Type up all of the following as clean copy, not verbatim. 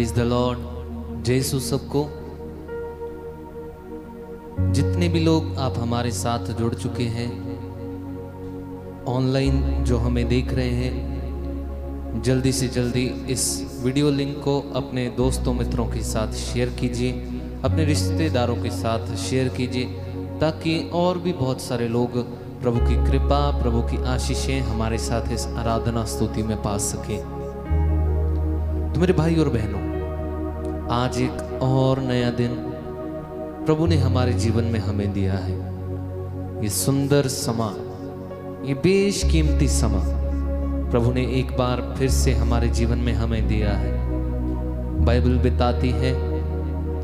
Praise the Lord. जय यीशु सबको। जितने भी लोग आप हमारे साथ जुड़ चुके हैं, ऑनलाइन जो हमें देख रहे हैं, जल्दी से जल्दी इस वीडियो लिंक को अपने दोस्तों मित्रों के साथ शेयर कीजिए, अपने रिश्तेदारों के साथ शेयर कीजिए, ताकि और भी बहुत सारे लोग प्रभु की कृपा, प्रभु की आशीषें हमारे साथ इस आराधना स्तुति में पा सकें। तो मेरे भाई और बहनों, आज एक और नया दिन प्रभु ने हमारे जीवन में हमें दिया है। ये सुंदर समा, ये बेशकीमती समा प्रभु ने एक बार फिर से हमारे जीवन में हमें दिया है। बाइबल बताती है,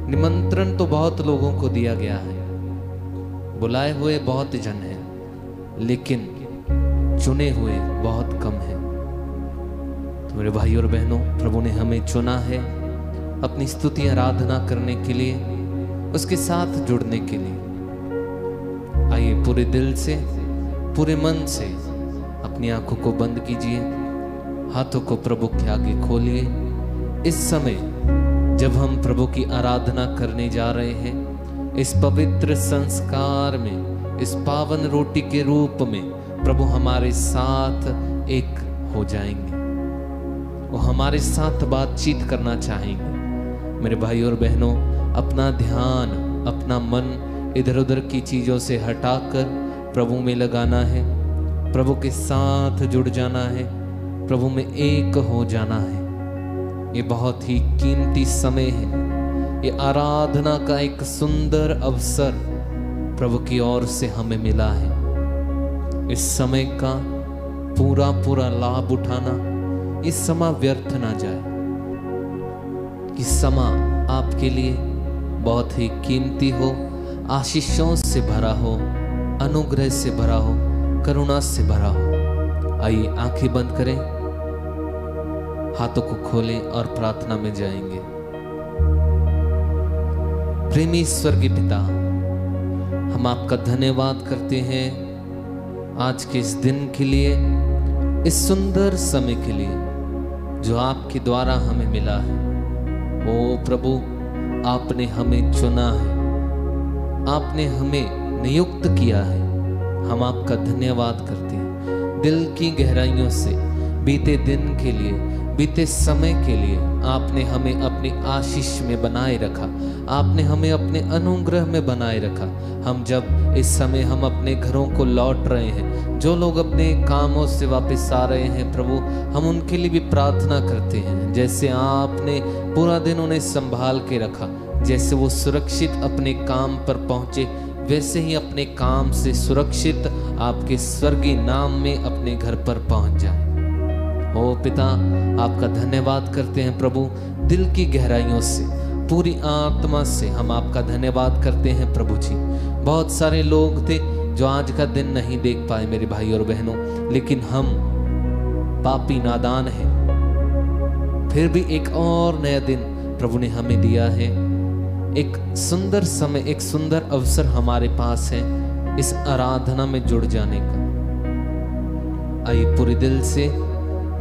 निमंत्रण तो बहुत लोगों को दिया गया है, बुलाए हुए बहुत जन हैं, लेकिन चुने हुए बहुत कम हैं। तो मेरे भाई और बहनों, प्रभु ने हमें चुना है अपनी स्तुति आराधना करने के लिए, उसके साथ जुड़ने के लिए। आइए पूरे दिल से, पूरे मन से अपनी आंखों को बंद कीजिए, हाथों को प्रभु के आगे खोलिए। इस समय जब हम प्रभु की आराधना करने जा रहे हैं, इस पवित्र संस्कार में, इस पावन रोटी के रूप में प्रभु हमारे साथ एक हो जाएंगे, वो हमारे साथ बातचीत करना चाहेंगे। मेरे भाई और बहनों, अपना ध्यान, अपना मन इधर उधर की चीज़ों से हटाकर प्रभु में लगाना है, प्रभु के साथ जुड़ जाना है, प्रभु में एक हो जाना है। ये बहुत ही कीमती समय है, ये आराधना का एक सुंदर अवसर प्रभु की ओर से हमें मिला है। इस समय का पूरा लाभ उठाना, इस समा व्यर्थ ना जाए। इस समा आपके लिए बहुत ही कीमती हो, आशीषों से भरा हो, अनुग्रह से भरा हो, करुणा से भरा हो। आइए आंखें बंद करें, हाथों को खोलें और प्रार्थना में जाएंगे। प्रेमी स्वर्गीय पिता, हम आपका धन्यवाद करते हैं आज के इस दिन के लिए, इस सुंदर समय के लिए जो आपके द्वारा हमें मिला है। ओ प्रभु, आपने हमें चुना है, आपने हमें नियुक्त किया है। हम आपका धन्यवाद करते हैं दिल की गहराइयों से। बीते दिन के लिए, बीते समय के लिए आपने हमें अपनी आशीष में बनाए रखा, आपने हमें अपने अनुग्रह में बनाए रखा। हम जब इस समय हम अपने घरों को लौट रहे हैं, जो लोग अपने कामों से वापस आ रहे हैं प्रभु, हम उनके लिए भी प्रार्थना करते हैं। जैसे आपने पूरा दिन उन्हें संभाल के रखा, जैसे वो सुरक्षित अपने काम पर पहुंचे, वैसे ही अपने काम से सुरक्षित आपके स्वर्गीय नाम में अपने घर पर पहुंच जाए। ओ पिता, आपका धन्यवाद करते हैं प्रभु, दिल की गहराइयों से, पूरी आत्मा से हम आपका धन्यवाद करते हैं प्रभु जी। बहुत सारे लोग थे जो आज का दिन नहीं देख पाए मेरे भाई और बहनों, लेकिन हम पापी नादान हैं, फिर भी एक और नया दिन प्रभु ने हमें दिया है। एक सुंदर समय, एक सुंदर अवसर हमारे पास है इस आराधना में जुड़ जाने का। आइए पूरे दिल से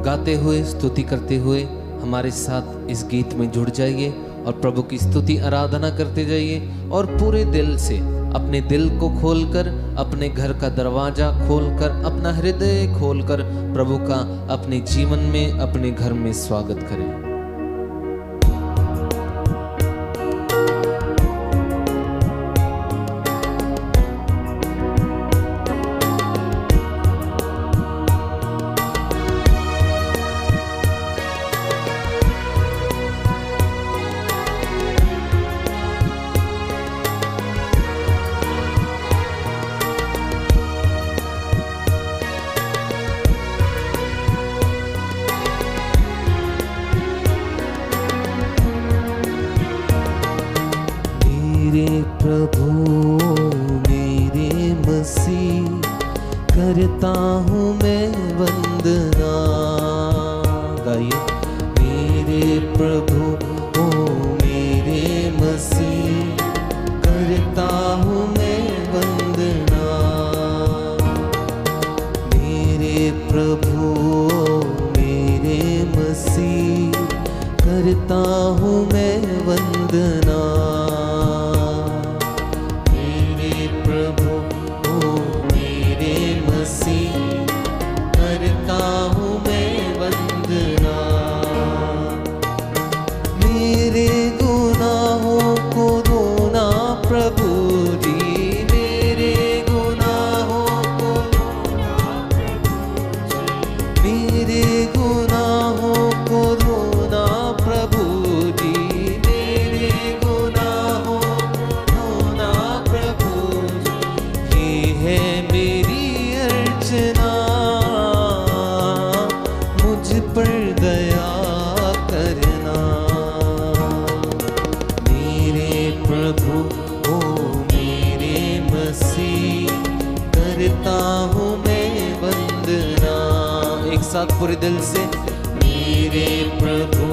गाते हुए, स्तुति करते हुए हमारे साथ इस गीत में जुड़ जाइए और प्रभु की स्तुति आराधना करते जाइए। और पूरे दिल से अपने दिल को खोलकर, अपने घर का दरवाजा खोलकर, अपना हृदय खोलकर प्रभु का अपने जीवन में, अपने घर में स्वागत करें। मेरे प्रभु मेरे मसीह, करता हूँ मैं वंदना। गाइए। मेरे प्रभु ओ मेरे मसीह, करता हूँ मैं वंदना। मेरे प्रभु मेरे मसीह, करता हूँ मैं वंदना। मेरे प्रभु ओ मेरे मसीह, करता हूँ मैं वंदना। मेरे गुनाहों को धोना प्रभु जी, मेरे गुनाहों को धोना प्रभु जी, मेरे गुनाहों को धोना प्रभु जी, मेरे गुनाहों को धोना प्रभु जी। ये है मेरी अर्चना, मुझ पर दया करना। मेरे प्रभु ओ मेरे मसीह, करता हूँ मैं वंदना। एक साथ पूरे दिल से, मेरे प्रभु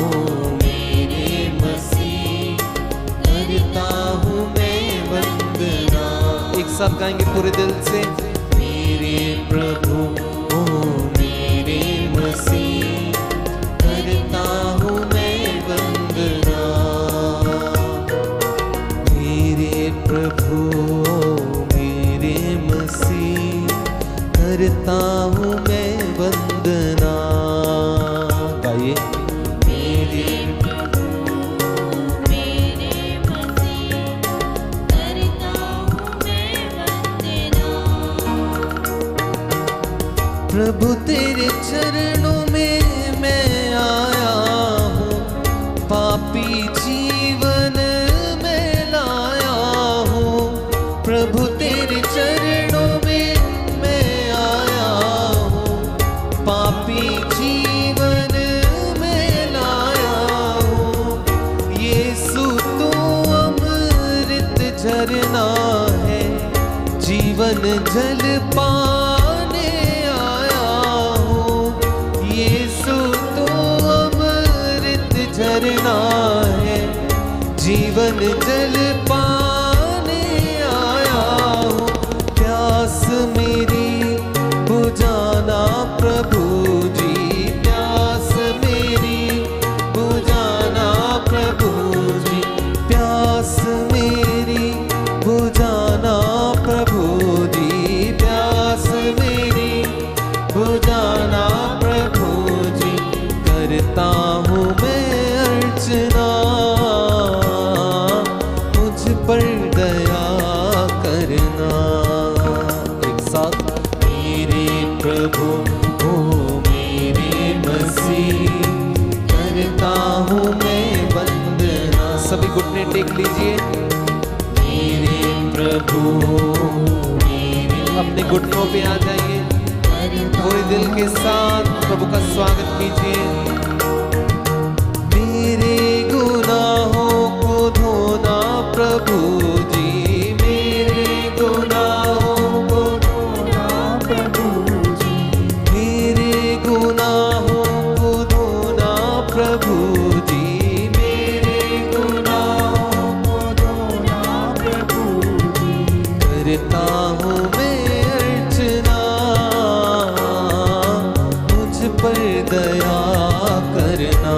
ओ मेरे मसीह, करता हूँ मैं वंदना। एक साथ गाएंगे पूरे दिल से, मेरे प्रभु ओ मेरे मसीह, करता हूँ मैं वंदना। मेरे प्रभु मेरे मसीह, करता हूँ मैं वंदना। गाइए, मेरे मेरे मसीह, करता हूँ मैं वंदना। प्रभु तेरे चरणों में मैं आया हूँ, पापी जीवन में लाया हूँ। प्रभु तेरे चरणों में मैं आया हूँ, पापी जीवन में लाया हूँ। यीशु तू अमृत झरना है, जीवन जल पाने आया हूँ। यीशु तू अमृत झरना है, जीवन जल पाने आया हूँ। प्यास मेरी बुझाना प्रभु जी, प्यास मेरी बुझाना प्रभु जी, प्यास मेरी बुझाना प्रभु जी, प्यास मेरी बुझाना प्रभु जी। करता हूँ मैं अर्चना, मुझ पर दया करना। एक साथ, मेरे प्रभु ओ मेरे मसीह, करता हूँ मैं वंदना। सभी घुटने टेक लीजिए। मेरे प्रभु अपने घुटनों पे आ जाइए, पूरे दिल के साथ प्रभु का स्वागत कीजिए। मेरे गुनाहों को धोना प्रभु जी, मेरे गुनाहों को धोना प्रभु जी, मेरे गुनाहों को धोना प्रभु जी, मेरे गुनाहों को धोना प्रभु जी। करता हूँ मैं अर्चना, मुझ पर दया करना।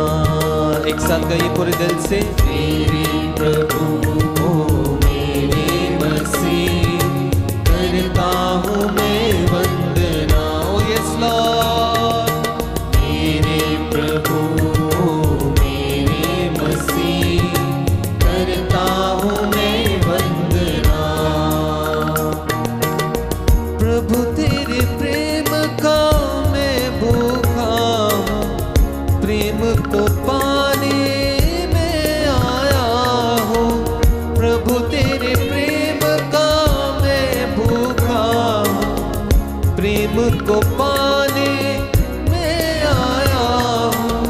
एक साथ गाइए पूरे दिल से, मेरे प्रभु ओ मेरे मसीह, करता हूँ मैं वंदना। ओ यस लॉर्ड, मेरे प्रभु ओ मेरे मसीह, करता हूँ मैं वंदना। प्रभु तेरे प्रेम का मैं भूखा हूँ, प्रेम को पाने में आया हूँ। प्रभु तेरे प्रेम का मैं भूखा हूँ, प्रेम को पाने में आया हूँ।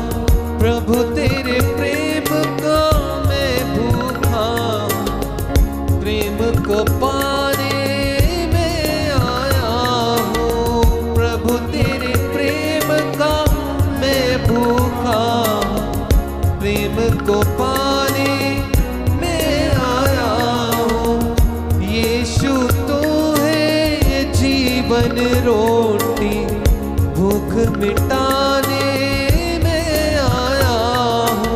प्रभु तेरे प्रेम का मैं भूखा हूँ, प्रेम को पाने में आया हूँ। प्रभु तेरे प्रेम का मैं भूखा हूँ, प्रेम को पाने में आया हूँ। यीशु तो है जीवन रोटी, भूख मिटाने में आया हूँ।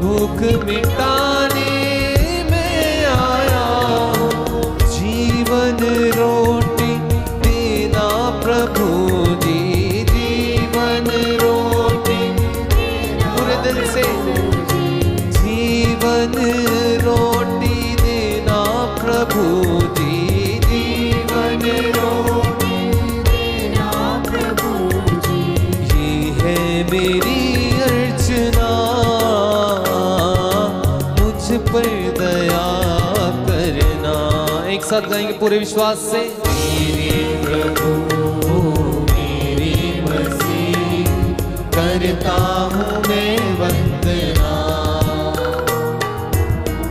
भूख मिटाने में आया हूँ। जीवन रोटी देना प्रभु जी, जीवन रोटी पूरे दिल से, जीवन रोटी देना प्रभु जी, जीवन रोटी देना प्रभु जी। ये है मेरी अर्चना, मुझ पर दया करना। एक साथ गाएंगे पूरे विश्वास से। मेरे प्रभु मेरे मसीह, करता हूँ मैं वंदना।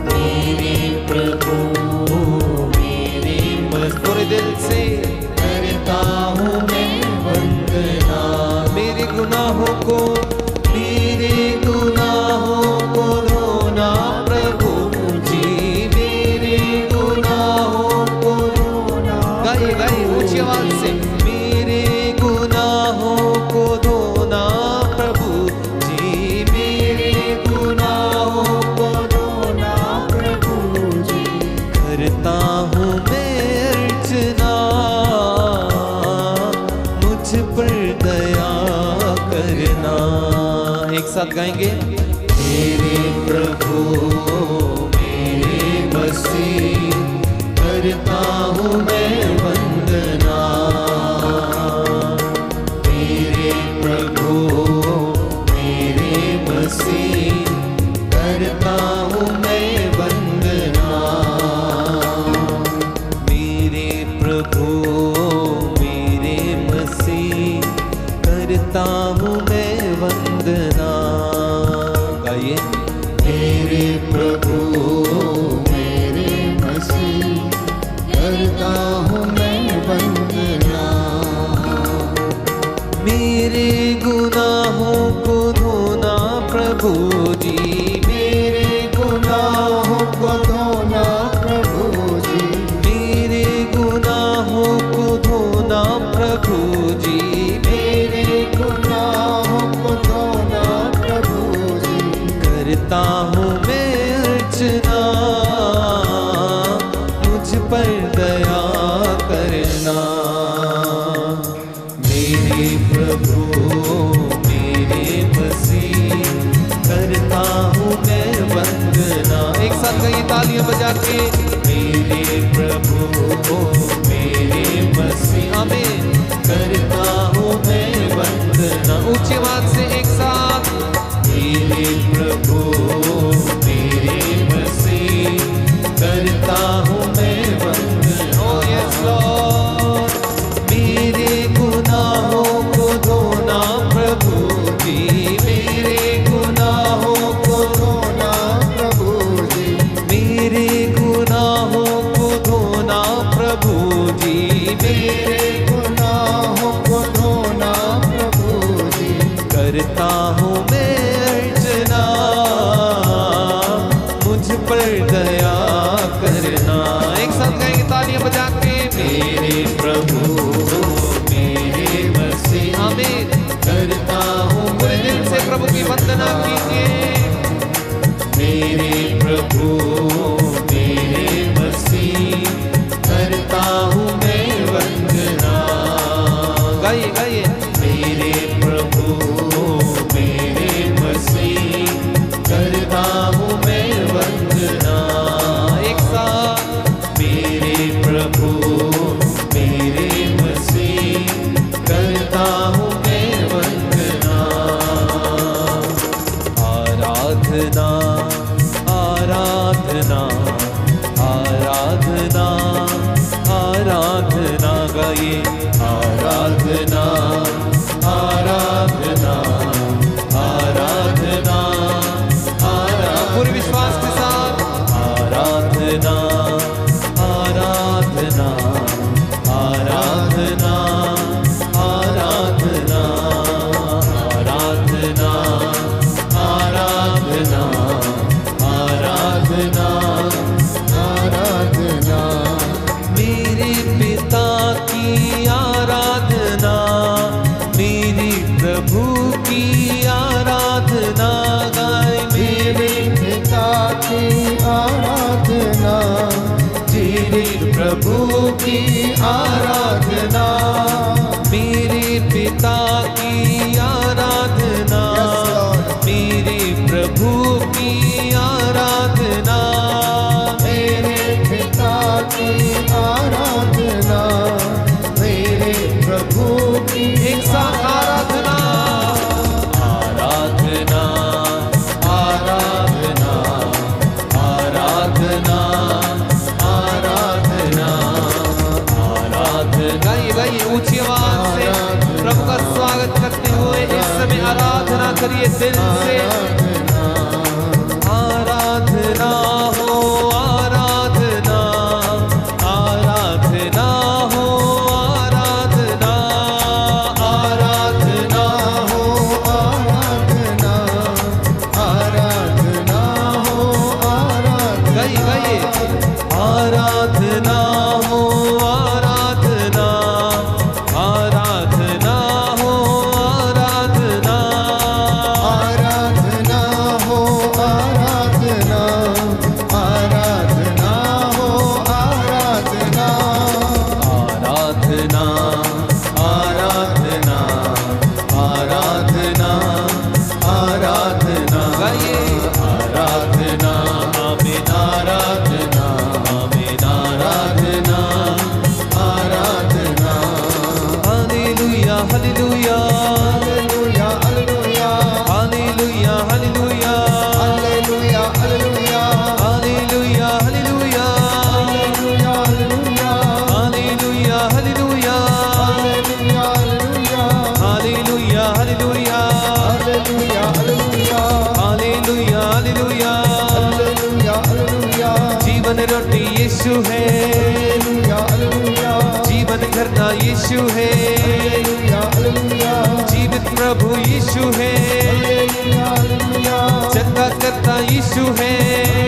मेरे प्रभु मेरे मसीह, पूरे दिल से करता हूँ मैं वंदना। मेरे गुनाहों को धोना प्रभु जी, मेरे गुनाहों को धोना। गाइए गाइए ऊंची आवाज से। मेरे गुनाहों को धोना प्रभु जी, मेरे गुनाहों को धोना प्रभु जी। करता हूँ मैं अर्चना, मुझ पर दया करना। एक साथ गाएंगे। मेरे प्रभु मेरे मसीह, करता हूँ मैं वंदना। मेरे प्रभु मेरे मसीह, करता हूँ मैं वंदना। मेरे प्रभु मेरे मसीह, करता हूँ मैं वंदना। गाइए। मेरे प्रभु मेरे मसीह, करता हूँ मैं वंदना। मेरे गुनाहों को धोना प्रभु जी, मेरे गुनाहों को धोना प्रभु जी। मेरे गुनाहों को धोना प्रभु जी, मेरे गुनाहों को धोना प्रभु जी। करता हूँ मैं अर्चना, मुझ पर दया करना। मेरे प्रभु मेरे मसीह, करता हूँ मैं वंदना। एक साथ कई तालियां बजा के। मेरे प्रभु मेरे मसीह, आमीन, करता हूँ मैं वंदना। ऊंची आवाज से एक साथ। मेरे प्रभु मेरे मसीह, करता हूँ मैं वंदना। ओ यस लॉर्ड। मेरे गुनाहों को धोना प्रभु जी, मेरे गुनाहों को धोना प्रभु जी। मेरे गुनाहों को धोना प्रभु जी, मेरे गुनाहों को धोना प्रभु जी। करता हूँ मैं अर्चना, मुझ पर दया करना। एक साथ गाएंगे तालियां बजा के। मेरे प्रभु मेरे मसीह, आमीन, करता हूँ। पूरे दिल से प्रभु की वंदना कीजिए। मेरे प्रभु मेरे मसीह, करता हूँ मैं वंदना। गाइए गाइए। मेरे प्रभु मेरे मसीह, करता हूँ मैं वंदना। एक साथ। मेरे प्रभु मेरे मसीह, करता हूँ मैं वंदना। आराधना आराधना आराधना आराधना। गाइए। आराधना आराधना आराधना आराधना। पूरे विश्वास के साथ। आराधना आराधना आराधना आराधना आराधना आराधना आराधना प्रभु की आराधना, मेरे पिता की आराधना, मेरे प्रभु की आराधना, मेरे पिता की आराधना, मेरे प्रभु की एक साथ आराधना, आराधना, आराधना, आराधना, आराधना, आराधना। गाइए गाइए ऊंची आवाज से प्रभु का स्वागत करते हुए इस समय आराधना करिए दिल से। आराधना हो आराधना, आराधना हो आराधना, आराधना हो आराधना, आराधना हो आराधना। गाइए गाइए आराधना हो आराधना, आराधना हो आराधना, आराधना हो आराधना, आराधना हो आराधना, आराधना, आराधना, आराधना, आराधना। गाइए आराधना, आमीन आराधना, आमीन आराधना, आराधना। हालेलुया हालेलुया हालेलुया, हालेलुया, हालेलुया, हालेलुया, हालेलुया, हालेलुया, हालेलुया, हालेलुया, हालेलुया, हालेलुया, हालेलुया, हालेलुया, हालेलुया, हालेलुया, हालेलुया, हालेलुया, हालेलुया, हालेलुया, हालेलुया। हालेलुया, हालेलुया, जीवन रोटी यीशु है, हालेलुया, हालेलुया, जीवन करता यीशु है, हालेलुया, हालेलुया, जीवित प्रभु यीशु है, हालेलुया, हालेलुया, चंगा करता यीशु है,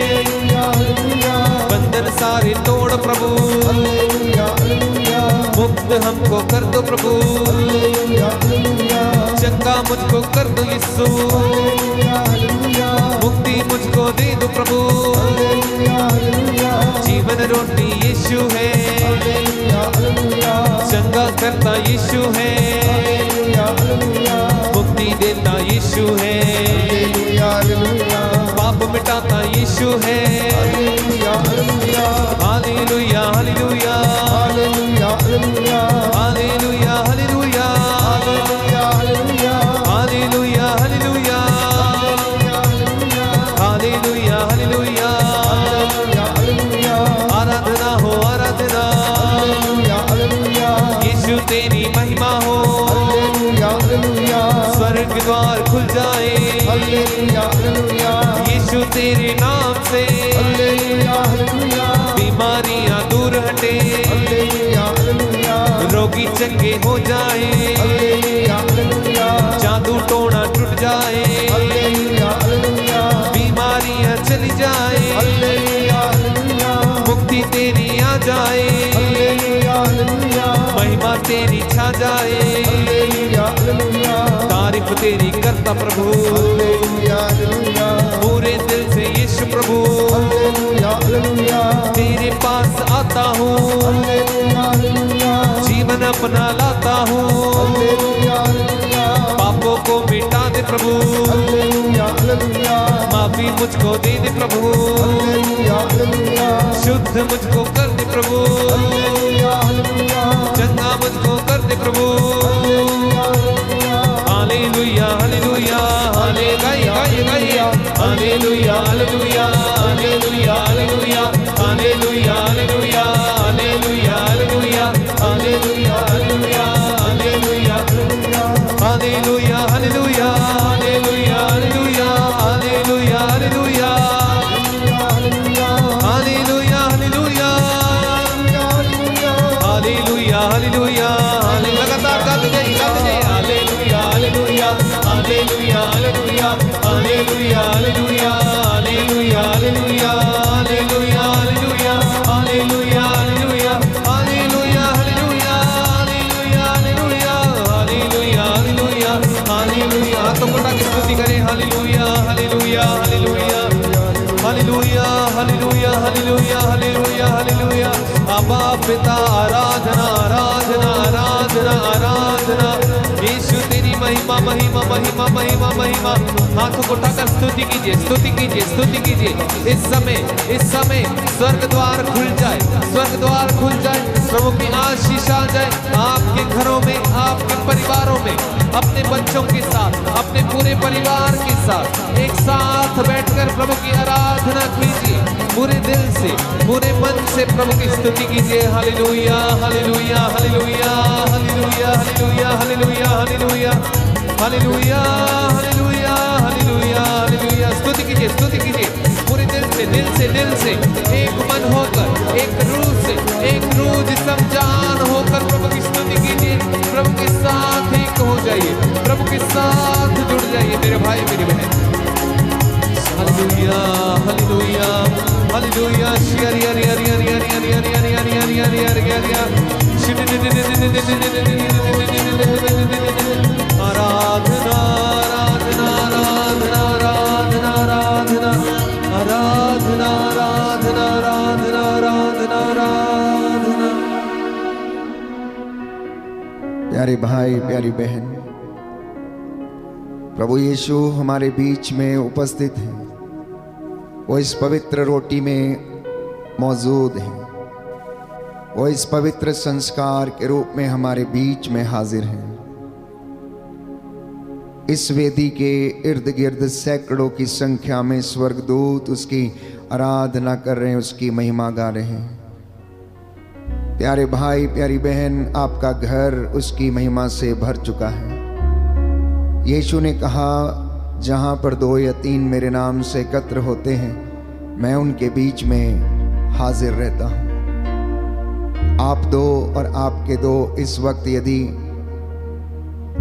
हालेलुया, हालेलुया, बंधन सारे तोड़ प्रभु, हालेलुया, हालेलुया, मुक्त हमको कर दो प्रभु, हालेलुया, हालेलुया, चंगा मुझको कर दो यीशु, हालेलुया, हालेलुया, मुक्ति मुझको दे दो प्रभु, हालेलुया, हालेलुया, जीवन रोटी यीशु है, हालेलुया, हालेलुया, चंगा करता यीशु है, हालेलुया, हालेलुया, मुक्ति देता यीशु है, हालेलुया, हालेलुया, पाप मिटाता यीशु है। हालेलुया, हालेलुया, हालेलुया हालेलुया, हालेलुया, हालेलुया, हालेलुया, हालेलुया, हालेलुया, हालेलुया, हालेलुया, हालेलुया, हालेलुया, हालेलुया। हालेलुया, हालेलुया, आराधना हो आराधना, हालेलुया, हालेलुया, यीशु तेरी महिमा हो, हालेलुया, हालेलुया, स्वर्ग द्वार खुल जाए, हालेलुया, हालेलुया, यीशु तेरे नाम से हालेलुया, हालेलुया, बीमारियां दूर हटे, हालेलुया, हालेलुया, रोगी चंगे हो जाए, हालेलुया, हालेलुया, जादू टोना टूट जाए, हालेलुया, हालेलुया, बीमारियां चली जाए, हालेलुया, हालेलुया, मुक्ति तेरी आ जाए, हालेलुया, हालेलुया, महिमा तेरी छा जाए, हालेलुया, हालेलुया, तारीफ तेरी करता प्रभु, हालेलुया, हालेलुया, पूरे दिल से यीशु प्रभु, हालेलुया, हालेलुया, तेरे पास आता हूँ, हालेलुया, हालेलुया, जीवन अपना लाता हूँ, हालेलुया, हालेलुया, पापों को मिटा दे प्रभु, हालेलुया, हालेलुया, माफी मुझको दे दे प्रभु, हालेलुया, हालेलुया, शुद्ध मुझको कर दे प्रभु, हालेलुया, हालेलुया, चंगा मुझको कर दे प्रभु। हालेलुया हालेलुया, हाले गाइए गाइए गाइए, हालेलुया हालेलुया, हालेलुया हालेलुया, हालेलुया हालेलुया, हालेलुया हालेलुया, हालेलुया हालेलुया, हालेलुया हालेलुया, हालेलुया हालेलुया, हालेलुया हालेलुया, हालेलुया हालेलुया, हालेलुया हालेलुया, हालेलुया हालेलुया, लगातार गाते जाइए हालेलुया हालेलुया, हालेलुया हालेलुया, हालेलुया हालेलुया, हालेलुया हालेलुया, हालेलुया हालेलुया, हालेलुया हालेलुया, हालेलुया हालेलुया, हालेलुया हालेलुया, हालेलुया हालेलुया, हालेलुया। हाथों को उठा के स्तुति करें, हालेलुया हालेलुया, हालेलुया हालेलुया, हालेलुया हालेलुया, हालेलुया हालेलुया, अबा पिता आराधना आराधना आराधना आराधना। यीशु तेरी महिमा महिमा महिमा महिमा महिमा। हाथों को उठाकर स्तुति कीजिए स्तुति कीजिए स्तुति कीजिए। इस समय स्वर्ग द्वार खुल जाए, स्वर्ग द्वार खुल जाए, प्रभु की आशीष आ जाए आपके घरों में, आपके परिवारों में, अपने बच्चों के साथ, अपने पूरे परिवार के साथ एक साथ बैठकर प्रभु की आराधना कीजिए। पूरे दिल से, पूरे मन से प्रभु की स्तुति कीजिए। हालेलुया हालेलुया हालेलुया हालेलुया हालेलुया हालेलुया हालेलुया हालेलुया हालेलुया हालेलुया हालेलुया। स्तुति कीजिए पूरे दिल से एक मन होकर, एक रूह जिस्म जान होकर प्रभु की स्तुति कीजिए। प्रभु के साथ एक हो जाइए, प्रभु के साथ जुड़ जाइए मेरे भाई मेरी बहन। हालेलुया हालेलुया हालेलुया। आराधना आराधना आराधना आराधना आराधना आराधना आराधना आराधना आराधना आराधना। प्यारे भाई प्यारी बहन, प्रभु यीशु हमारे बीच में उपस्थित हैं। वो इस पवित्र रोटी में मौजूद हैं। वो इस पवित्र संस्कार के रूप में हमारे बीच में हाजिर हैं। इस वेदी के इर्द गिर्द सैकड़ों की संख्या में स्वर्गदूत उसकी आराधना कर रहे हैं, उसकी महिमा गा रहे हैं। प्यारे भाई प्यारी बहन, आपका घर उसकी महिमा से भर चुका है। यीशु ने कहा, जहाँ पर 2 या 3 मेरे नाम से एकत्र होते हैं, मैं उनके बीच में हाजिर रहता हूँ। आप 2 और आपके 2 इस वक्त यदि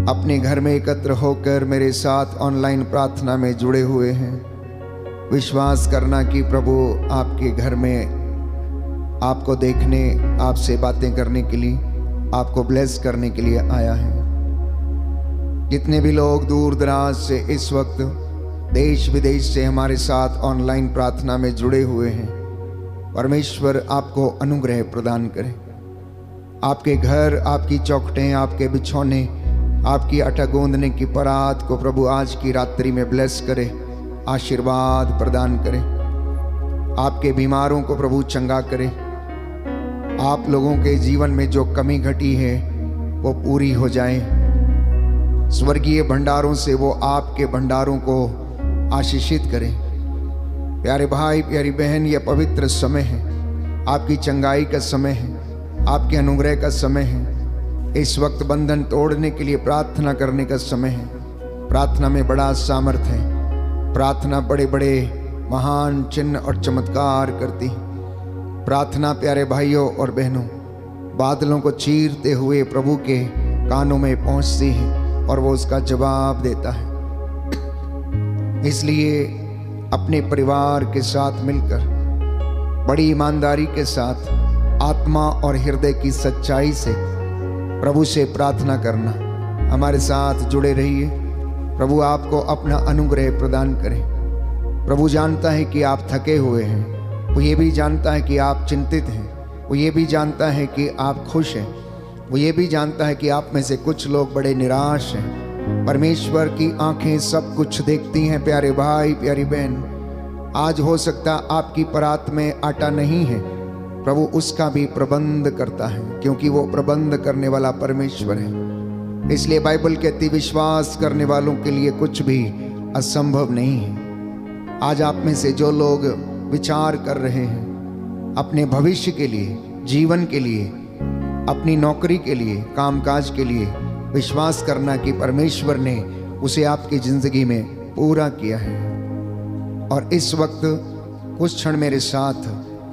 अपने घर में एकत्र होकर मेरे साथ ऑनलाइन प्रार्थना में जुड़े हुए हैं, विश्वास करना कि प्रभु आपके घर में आपको देखने, आपसे बातें करने के लिए, आपको ब्लेस करने के लिए आया है। जितने भी लोग दूर दराज से इस वक्त देश विदेश से हमारे साथ ऑनलाइन प्रार्थना में जुड़े हुए हैं, परमेश्वर आपको अनुग्रह प्रदान करे। आपके घर, आपकी चौखटें, आपके बिछौने, आपकी आटा गूंदने की परात को प्रभु आज की रात्रि में ब्लेस करे, आशीर्वाद प्रदान करे। आपके बीमारों को प्रभु चंगा करे। आप लोगों के जीवन में जो कमी घटी है वो पूरी हो जाए। स्वर्गीय भंडारों से वो आपके भंडारों को आशीषित करें। प्यारे भाई प्यारी बहन, यह पवित्र समय है, आपकी चंगाई का समय है, आपके अनुग्रह का समय है। इस वक्त बंधन तोड़ने के लिए प्रार्थना करने का समय है। प्रार्थना में बड़ा सामर्थ्य है। प्रार्थना बड़े बड़े महान चिन्ह और चमत्कार करती है। प्रार्थना प्यारे भाइयों और बहनों, बादलों को चीरते हुए प्रभु के कानों में पहुंचती है और वो उसका जवाब देता है। इसलिए अपने परिवार के साथ मिलकर बड़ी ईमानदारी के साथ आत्मा और हृदय की सच्चाई से प्रभु से प्रार्थना करना। हमारे साथ जुड़े रहिए। प्रभु आपको अपना अनुग्रह प्रदान करे। प्रभु जानता है कि आप थके हुए हैं। वो ये भी जानता है कि आप चिंतित हैं। वो ये भी जानता है कि आप खुश हैं। वो ये भी जानता है कि आप में से कुछ लोग बड़े निराश हैं। परमेश्वर की आंखें सब कुछ देखती हैं। प्यारे भाई प्यारी बहन, आज हो सकता आपकी परात में आटा नहीं है, प्रभु उसका भी प्रबंध करता है, क्योंकि वो प्रबंध करने वाला परमेश्वर है। इसलिए बाइबल कहती, विश्वास करने वालों के लिए कुछ भी असंभव नहीं है। आज आप में से जो लोग विचार कर रहे हैं अपने भविष्य के लिए, जीवन के लिए, अपनी नौकरी के लिए, कामकाज के लिए, विश्वास करना कि परमेश्वर ने उसे आपकी जिंदगी में पूरा किया है। और इस वक्त कुछ क्षण मेरे साथ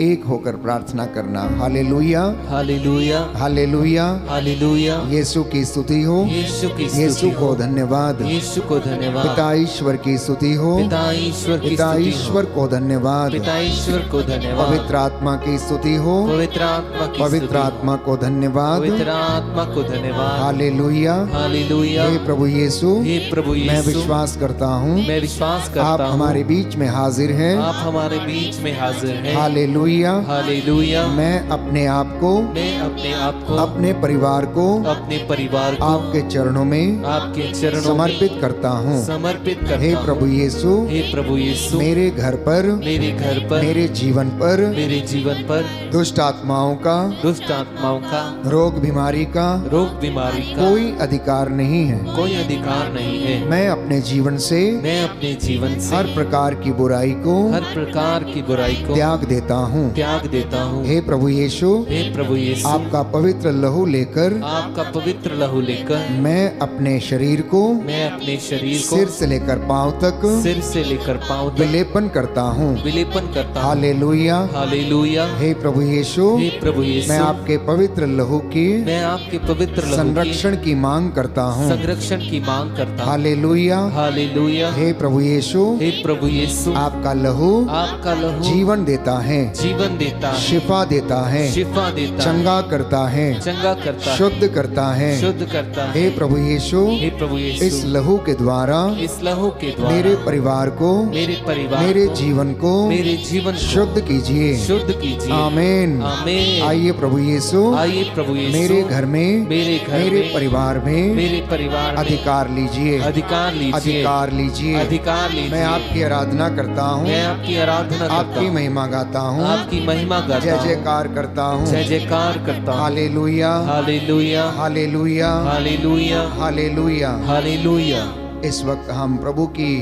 एक होकर प्रार्थना करना। हालेलुया हालेलुया हालेलुया हालेलुया। यीशु की स्तुति हो, यीशु की यीशु स्तुति को हो, धन्यवाद, यीशु को धन्यवाद। पिता ईश्वर की स्तुति हो, पिता ईश्वर की पिता स्तुति ईश्वर हो, को धन्यवाद, पिता ईश्वर को धन्यवाद। पवित्र आत्मा की स्तुति हो, पवित्र आत्मा की पवित्र स्तुति हो, आत्मा को धन्यवाद। पवित्र आत्मा को धन्यवाद। Hallelujah hallelujah. हे प्रभु यीशु, हे प्रभु मैं यीशु, विश्वास करता हूँ मैं विश्वास आप करता हूँ हमारे बीच में हाजिर हैं। आप हमारे बीच में हाजिर हैं। हालेलुया हालेलुया। हालेलुया। मैं अपने आप को, मैं अपने आप को, अपने परिवार को अपने परिवार को आपके चरणों में आपके चरणों समर्पित में करता हूँ। समर्पित करता हे हूँ। प्रभु यीशु, हे प्रभु यीशु, मेरे घर पर, मेरे घर पर, मेरे जीवन पर मेरे जीवन पर दुष्ट आत्माओं का, दुष्ट आत्माओं का, रोग बीमारी का रोग बीमारी का कोई अधिकार नहीं है। कोई अधिकार नहीं है। मैं अपने जीवन से मैं अपने जीवन से हर प्रकार की बुराई को हर प्रकार की बुराई को त्याग देता हूँ। त्याग देता हूँ। हे प्रभु यीशु, हे प्रभु यीशु, आपका पवित्र लहू लेकर आपका पवित्र लहू लेकर मैं अपने शरीर को मैं अपने शरीर को सिर से लेकर पांव तक सिर से लेकर पांव तक विलेपन करता हूँ। विलेपन करता हूँ। हालेलुया। हालेलुया। हे प्रभु यीशु, हे प्रभु यीशु, मैं आपके पवित्र लहू की मैं आपके पवित्र लहू की संरक्षण की मांग करता हूँ। संरक्षण की मांग करता हूँ। हालेलुया। हालेलुया। हे प्रभु यीशु, हे प्रभु यीशु, आपका लहू आपका लहू जीवन देता है, जीवन देता है, शिफा देता है, शिफा देता है, चंगा करता है, चंगा करता है, शुद्ध करता है। शुद्ध करता है। हे प्रभु यीशु, हे प्रभु यीशु, इस लहू के द्वारा इस लहू के द्वारा मेरे परिवार को, मेरे परिवार मेरे को, जीवन को मेरे जीवन को शुद्ध कीजिए। शुद्ध कीजिए। आमीन। आमीन। आइए प्रभु यीशु, आइए प्रभु यीशु, मेरे घर में, मेरे घर मेरे में, परिवार में मेरे परिवार में अधिकार लीजिए, अधिकार लीजिए, अधिकार लीजिए। अधिकार लीजिए। मैं आपकी आराधना करता हूँ, मैं आपकी आराधना करता आपकी हूँ, महिमा गाता हूँ, आपकी महिमा गाता जय हूँ, जयकार करता हूँ। जय जयकार करता हूँ। हालेलुया, हालेलुया। हालेलुया, हालेलुया। हालेलुया। हालेलुया। इस वक्त हम प्रभु की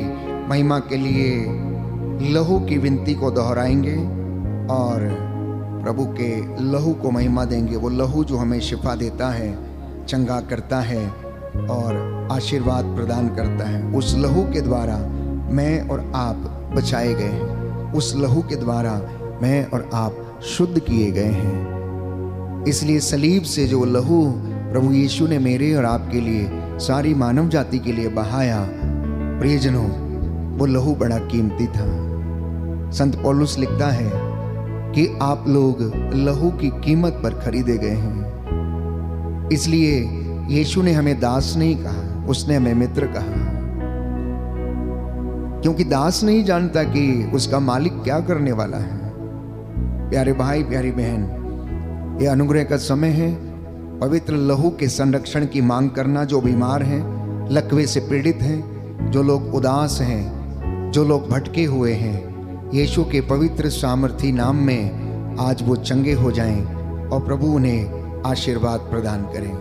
महिमा के लिए लहू की विनती को दोहराएंगे और प्रभु के लहू को महिमा देंगे। वो लहू जो हमें शिफा देता है, चंगा करता है और आशीर्वाद प्रदान करता है। उस लहू के द्वारा मैं और आप बचाए गए हैं। उस लहू के द्वारा मैं और आप शुद्ध किए गए हैं। इसलिए सलीब से जो लहू प्रभु यीशु ने मेरे और आपके लिए, सारी मानव जाति के लिए बहाया, प्रियजनों, वो लहू बड़ा कीमती था। संत पौलुस लिखता है कि आप लोग लहू की कीमत पर खरीदे गए हैं। इसलिए यीशु ने हमें दास नहीं कहा, उसने हमें मित्र कहा। क्योंकि दास नहीं जानता कि उसका मालिक क्या करने वाला है। प्यारे भाई, प्यारी बहन, ये अनुग्रह का समय है। पवित्र लहू के संरक्षण की मांग करना। जो बीमार हैं, लकवे से पीड़ित हैं, जो लोग उदास हैं, जो लोग भटके हुए हैं, यीशु के पवित्र सामर्थी नाम में आज वो चंगे हो जाएं और प्रभु उन्हें आशीर्वाद प्रदान करें।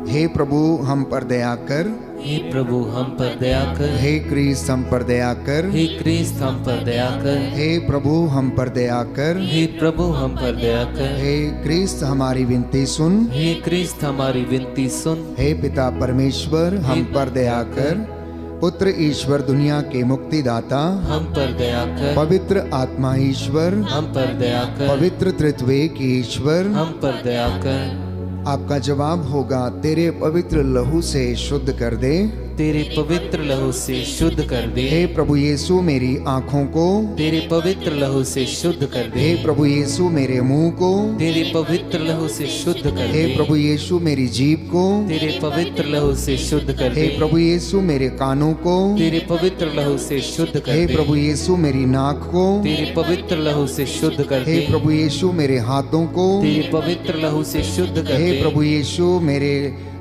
हे प्रभु हम पर दया कर, हे प्रभु हम पर दया कर, हे क्रिस्त हम पर दया कर, हे क्रिस्त हम पर दया कर, हे प्रभु हम पर दया कर, हे प्रभु हम पर दया कर, हे क्रिस्त हमारी विनती सुन, हे क्रिस्त हमारी विनती सुन, हे पिता परमेश्वर हम पर दया कर, पुत्र ईश्वर दुनिया के मुक्तिदाता हम पर दया कर, पवित्र आत्मा ईश्वर हम पर दया कर, पवित्र त्रित्वेक ईश्वर हम पर दया कर। आपका जवाब होगा, तेरे पवित्र लहू से शुद्ध कर दे, तेरे पवित्र लहू से शुद्ध कर दे। हे प्रभु यीशु मेरी आंखों को, तेरे पवित्र लहू से शुद्ध कर दे। हे प्रभु यीशु मेरे मुंह को, तेरे पवित्र लहू से शुद्ध कर हे दे। प्रभु यीशु मेरी जीभ को, तेरे पवित्र लहू से शुद्ध कर हे दे। प्रभु यीशु मेरे कानों को, तेरे पवित्र लहू से शुद्ध कर हे दे। प्रभु यीशु मेरी नाक को, तेरे पवित्र लहू से शुद्ध कर हे दे। प्रभु यीशु मेरे हाथों को, तेरे पवित्र लहू से शुद्ध कर हे दे। प्रभु यीशु मेरे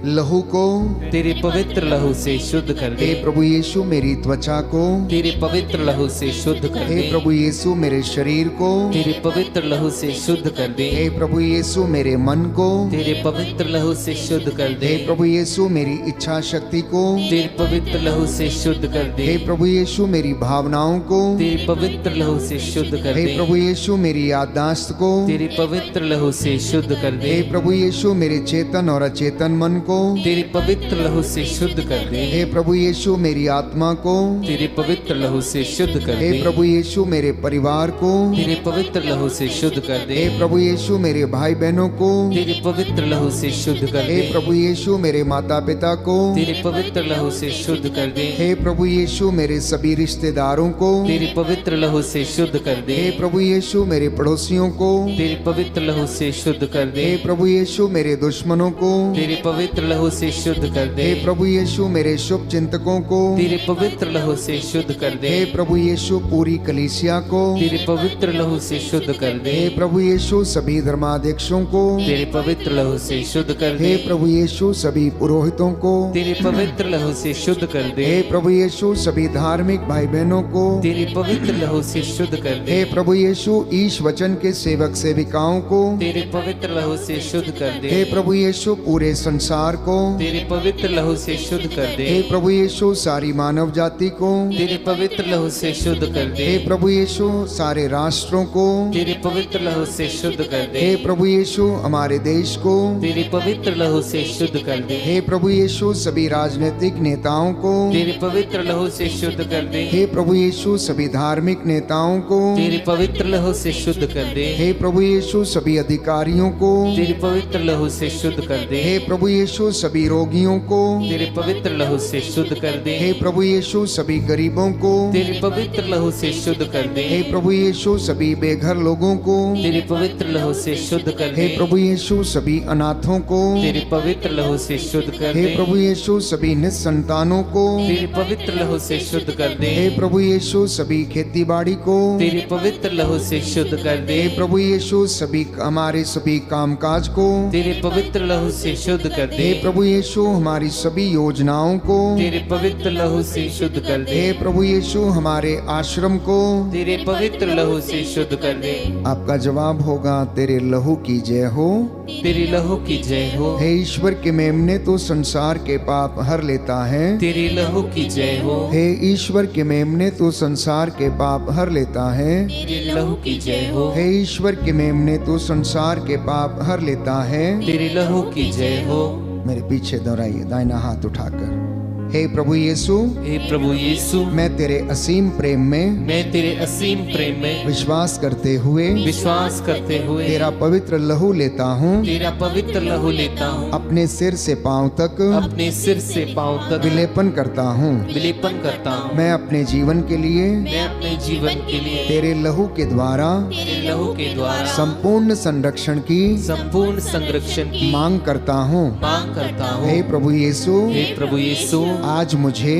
लहू को, तेरे पवित्र लहू से शुद्ध कर दे। हे प्रभु यीशु मेरी त्वचा को, तेरे पवित्र लहू से शुद्ध कर हे दे। प्रभु यीशु मेरे शरीर को, तेरे पवित्र लहू से शुद्ध कर दे। हे प्रभु यीशु मेरे मन को, तेरे पवित्र लहू से शुद्ध कर दे। हे प्रभु यीशु मेरी इच्छा शक्ति को, तेरे पवित्र लहू से शुद्ध कर दे। हे प्रभु यीशु मेरी भावनाओं को, तेरे पवित्र लहू से शुद्ध कर हे दे। प्रभु यीशु मेरी याददाश्त को, तेरे पवित्र लहू से शुद्ध कर दे। हे प्रभु यीशु मेरे चेतन और अचेतन मन को, तेरे पवित्र लहू से शुद्ध कर दे। हे प्रभु यीशु मेरी आत्मा को, तेरे पवित्र लहू से शुद्ध कर हे दे। प्रभु यीशु मेरे परिवार को, तेरे पवित्र लहू से शुद्ध कर दे। हे प्रभु यीशु मेरे भाई बहनों को, तेरे पवित्र लहू से शुद्ध कर हे दे। प्रभु यीशु मेरे माता पिता को, तेरे पवित्र लहू से शुद्ध कर दे। हे प्रभु यीशु मेरे सभी रिश्तेदारों को, तेरे पवित्र लहू से शुद्ध कर दे। हे प्रभु यीशु मेरे पड़ोसियों को, तेरे पवित्र लहू से शुद्ध कर दे। हे प्रभु यीशु मेरे दुश्मनों को, तेरे पवित्र लहू से शुद्ध कर दे। हे प्रभु यीशु मेरे शुभ चिंतकों को तेरे पवित्र लहू से शुद्ध कर दे। हे प्रभु यीशु पूरी कलीसिया को तेरे पवित्र लहू से शुद्ध कर दे। हे प्रभु यीशु सभी धर्माध्यक्षों को तेरे पवित्र लहू से शुद्ध कर दे। हे प्रभु यीशु सभी पुरोहितों को तेरे पवित्र लहू से शुद्ध कर दे। हे प्रभु यीशु सभी धार्मिक भाई बहनों को तेरे पवित्र लहू से शुद्ध कर दे। हे प्रभु यीशु ईश वचन के सेवक सेविकाओं को तेरे पवित्र लहू से शुद्ध कर दे। हे प्रभु यीशु पूरे संसार को तेरे पवित्र लहू से शुद्ध कर दे। हे प्रभु यीशु सारी मानव जाति को तेरे पवित्र लहू से शुद्ध कर दे। हे प्रभु यीशु सारे राष्ट्रों को तेरे पवित्र लहू से शुद्ध कर दे। हे प्रभु यीशु हमारे देश को तेरे पवित्र लहू से शुद्ध कर दे। हे प्रभु यीशु सभी राजनीतिक नेताओं को तेरे पवित्र लहू से शुद्ध कर दे। हे प्रभु यीशु सभी धार्मिक नेताओं को तेरे पवित्र लहू से शुद्ध कर दे। हे प्रभु यीशु सभी अधिकारियों को तेरे पवित्र लहू से शुद्ध कर दे। हे प्रभु यीशु सभी रोगियों को तेरे पवित्र लहू से शुद्ध कर दे। हे प्रभु यीशु सभी गरीबों को तेरे पवित्र लहू से शुद्ध कर दे। हे प्रभु यीशु सभी बेघर लोगों को तेरे पवित्र लहू से शुद्ध कर दे। हे प्रभु यीशु सभी अनाथों को तेरे पवित्र लहू से शुद्ध कर हे दे। प्रभु यीशु सभी निसंतानों को तेरे पवित्र लहू से शुद्ध कर दे। हे प्रभु यीशु सभी खेती बाड़ी को तेरे पवित्र लहू से शुद्ध कर दे। हे प्रभु यीशु सभी हमारे सभी कामकाज को तेरे पवित्र लहू से शुद्ध कर दे। हे प्रभु यीशु हमारी सभी योजनाओं को तेरे पवित्र लहू से शुद्ध कर दे। हे प्रभु यीशु हमारे आश्रम को तेरे पवित्र लहू से शुद्ध कर दे। आपका जवाब होगा तेरे लहू की जय हो। तेरे लहू की जय हो। हे ईश्वर के मेमने तो संसार के पाप हर लेता है। तेरे लहू की जय हो। हे ईश्वर के मेमने तो संसार के पाप हर लेता है। तेरे लहू की जय हो। हे ईश्वर के मेमने तो संसार के पाप हर लेता है। तेरे लहू की जय हो। मेरे पीछे दोहराइए दाहिना हाथ उठाकर। हे प्रभु यीशु हे प्रभु यीशु, मैं तेरे असीम प्रेम में मैं तेरे असीम प्रेम में विश्वास करते हुए विश्वास करते हुए तेरा पवित्र लहू लेता हूँ। तेरा पवित्र लहू लेता हूँ। अपने सिर से पांव तक अपने सिर से पांव तक विलेपन करता हूँ। विलेपन करता हूँ। मैं अपने जीवन के लिए मैं अपने जीवन के लिए तेरे लहू के द्वारा तेरे लहू के द्वारा संपूर्ण संरक्षण की संपूर्ण संरक्षण की मांग करता हूँ। मांग करता हूँ। हे प्रभु यीशु हे प्रभु यीशु, आज मुझे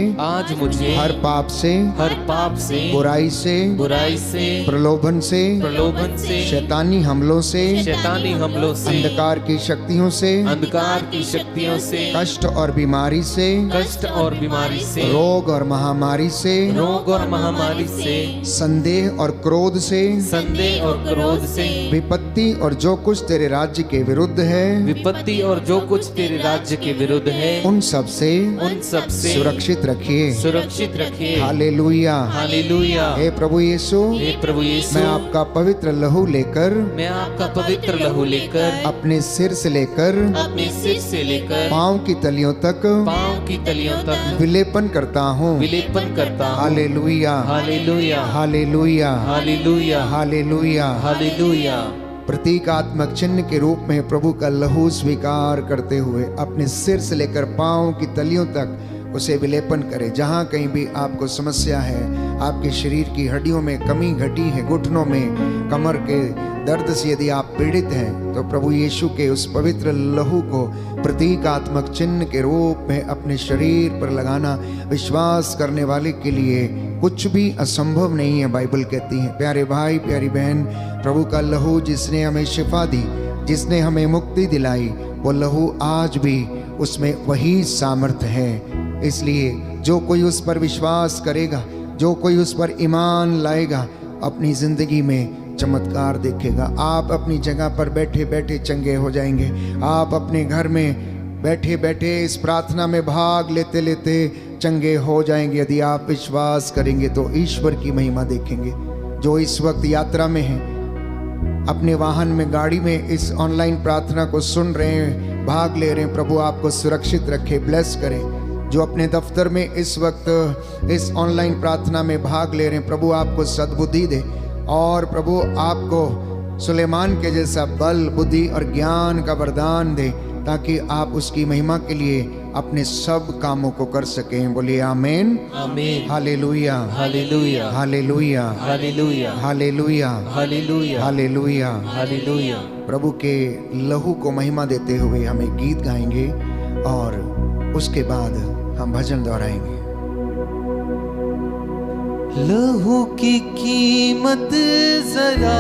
हर पाप से बुराई से प्रलोभन से शैतानी हमलों से अंधकार की शक्तियों से कष्ट और बीमारी से रोग और महामारी से संदेह और क्रोध से विपत्ति और जो कुछ तेरे राज्य के विरुद्ध है उन सब से सुरक्षित रखिए। हालेलुया। हे प्रभु यीशु, मैं आपका पवित्र लहू लेकर अपने सिर से लेकर पांव की तलियों तक विलेपन करता हूँ। हालेलुया। प्रतीकात्मक चिन्ह के रूप में प्रभु का लहू स्वीकार करते हुए अपने सिर से लेकर पांव की तलियों तक उसे विलेपन करें। जहाँ कहीं भी आपको समस्या है, आपके शरीर की हड्डियों में कमी घटी है, घुटनों में कमर के दर्द से यदि आप पीड़ित हैं, तो प्रभु यीशु के उस पवित्र लहू को प्रतीकात्मक चिन्ह के रूप में अपने शरीर पर लगाना विश्वास करने वाले के लिए कुछ भी असंभव नहीं है, बाइबल कहती है। प्यारे भाई, प्यारी बहन, प्रभु का लहू जिसने हमें शिफा दी, जिसने हमें मुक्ति दिलाई, वो लहू आज भी उसमें वही सामर्थ्य है। इसलिए जो कोई उस पर विश्वास करेगा, जो कोई उस पर ईमान लाएगा, अपनी जिंदगी में चमत्कार देखेगा। आप अपनी जगह पर बैठे बैठे चंगे हो जाएंगे। आप अपने घर में बैठे बैठे इस प्रार्थना में भाग लेते लेते चंगे हो जाएंगे। यदि आप विश्वास करेंगे तो ईश्वर की महिमा देखेंगे। जो इस वक्त यात्रा में हैं, अपने वाहन में, गाड़ी में इस ऑनलाइन प्रार्थना को सुन रहे हैं, भाग ले रहे हैं, प्रभु आपको सुरक्षित रखे, ब्लेस करें। जो अपने दफ्तर में इस वक्त इस ऑनलाइन प्रार्थना में भाग ले रहे हैं, प्रभु आपको सद्बुद्धि दे और प्रभु आपको सुलेमान के जैसा बल, बुद्धि और ज्ञान का वरदान दे, ताकि आप उसकी महिमा के लिए अपने सब कामों को कर सकें। बोलिए आमीन। आमीन। हालेलुया। हालेलुया। हालेलुया। हालेलुया। हालेलुया। हालेलुया। हालेलुया। हालेलुया। प्रभु के लहू को महिमा देते हुए हमें गीत गाएंगे। और उसके बाद हम भजन दोहराएंगे। लहू की कीमत जरा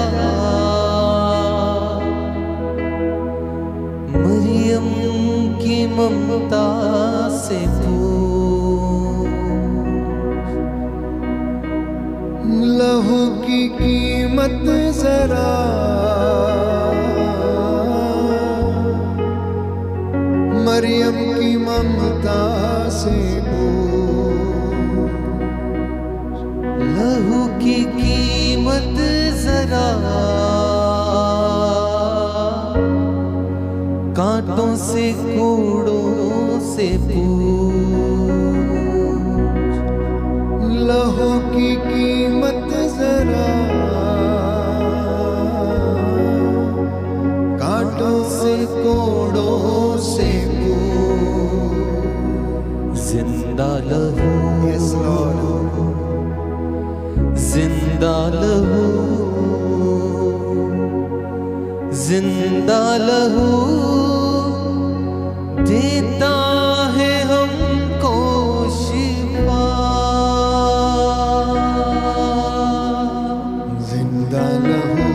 मरियम की ममता से पूछ। लहू की कीमत जरा मरियम की ममता से पूछ। लहू की कीमत जरा कांटों से कूड़ों से पूछ। लहू की कीमत जरा कांटों से कोड़ों से पूछ। जिंदा लहू, Yes, Lord. जिंदा लहू, जिंदा लहू देता है हमको शिफा। जिंदा लहू,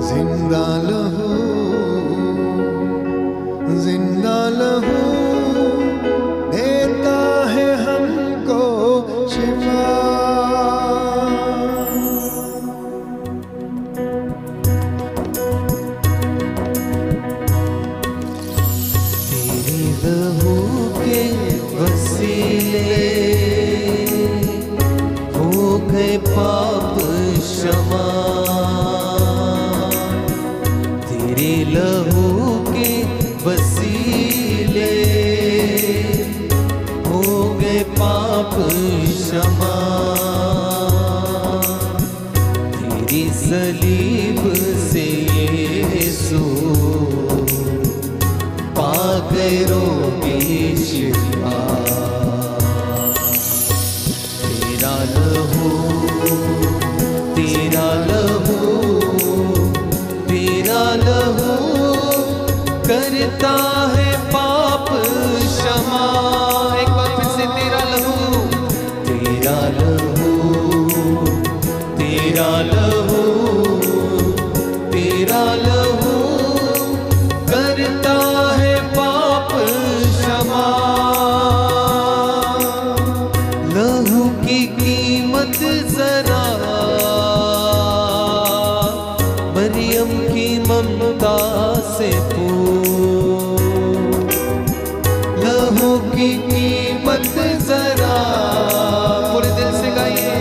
जिंदा लहू, जिंदा लहू देता है हमको शिफा। तेरी लहू के वसीले हो गए पाप क्षमा। तेरे लहू के वसीले हो गए पाप क्षमा। तेरी सलीब से यीशु पा गए रोगी शिफा। तेरा लहू, तेरा लहू, तेरा लहू करता है पाप क्षमा। एक बार फिर से तेरा लहू, तेरा लहू, तेरा लहू, तेरा लहू करता है पाप क्षमा। लहू की कीमत जरा मरियम की ममता से पूछ। लहू की कीमत जरा, पूरे दिल से गाइए,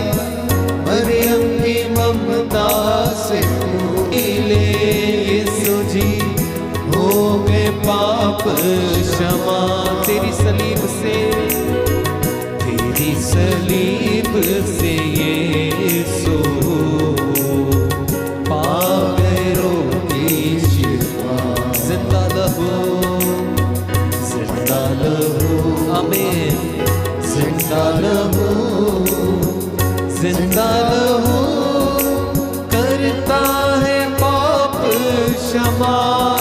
मरियम की ममता से पूछ। ले यीशु जी हो गए पाप क्षमा। तेरी सलीब से, तेरी सलीब से यीशु पा गए रोगी शिफा। जिंदा लहू, जिंदा लहू, आमीन। जिंदा लहू, जिंदा लहू करता है पाप क्षमा।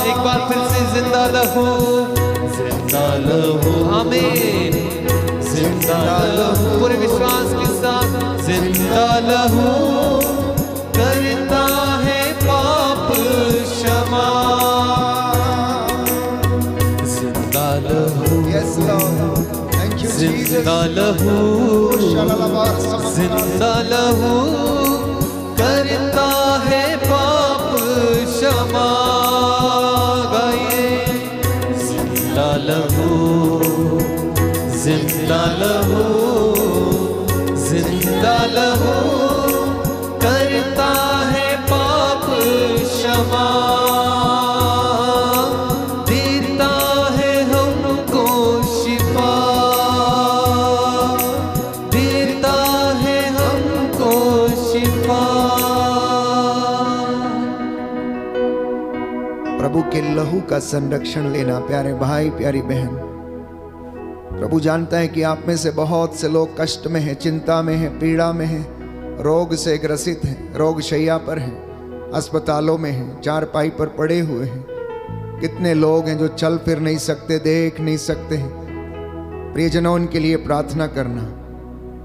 एक बार फिर से जिंदा लहू, जिंदा लहू, आमीन। जिंदा लहू, पूरे विश्वास के साथ, जिंदा लहू करता है पाप क्षमा। जिंदा लहू, Yes, Lord. Thank you, Jesus. जिंदा लहू, जिंदा लहू करता है पाप क्षमा। गाइए, जिंदा लहू, जिंदा लहू, जिंदा लहू करता है पाप क्षमा। देता है हमको शिफा, देता है हमको शिफा। प्रभु के लहू का संरक्षण लेना प्यारे भाई प्यारी बहन। प्रभु जानता है कि आप में से बहुत से लोग कष्ट में हैं, चिंता में हैं, पीड़ा में हैं, रोग से ग्रसित हैं, रोग शैया पर हैं, अस्पतालों में हैं, चारपाई पर पड़े हुए हैं। कितने लोग हैं जो चल फिर नहीं सकते, देख नहीं सकते। प्रियजनों, उनके लिए प्रार्थना करना।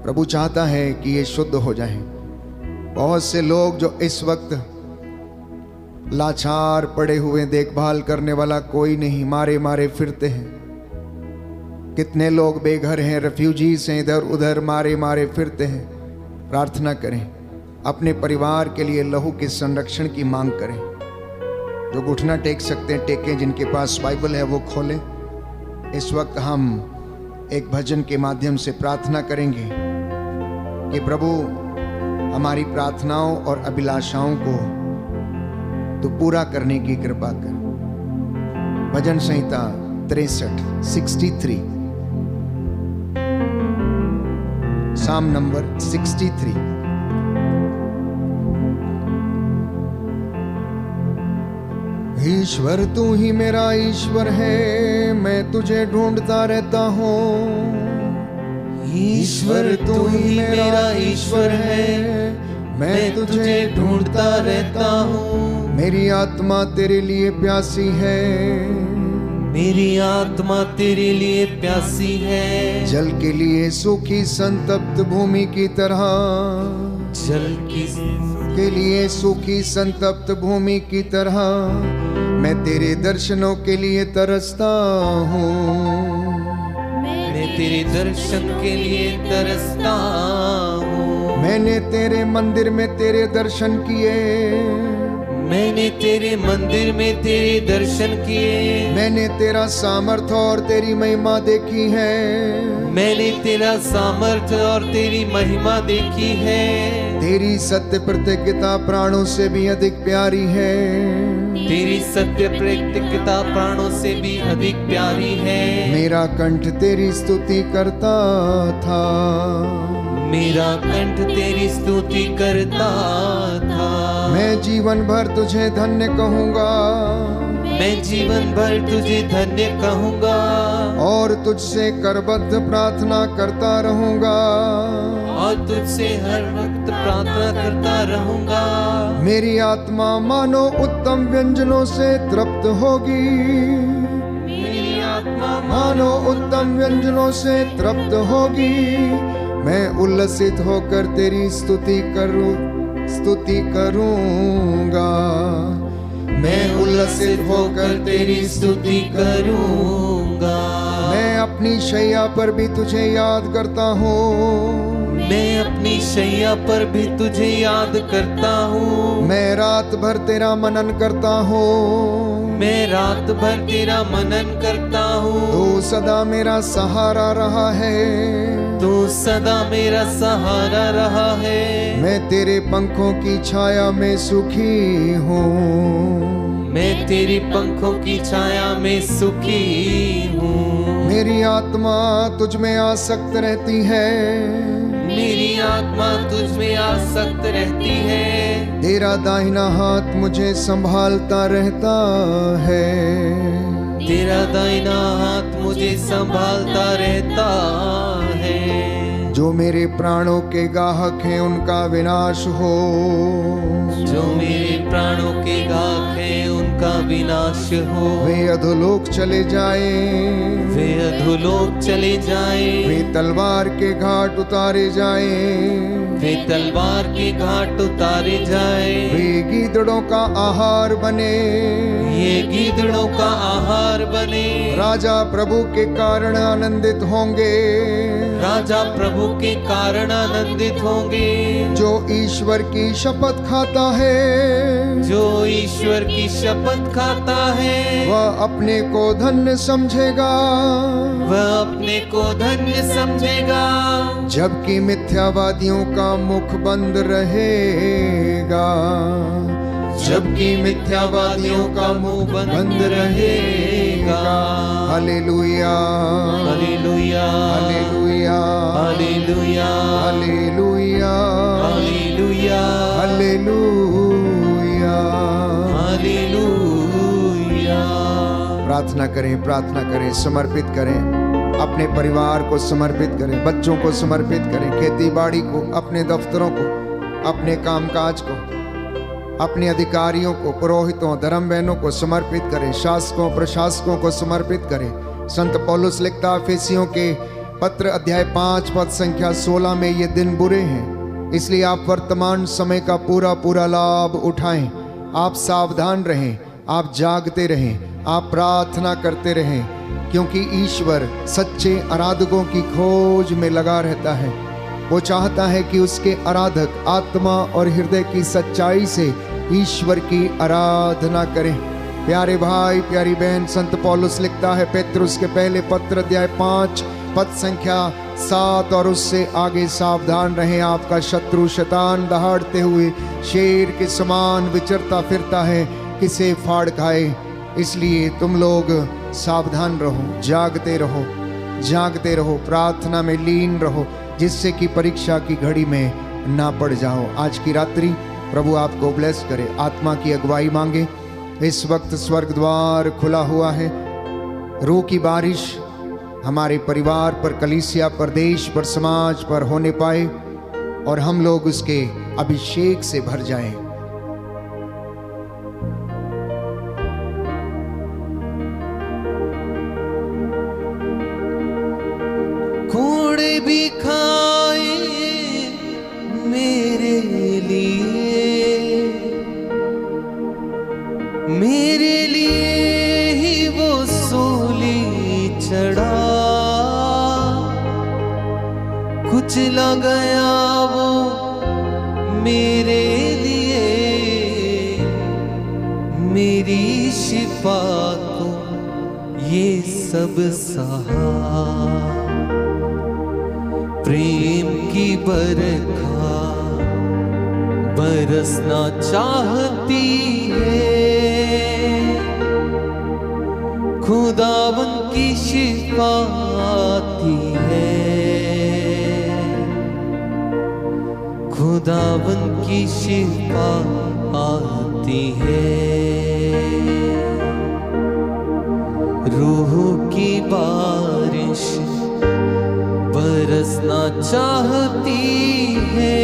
प्रभु चाहता है कि ये शुद्ध हो जाएं। बहुत से लोग जो इस वक्त लाचार पड़े हुए, देखभाल करने वाला कोई नहीं, मारे मारे फिरते हैं। कितने लोग बेघर हैं, रेफ्यूजीज हैं, इधर उधर मारे मारे फिरते हैं। प्रार्थना करें, अपने परिवार के लिए लहू के संरक्षण की मांग करें। जो घुटना टेक सकते हैं टेकें, जिनके पास बाइबल है वो खोलें। इस वक्त हम एक भजन के माध्यम से प्रार्थना करेंगे कि प्रभु हमारी प्रार्थनाओं और अभिलाषाओं को तो पूरा करने की कृपा कर। भजन संहिता 63 साम नंबर 63। ईश्वर तू ही मेरा ईश्वर है, मैं तुझे ढूंढता रहता हूँ। ईश्वर तू ही मेरा ईश्वर है, मैं तुझे ढूंढता रहता हूँ। मेरी आत्मा तेरे लिए प्यासी है, मेरी आत्मा तेरे लिए प्यासी है। जल के लिए सूखी संतप्त भूमि की तरह, जल के लिए सूखी संतप्त भूमि की तरह मैं तेरे दर्शनों के लिए तरसता हूँ। मैं तेरे दर्शन के लिए तरसता हूँ। मैंने तेरे मंदिर में तेरे दर्शन किए, मैंने तेरे मंदिर में तेरे दर्शन किए। मैंने तेरा सामर्थ्य और तेरी महिमा देखी है, मैंने तेरा सामर्थ्य और तेरी महिमा देखी है। तेरी सत्य प्रतिज्ञता प्राणों से भी अधिक प्यारी है, तेरी सत्य प्रतिज्ञता प्राणों से भी अधिक प्यारी है। मेरा कंठ तेरी स्तुति करता था, मेरा कंठ तेरी स्तुति करता था। मैं जीवन भर तुझे धन्य कहूँगा, मैं जीवन भर तुझे धन्य कहूँगा। और तुझसे करबद्ध प्रार्थना करता रहूँगा, और तुझसे हर वक्त प्रार्थना करता रहूँगा। मेरी आत्मा मानो उत्तम व्यंजनों से तृप्त होगी, मेरी आत्मा मानो उत्तम व्यंजनों से तृप्त होगी। मैं उल्लसित होकर तेरी स्तुति करूँगा, मैं उल्लसित होकर तेरी स्तुति करूँगा। मैं अपनी शैया पर भी तुझे याद करता हूँ, मैं अपनी शैया पर भी तुझे याद करता हूँ। मैं रात भर तेरा मनन करता हूँ, मैं रात भर तेरा मनन करता हूँ। तू सदा मेरा सहारा रहा है, तू सदा मेरा सहारा रहा है। मैं तेरे पंखों की छाया में सुखी हूँ, मैं तेरी पंखों की छाया में सुखी हूँ। मेरी आत्मा तुझ में आसक्त रहती है, मेरी आत्मा तुझ में आसक्त रहती है। तेरा दाहिना हाथ मुझे संभालता रहता है, तेरा दाहिना हाथ मुझे संभालता रहता है। जो मेरे प्राणों के गाहक हैं उनका विनाश हो, जो मेरे प्राणों के गाहक हैं उनका विनाश हो। वे अधोलोक चले जाए, वे अधोलोक चले जाए। वे तलवार के घाट उतारे जाए, वे तलवार के घाट उतारे जाए। वे गीदड़ों का आहार बने, ये गीदड़ों का आहार बने। राजा प्रभु के कारण आनंदित होंगे, राजा प्रभु के कारण आनंदित होंगे। जो ईश्वर की शपथ खाता है, जो ईश्वर की शपथ खाता है, वह अपने को धन्य समझेगा, वह अपने को धन्य समझेगा। जबकि मिथ्यावादियों का मुख बंद रहेगा, जबकि मिथ्यावादियों का मुंह बंद रहेगा। हालेलुया, हालेलुया, हालेलुया, हालेलुया, हालेलुया, हालेलुया, हालेलुया, हालेलुया। प्रार्थना करें, प्रार्थना करें, समर्पित करें, अपने परिवार को समर्पित करें, बच्चों को समर्पित करें, खेती बाड़ी को, अपने दफ्तरों को, अपने कामकाज को, अपने अधिकारियों को, पुरोहितों, धर्म बहनों को समर्पित करें, शासकों प्रशासकों को समर्पित करें। संत पौलुस लिखता एफेसियों के पत्र अध्याय 5 पद संख्या 16 में ये दिन बुरे हैं, इसलिए आप वर्तमान समय का पूरा पूरा लाभ उठाएं। आप सावधान रहें, आप जागते रहें, आप प्रार्थना करते रहें, क्योंकि ईश्वर सच्चे आराधकों की खोज में लगा रहता है। वो चाहता है कि उसके आराधक आत्मा और हृदय की सच्चाई से ईश्वर की आराधना करें। प्यारे भाई, प्यारी बहन, संत पौलुस लिखता है पेतरुस के पहले पत्र अध्याय 5 पद संख्या 7 और उससे आगे, सावधान रहें, आपका शत्रु शैतान दहाड़ते हुए शेर के समान विचरता फिरता है, किसे फाड़ खाए। इसलिए तुम लोग सावधान रहो, जागते रहो, जागते रहो, प्रार्थना में लीन रहो, जिससे कि परीक्षा की घड़ी में ना पड़ जाओ। आज की रात्रि प्रभु आपको ब्लेस करे, आत्मा की अगुवाई मांगे। इस वक्त स्वर्ग द्वार खुला हुआ है, रूह की बारिश हमारे परिवार पर, कलीसिया पर, देश पर, समाज पर होने पाए और हम लोग उसके अभिषेक से भर जाएं। घोड़े भी खाए मेरे लिए ही वो सूली चढ़ा, कुचला गया वो मेरे लिए, मेरी शिफा को ये सब सहा। प्रेम की बरखा बरसना चाहती है, खुदावन की शिफा आती है, खुदावन की शिफा आती है। रूह की बारिश बरसना चाहती है,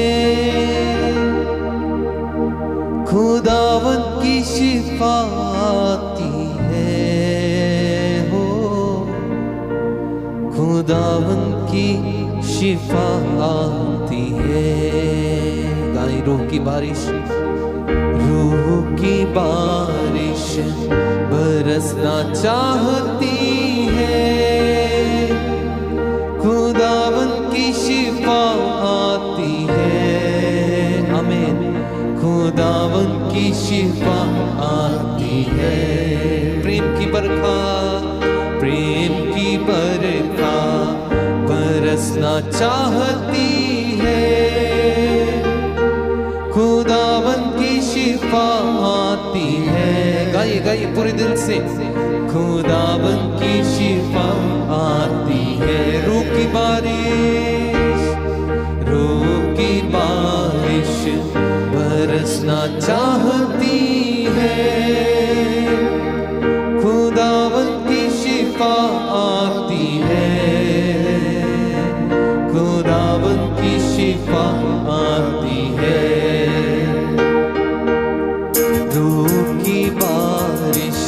खुदावन की शिफा आती है, हो खुदावन की शिफा आती है। गाएं रूह की बारिश, रूह की बारिश बरसना चाहती है, खुदावन की शिफा आती है। आमीन। खुदावन की शिफा आती है। प्रेम की बरखा, प्रेम की बरखा बरसना चाहती है, खुदावन की शिफा आती है। गाइए गाइए पूरे दिल से, खुदावन की शिफा आती है। रूह की बारिश, रूह की बारिश बरसना चाहती है, खुदावन की शिफा आती है, खुदावन की शिफा आती है। रूह की बारिश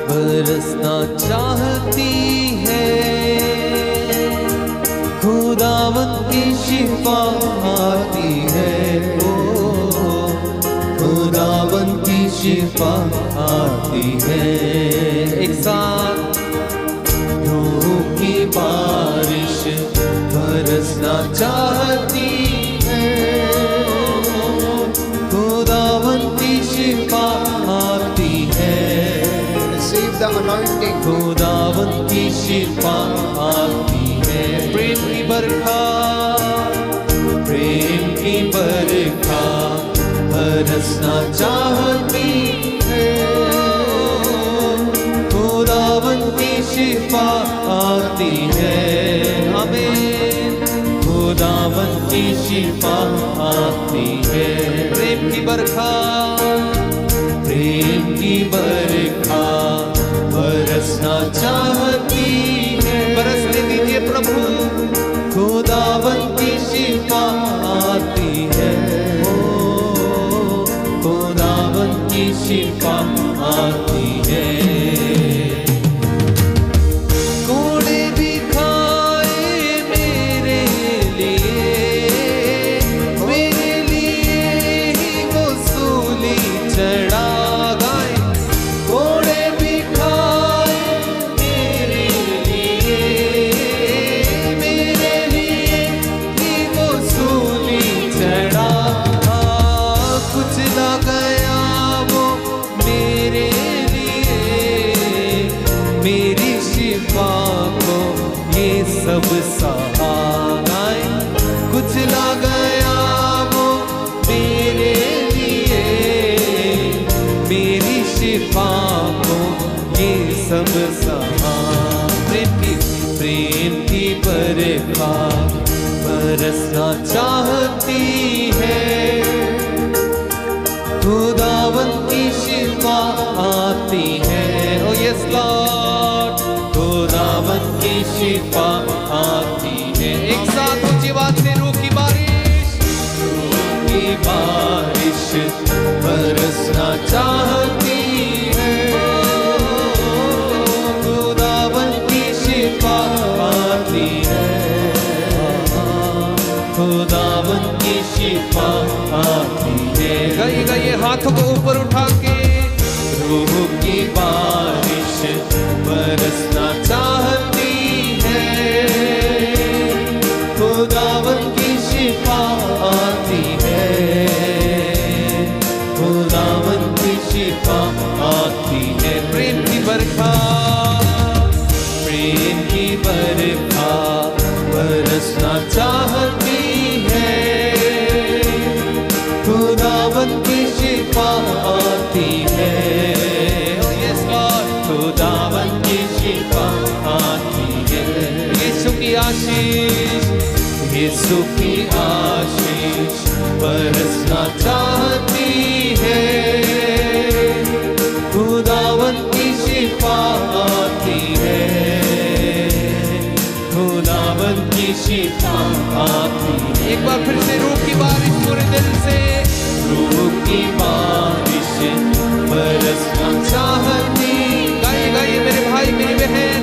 बरसना चाहती है, खुदावन की शिफा आती है, ओ खुदावन की शिफा आती है। एक साथ, रूह की बारिश बरसना चाहती है, खुदावन की शिफा आती है। Receive the anointing. खुदावन की शिफा आती है। प्रेम की बरखा, प्रेम की बरखा बरसना चाहती है, खुदावन की शिफा आती है। आमीन। खुदावन की शिफा आती है। प्रेम की बरखा, प्रेम की बरखा बरसना चाहती है। बरसने दीजिए प्रभु, खुदावन की शिफा आती है, ओ खुदा शिफा को ये सब सहाय, कुचला गया वो मेरे लिए, मेरी शिफा को ये सब सहाय। प्रेम की बरखा बरसना चाहती है, खुदावन की शिफा आती है। ओ यस लॉर्ड, खुदावन की शिफा आती है। एक साथ ऊंची आवाज से रूह की बारिश, रूह की बारिश बरसना चाहती है, खुदावन की शिफा आती है, खुदावन की शिफा आती है। गाइए गाइए हाथों को ऊपर उठा के, रूह की बारिश बरसना चाहती है, खुदावन की शिफा आती है, खुदावन की शिफा आती है। प्रेम की बरखा, प्रेम की बरखा बरसना चाहती है, खुदावन की शिफा आती है। यस लॉर्ड, खुदावन की शिफा आती है। यीशु की आशीष, यीशु की आशीष बरसना चाहती है, खुदावन की शिफा आती है, खुदावन की शिफा आती है। एक बार फिर से रूह की बारिश पूरे दिल से, रूह की बारिश बरसना चाहती। गाइए गाइए मेरे भाई मेरी बहन,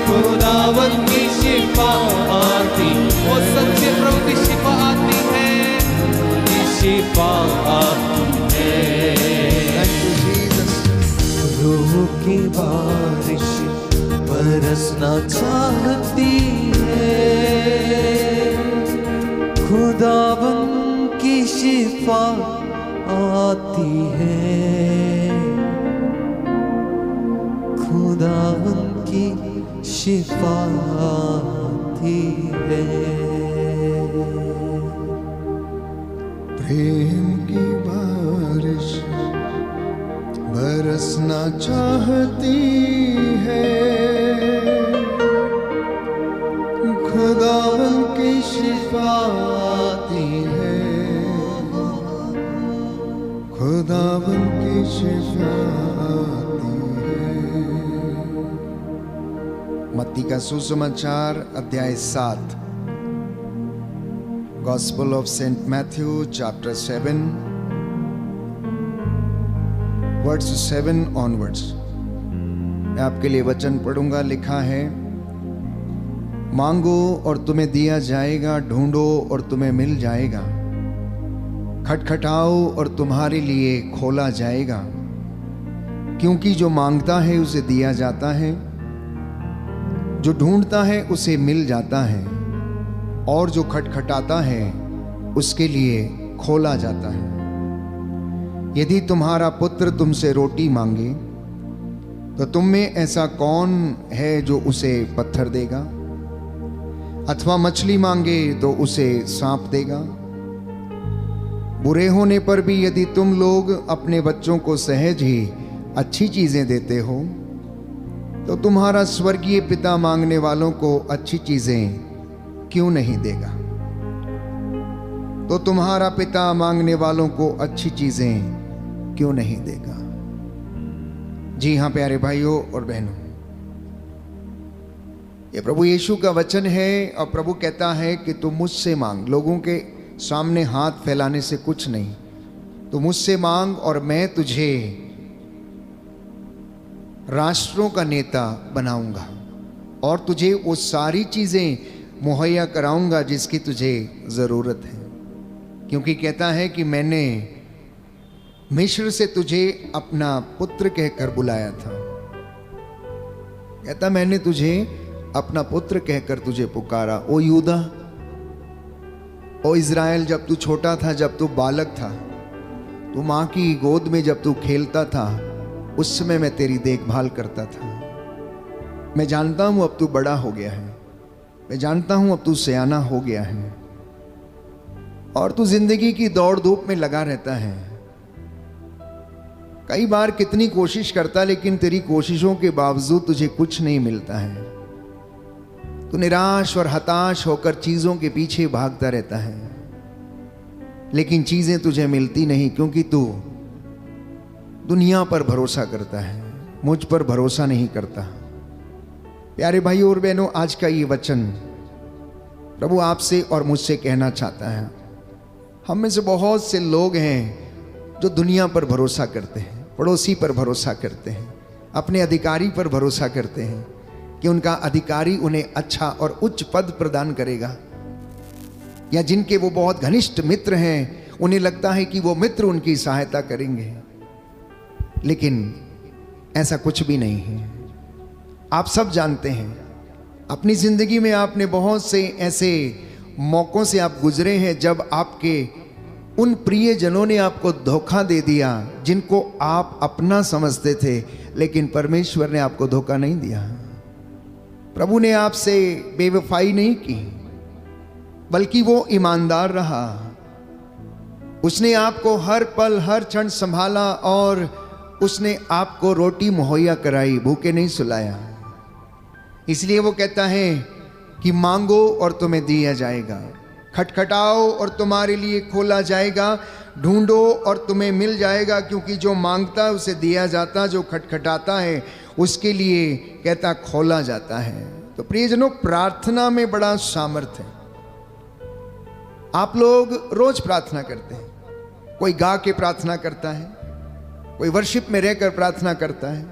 खुदावन की शिफा आती, वो सच्चे प्रभु की शिफा आती है, की शिफा आती है। रूह की बारिश बरसना चाहती है, खुदावन की शिफा आती है, खुदावन की शिफा आती है। प्रेम की बारिश बरसना चाहती है, खुदावन की शिफा आती है, खुदावन की शिफा आती है। मत्ती का सुसमाचार अध्याय 7, Gospel of Saint Matthew chapter 7 verse 7 onwards। मैं आपके लिए वचन पढ़ूंगा। लिखा है, मांगो और तुम्हें दिया जाएगा, ढूंढो और तुम्हें मिल जाएगा, खटखटाओ और तुम्हारे लिए खोला जाएगा। क्योंकि जो मांगता है उसे दिया जाता है, जो ढूंढता है उसे मिल जाता है, और जो खटखटाता है उसके लिए खोला जाता है। यदि तुम्हारा पुत्र तुमसे रोटी मांगे तो तुम में ऐसा कौन है जो उसे पत्थर देगा? अथवा मछली मांगे तो उसे सांप देगा? बुरे होने पर भी यदि तुम लोग अपने बच्चों को सहज ही अच्छी चीजें देते हो तो तुम्हारा स्वर्गीय पिता मांगने वालों को अच्छी चीजें क्यों नहीं देगा? तो तुम्हारा पिता मांगने वालों को अच्छी चीजें क्यों नहीं देगा? जी हाँ प्यारे भाइयों और बहनों, ये प्रभु यीशु का वचन है और प्रभु कहता है कि तुम मुझसे मांग। लोगों के सामने हाथ फैलाने से कुछ नहीं, तू मुझसे मांग और मैं तुझे राष्ट्रों का नेता बनाऊंगा और तुझे वो सारी चीजें मुहैया कराऊंगा जिसकी तुझे जरूरत है। क्योंकि कहता है कि मैंने मिस्र से तुझे अपना पुत्र कहकर बुलाया था। कहता मैंने तुझे अपना पुत्र कहकर तुझे पुकारा। ओ यूदा, ओ इज़राइल, जब तू छोटा था, जब तू बालक था, तू माँ की गोद में जब तू खेलता था, उस समय मैं तेरी देखभाल करता था। मैं जानता हूं अब तू बड़ा हो गया है, मैं जानता हूं अब तू सयाना हो गया है और तू जिंदगी की दौड़ धूप में लगा रहता है। कई बार कितनी कोशिश करता लेकिन तेरी कोशिशों के बावजूद तुझे कुछ नहीं मिलता है। तू निराश और हताश होकर चीजों के पीछे भागता रहता है, लेकिन चीजें तुझे मिलती नहीं क्योंकि तू दुनिया पर भरोसा करता है, मुझ पर भरोसा नहीं करता। प्यारे भाई और बहनों, आज का ये वचन प्रभु आपसे और मुझसे कहना चाहता है। हम में से बहुत से लोग हैं जो दुनिया पर भरोसा करते हैं, पड़ोसी पर भरोसा करते हैं, अपने अधिकारी पर भरोसा करते हैं कि उनका अधिकारी उन्हें अच्छा और उच्च पद प्रदान करेगा, या जिनके वो बहुत घनिष्ठ मित्र हैं उन्हें लगता है कि वो मित्र उनकी सहायता करेंगे, लेकिन ऐसा कुछ भी नहीं है। आप सब जानते हैं अपनी जिंदगी में आपने बहुत से ऐसे मौकों से आप गुजरे हैं जब आपके उन प्रियजनों ने आपको धोखा दे दिया जिनको आप अपना समझते थे, लेकिन परमेश्वर ने आपको धोखा नहीं दिया। प्रभु ने आपसे बेवफाई नहीं की, बल्कि वो ईमानदार रहा। उसने आपको हर पल हर क्षण संभाला और उसने आपको रोटी मुहैया कराई, भूखे नहीं सुलाया। इसलिए वो कहता है कि मांगो और तुम्हें दिया जाएगा, खटखटाओ और तुम्हारे लिए खोला जाएगा, ढूंढो और तुम्हें मिल जाएगा, क्योंकि जो मांगता है उसे दिया जाता, जो खटखटाता है उसके लिए कहता खोला जाता है। तो प्रियजनों, प्रार्थना में बड़ा सामर्थ्य है। आप लोग रोज प्रार्थना करते हैं, कोई गा के प्रार्थना करता है, कोई वर्शिप में रहकर प्रार्थना करता है,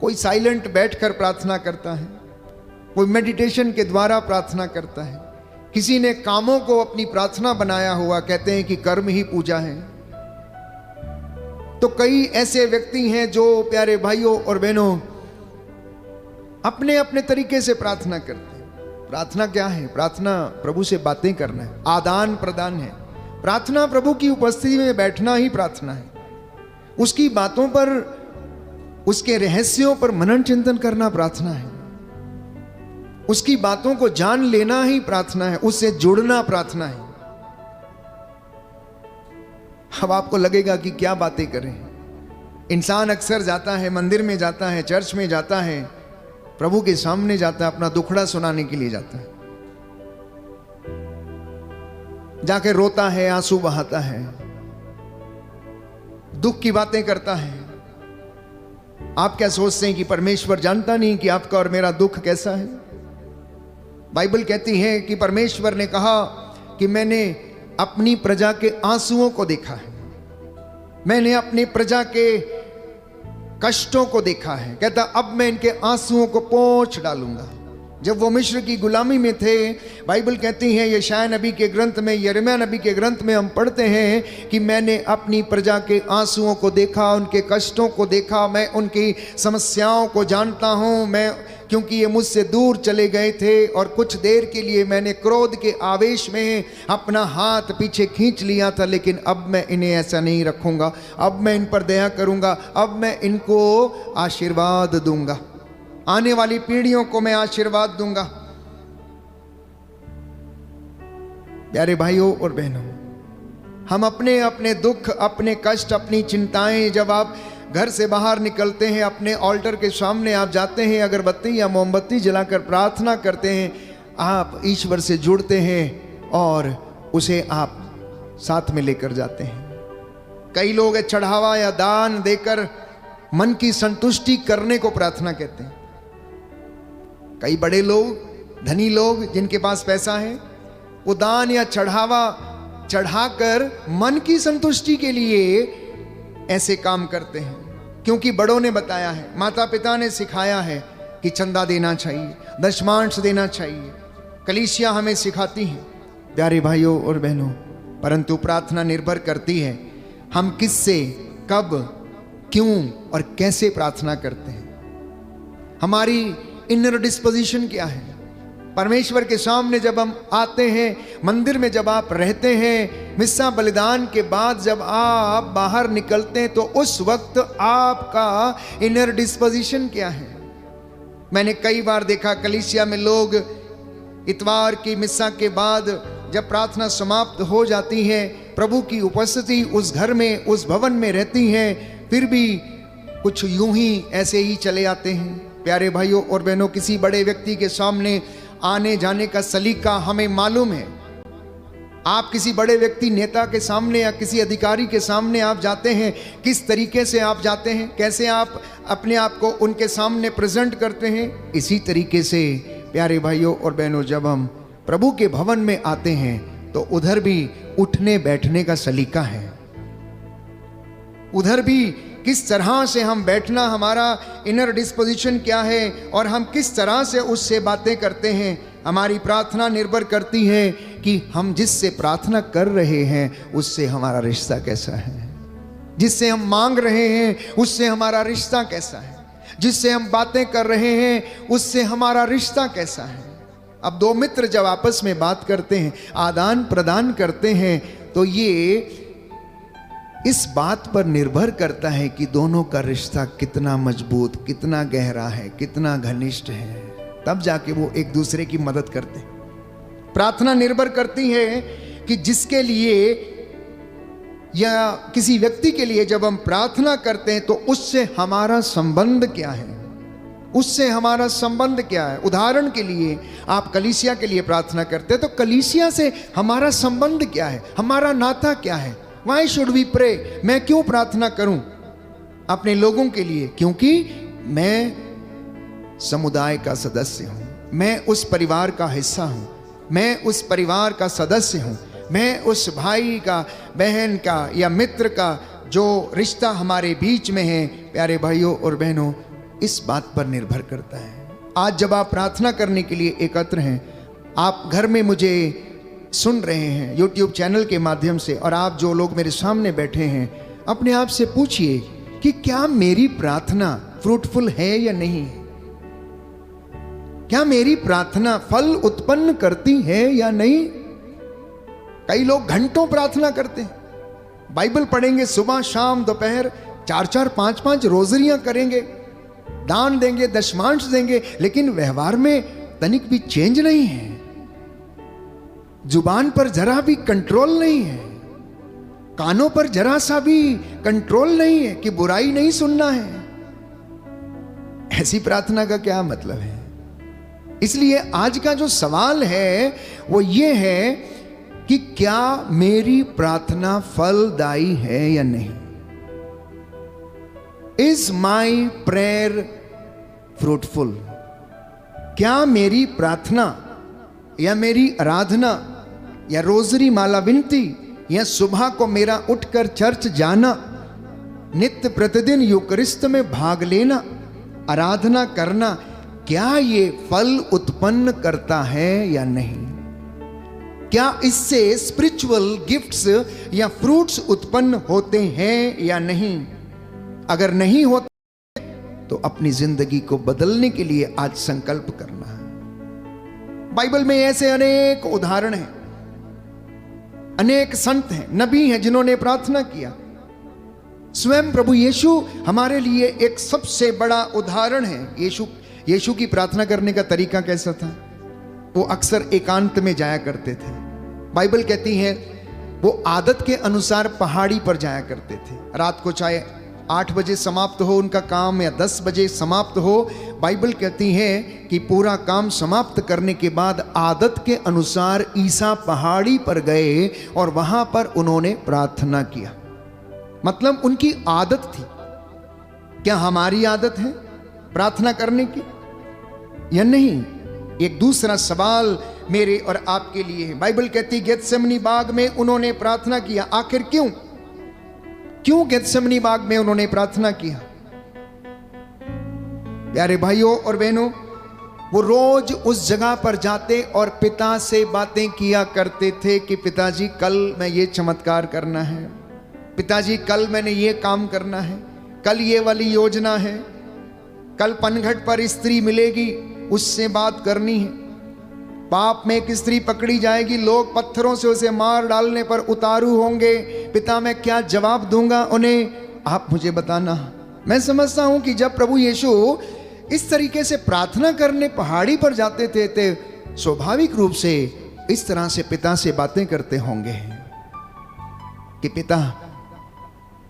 कोई साइलेंट बैठकर प्रार्थना करता है, कोई मेडिटेशन के द्वारा प्रार्थना करता है, किसी ने कामों को अपनी प्रार्थना बनाया हुआ, कहते हैं कि कर्म ही पूजा है। तो कई ऐसे व्यक्ति हैं जो प्यारे भाइयों और बहनों अपने अपने तरीके से प्रार्थना करते हैं। प्रार्थना क्या है? प्रार्थना प्रभु से बातें करना है, आदान प्रदान है। प्रार्थना प्रभु की उपस्थिति में बैठना ही प्रार्थना है। उसकी बातों पर, उसके रहस्यों पर मनन चिंतन करना प्रार्थना है। उसकी बातों को जान लेना ही प्रार्थना है, उससे जुड़ना प्रार्थना है। अब आपको लगेगा कि क्या बातें करें। इंसान अक्सर जाता है, मंदिर में जाता है, चर्च में जाता है, प्रभु के सामने जाता है, अपना दुखड़ा सुनाने के लिए जाता है, जाके रोता है, आंसू बहाता है, दुख की बातें करता है। आप क्या सोचते हैं कि परमेश्वर जानता नहीं कि आपका और मेरा दुख कैसा है? बाइबल कहती है कि परमेश्वर ने कहा कि मैंने अपनी प्रजा के आंसुओं को देखा है, मैंने अपनी प्रजा के कष्टों को देखा है। कहता अब मैं इनके आंसुओं को पोंछ डालूंगा। जब वो मिस्र की गुलामी में थे, बाइबल कहती है यशायाह नबी के ग्रंथ में, यिर्मयाह नबी के ग्रंथ में हम पढ़ते हैं कि मैंने अपनी प्रजा के आंसुओं को देखा, उनके कष्टों को देखा, मैं उनकी समस्याओं को जानता हूँ। मैं, क्योंकि ये मुझसे दूर चले गए थे और कुछ देर के लिए मैंने क्रोध के आवेश में अपना हाथ पीछे खींच लिया था, लेकिन अब मैं इन्हें ऐसा नहीं रखूंगा। अब मैं इन पर दया करूंगा, अब मैं इनको आशीर्वाद दूंगा, आने वाली पीढ़ियों को मैं आशीर्वाद दूंगा। प्यारे भाइयों और बहनों, हम अपने अपने दुख, अपने कष्ट, अपनी चिंताएं, जब आप घर से बाहर निकलते हैं, अपने ऑल्टर के सामने आप जाते हैं, अगरबत्ती या मोमबत्ती जलाकर प्रार्थना करते हैं, आप ईश्वर से जुड़ते हैं और उसे आप साथ में लेकर जाते हैं। कई लोग चढ़ावा या दान देकर मन की संतुष्टि करने को प्रार्थना कहते हैं। कई बड़े लोग, धनी लोग जिनके पास पैसा है, वो दान या चढ़ावा चढ़ाकर मन की संतुष्टि के लिए ऐसे काम करते हैं, क्योंकि बड़ों ने बताया है, माता पिता ने सिखाया है कि चंदा देना चाहिए, दशमांश देना चाहिए, कलीसिया हमें सिखाती है। प्यारे भाइयों और बहनों, परंतु प्रार्थना निर्भर करती है हम किससे, कब, क्यों और कैसे प्रार्थना करते हैं। हमारी इनर डिस्पोजिशन क्या है। परमेश्वर के सामने जब हम आते हैं, मंदिर में जब आप रहते हैं, मिस्सा बलिदान के बाद जब आप बाहर निकलते हैं, तो उस वक्त आपका इनर डिस्पोजिशन क्या है। मैंने कई बार देखा कलीसिया में लोग इतवार की मिस्सा के बाद जब प्रार्थना समाप्त हो जाती है, प्रभु की उपस्थिति उस घर में, उस भवन में रहती है, फिर भी कुछ यूं ही ऐसे ही चले आते हैं। प्यारे भाइयों और बहनों, किसी बड़े व्यक्ति के सामने आने जाने का सलीका हमें मालूम है। आप किसी बड़े व्यक्ति, नेता के सामने या किसी अधिकारी के सामने आप जाते हैं, किस तरीके से आप जाते हैं, कैसे आप अपने आप को उनके सामने प्रेजेंट करते हैं। इसी तरीके से प्यारे भाइयों और बहनों, जब हम प्रभु के भवन में आते हैं तो उधर भी उठने बैठने का सलीका है। उधर भी किस तरह से हम बैठना, हमारा इनर डिस्पोजिशन क्या है और हम किस तरह से उससे बातें करते हैं। हमारी प्रार्थना निर्भर करती है कि हम जिससे प्रार्थना कर रहे हैं उससे हमारा रिश्ता कैसा है, जिससे हम मांग रहे हैं उससे हमारा रिश्ता कैसा है, जिससे हम बातें कर रहे हैं उससे हमारा रिश्ता कैसा है। अब दो मित्र जब आपस में बात करते हैं, आदान प्रदान करते हैं, तो ये इस बात पर निर्भर करता है कि दोनों का रिश्ता कितना मजबूत, कितना गहरा है, कितना घनिष्ठ है। तब जाके वो एक दूसरे की मदद करते हैं। प्रार्थना निर्भर करती है कि जिसके लिए या किसी व्यक्ति के लिए जब हम प्रार्थना करते हैं तो उससे हमारा संबंध क्या है, उससे हमारा संबंध क्या है। उदाहरण के लिए आप कलीसिया के लिए प्रार्थना करते हैं तो कलीसिया से हमारा संबंध क्या है, हमारा नाता क्या है। Why should we pray? मैं क्यों प्रार्थना करूं अपने लोगों के लिए? क्योंकि मैं समुदाय का सदस्य हूं, मैं उस परिवार का हिस्सा हूं, मैं उस परिवार का सदस्य हूं, मैं उस भाई का, बहन का या मित्र का जो रिश्ता हमारे बीच में है। प्यारे भाइयों और बहनों, इस बात पर निर्भर करता है। आज जब आप प्रार्थना करने के लिए एकत्र हैं, आप घर में मुझे सुन रहे हैं YouTube चैनल के माध्यम से, और आप जो लोग मेरे सामने बैठे हैं, अपने आप से पूछिए कि क्या मेरी प्रार्थना फ्रूटफुल है या नहीं है? क्या मेरी प्रार्थना फल उत्पन्न करती है या नहीं? कई लोग घंटों प्रार्थना करते हैं, बाइबल पढ़ेंगे सुबह शाम दोपहर, 4-4 5-5 रोजरियां करेंगे, दान देंगे, दशमांश देंगे, लेकिन व्यवहार में तनिक भी चेंज नहीं है। जुबान पर जरा भी कंट्रोल नहीं है, कानों पर जरा सा भी कंट्रोल नहीं है कि बुराई नहीं सुनना है। ऐसी प्रार्थना का क्या मतलब है? इसलिए आज का जो सवाल है वो ये है कि क्या मेरी प्रार्थना फलदायी है या नहीं? Is my prayer fruitful? क्या मेरी प्रार्थना या मेरी आराधना या रोजरी माला विनती या सुबह को मेरा उठकर चर्च जाना, नित्य प्रतिदिन यूकरिस्त में भाग लेना, आराधना करना, क्या ये फल उत्पन्न करता है या नहीं? क्या इससे स्पिरिचुअल गिफ्ट्स या फ्रूट्स उत्पन्न होते हैं या नहीं? अगर नहीं होते तो अपनी जिंदगी को बदलने के लिए आज संकल्प करना है। बाइबल में ऐसे अनेक उदाहरण हैं, अनेक संत हैं, नबी हैं जिन्होंने प्रार्थना किया। स्वयं प्रभु यीशु हमारे लिए एक सबसे बड़ा उदाहरण है। यीशु की प्रार्थना करने का तरीका कैसा था? वो अक्सर एकांत में जाया करते थे। बाइबल कहती है वो आदत के अनुसार पहाड़ी पर जाया करते थे। रात को चाहे 8 बजे समाप्त हो उनका काम या 10 बजे समाप्त हो, बाइबल कहती है कि पूरा काम समाप्त करने के बाद आदत के अनुसार ईसा पहाड़ी पर गए और वहां पर उन्होंने प्रार्थना किया। मतलब उनकी आदत थी। क्या हमारी आदत है प्रार्थना करने की या नहीं? एक दूसरा सवाल मेरे और आपके लिए है। बाइबल कहती है गेतसेमनी बाग में उन्होंने प्रार्थना किया। आखिर क्यों गेतसेमनी बाग में उन्होंने प्रार्थना किया? प्यारे भाइयों और बहनों, वो रोज उस जगह पर जाते और पिता से बातें किया करते थे कि पिताजी कल मैं ये चमत्कार करना है, पिताजी कल मैंने ये काम करना है, कल ये वाली योजना है, कल पनघट पर स्त्री मिलेगी उससे बात करनी है, पाप में एक स्त्री पकड़ी जाएगी, लोग पत्थरों से उसे मार डालने पर उतारू होंगे, पिता मैं क्या जवाब दूंगा उन्हें, आप मुझे बताना। मैं समझता हूं कि जब प्रभु यीशु इस तरीके से प्रार्थना करने पहाड़ी पर जाते थे तो स्वाभाविक रूप से इस तरह से पिता से बातें करते होंगे कि पिता,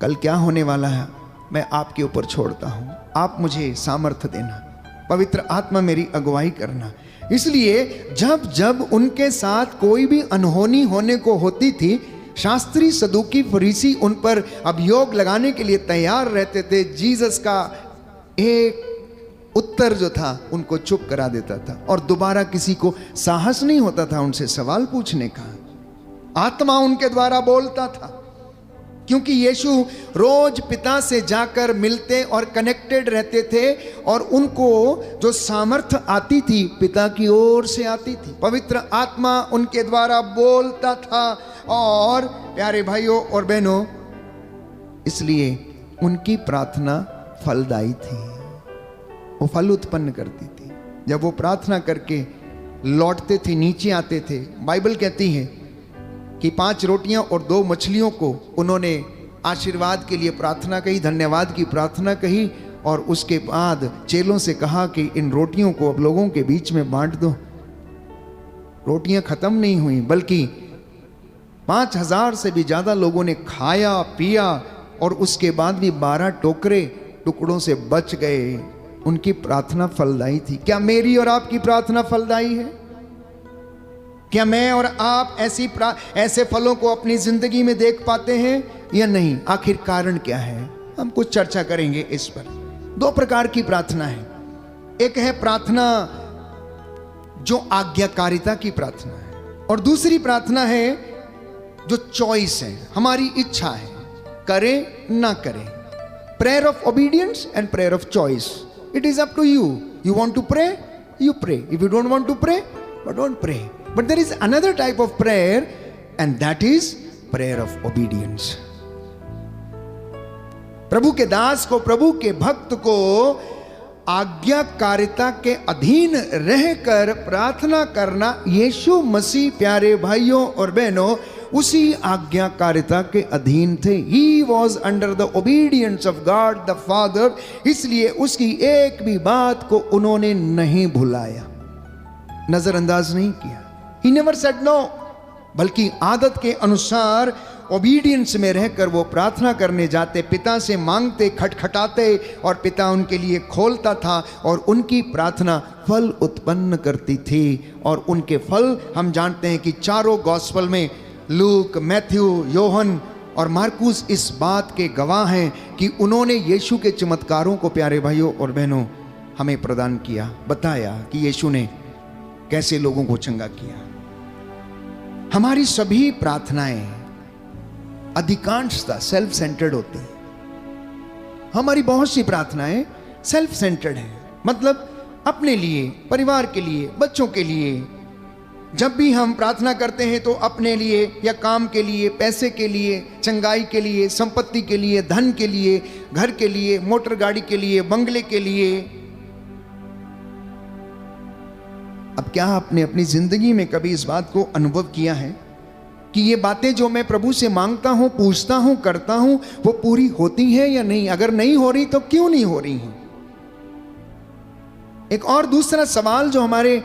कल क्या होने वाला है मैं आपके ऊपर छोड़ता हूं, आप मुझे सामर्थ्य देना, पवित्र आत्मा मेरी अगुवाई करना। इसलिए जब जब उनके साथ कोई भी अनहोनी होने को होती थी, शास्त्री, सदूकी, फरीसी उन पर अभियोग लगाने के लिए तैयार रहते थे। जीसस का एक उत्तर जो था उनको चुप करा देता था और दोबारा किसी को साहस नहीं होता था उनसे सवाल पूछने का। आत्मा उनके द्वारा बोलता था, क्योंकि यीशु रोज पिता से जाकर मिलते और कनेक्टेड रहते थे और उनको जो सामर्थ्य आती थी पिता की ओर से आती थी। पवित्र आत्मा उनके द्वारा बोलता था और प्यारे भाइयों और बहनों, इसलिए उनकी प्रार्थना फलदायी थी, वो फल उत्पन्न करती थी। जब वो प्रार्थना करके लौटते थे, नीचे आते थे, बाइबल कहती है कि 5 रोटियां और 2 मछलियों को उन्होंने आशीर्वाद के लिए प्रार्थना कही, धन्यवाद की प्रार्थना कही और उसके बाद चेलों से कहा कि इन रोटियों को अब लोगों के बीच में बांट दो। रोटियां खत्म नहीं हुई, बल्कि 5000 से भी ज्यादा लोगों ने खाया पिया और उसके बाद भी 12 टोकरे टुकड़ों से बच गए। उनकी प्रार्थना फलदायी थी। क्या मेरी और आपकी प्रार्थना फलदायी है? क्या मैं और आप ऐसे फलों को अपनी जिंदगी में देख पाते हैं या नहीं? आखिर कारण क्या है? हम कुछ चर्चा करेंगे इस पर। 2 प्रकार की प्रार्थना है। एक है प्रार्थना जो आज्ञाकारिता की प्रार्थना है और दूसरी प्रार्थना है जो चॉइस है, हमारी इच्छा है, करें ना करें। Prayer of obedience and prayer of choice. It is up to you. You want to pray, you pray. If you don't want to pray, don't pray. But there is another type of prayer, and that is prayer of obedience. प्रभु के दास को, प्रभु के भक्त को आज्ञाकारिता के अधीन रहकर प्रार्थना करना, यीशु मसीह प्यारे भाइयों और बहनों उसी आज्ञाकारिता के अधीन थे। He was under the obedience of God the Father। इसलिए उसकी एक भी बात को उन्होंने नहीं भुलाया, नजरअंदाज नहीं किया। He never said no, बल्कि आदत के अनुसार ओबीडियंस में रहकर वो प्रार्थना करने जाते, पिता से मांगते, खटखटाते और पिता उनके लिए खोलता था और उनकी प्रार्थना फल उत्पन्न करती थी। और उनके फल हम जानते हैं कि चारों गॉस्पेल में लूक, मैथ्यू, योहन और मार्कुस इस बात के गवाह हैं कि उन्होंने यीशु के चमत्कारों को प्यारे भाइयों और बहनों हमें प्रदान किया, बताया कि यीशु ने कैसे लोगों को चंगा किया। हमारी सभी प्रार्थनाएं अधिकांशतः सेल्फ सेंटर्ड होती हैं। हमारी बहुत सी प्रार्थनाएं सेल्फ सेंटर्ड हैं, मतलब अपने लिए, परिवार के लिए, बच्चों के लिए। जब भी हम प्रार्थना करते हैं तो अपने लिए या काम के लिए, पैसे के लिए, चंगाई के लिए, संपत्ति के लिए, धन के लिए, घर के लिए, मोटर गाड़ी के लिए, बंगले के लिए। अब क्या आपने अपनी जिंदगी में कभी इस बात को अनुभव किया है कि ये बातें जो मैं प्रभु से मांगता हूं, पूछता हूं, करता हूं, वो पूरी होती है या नहीं? अगर नहीं हो रही तो क्यों नहीं हो रही हैं? एक और दूसरा सवाल जो हमारे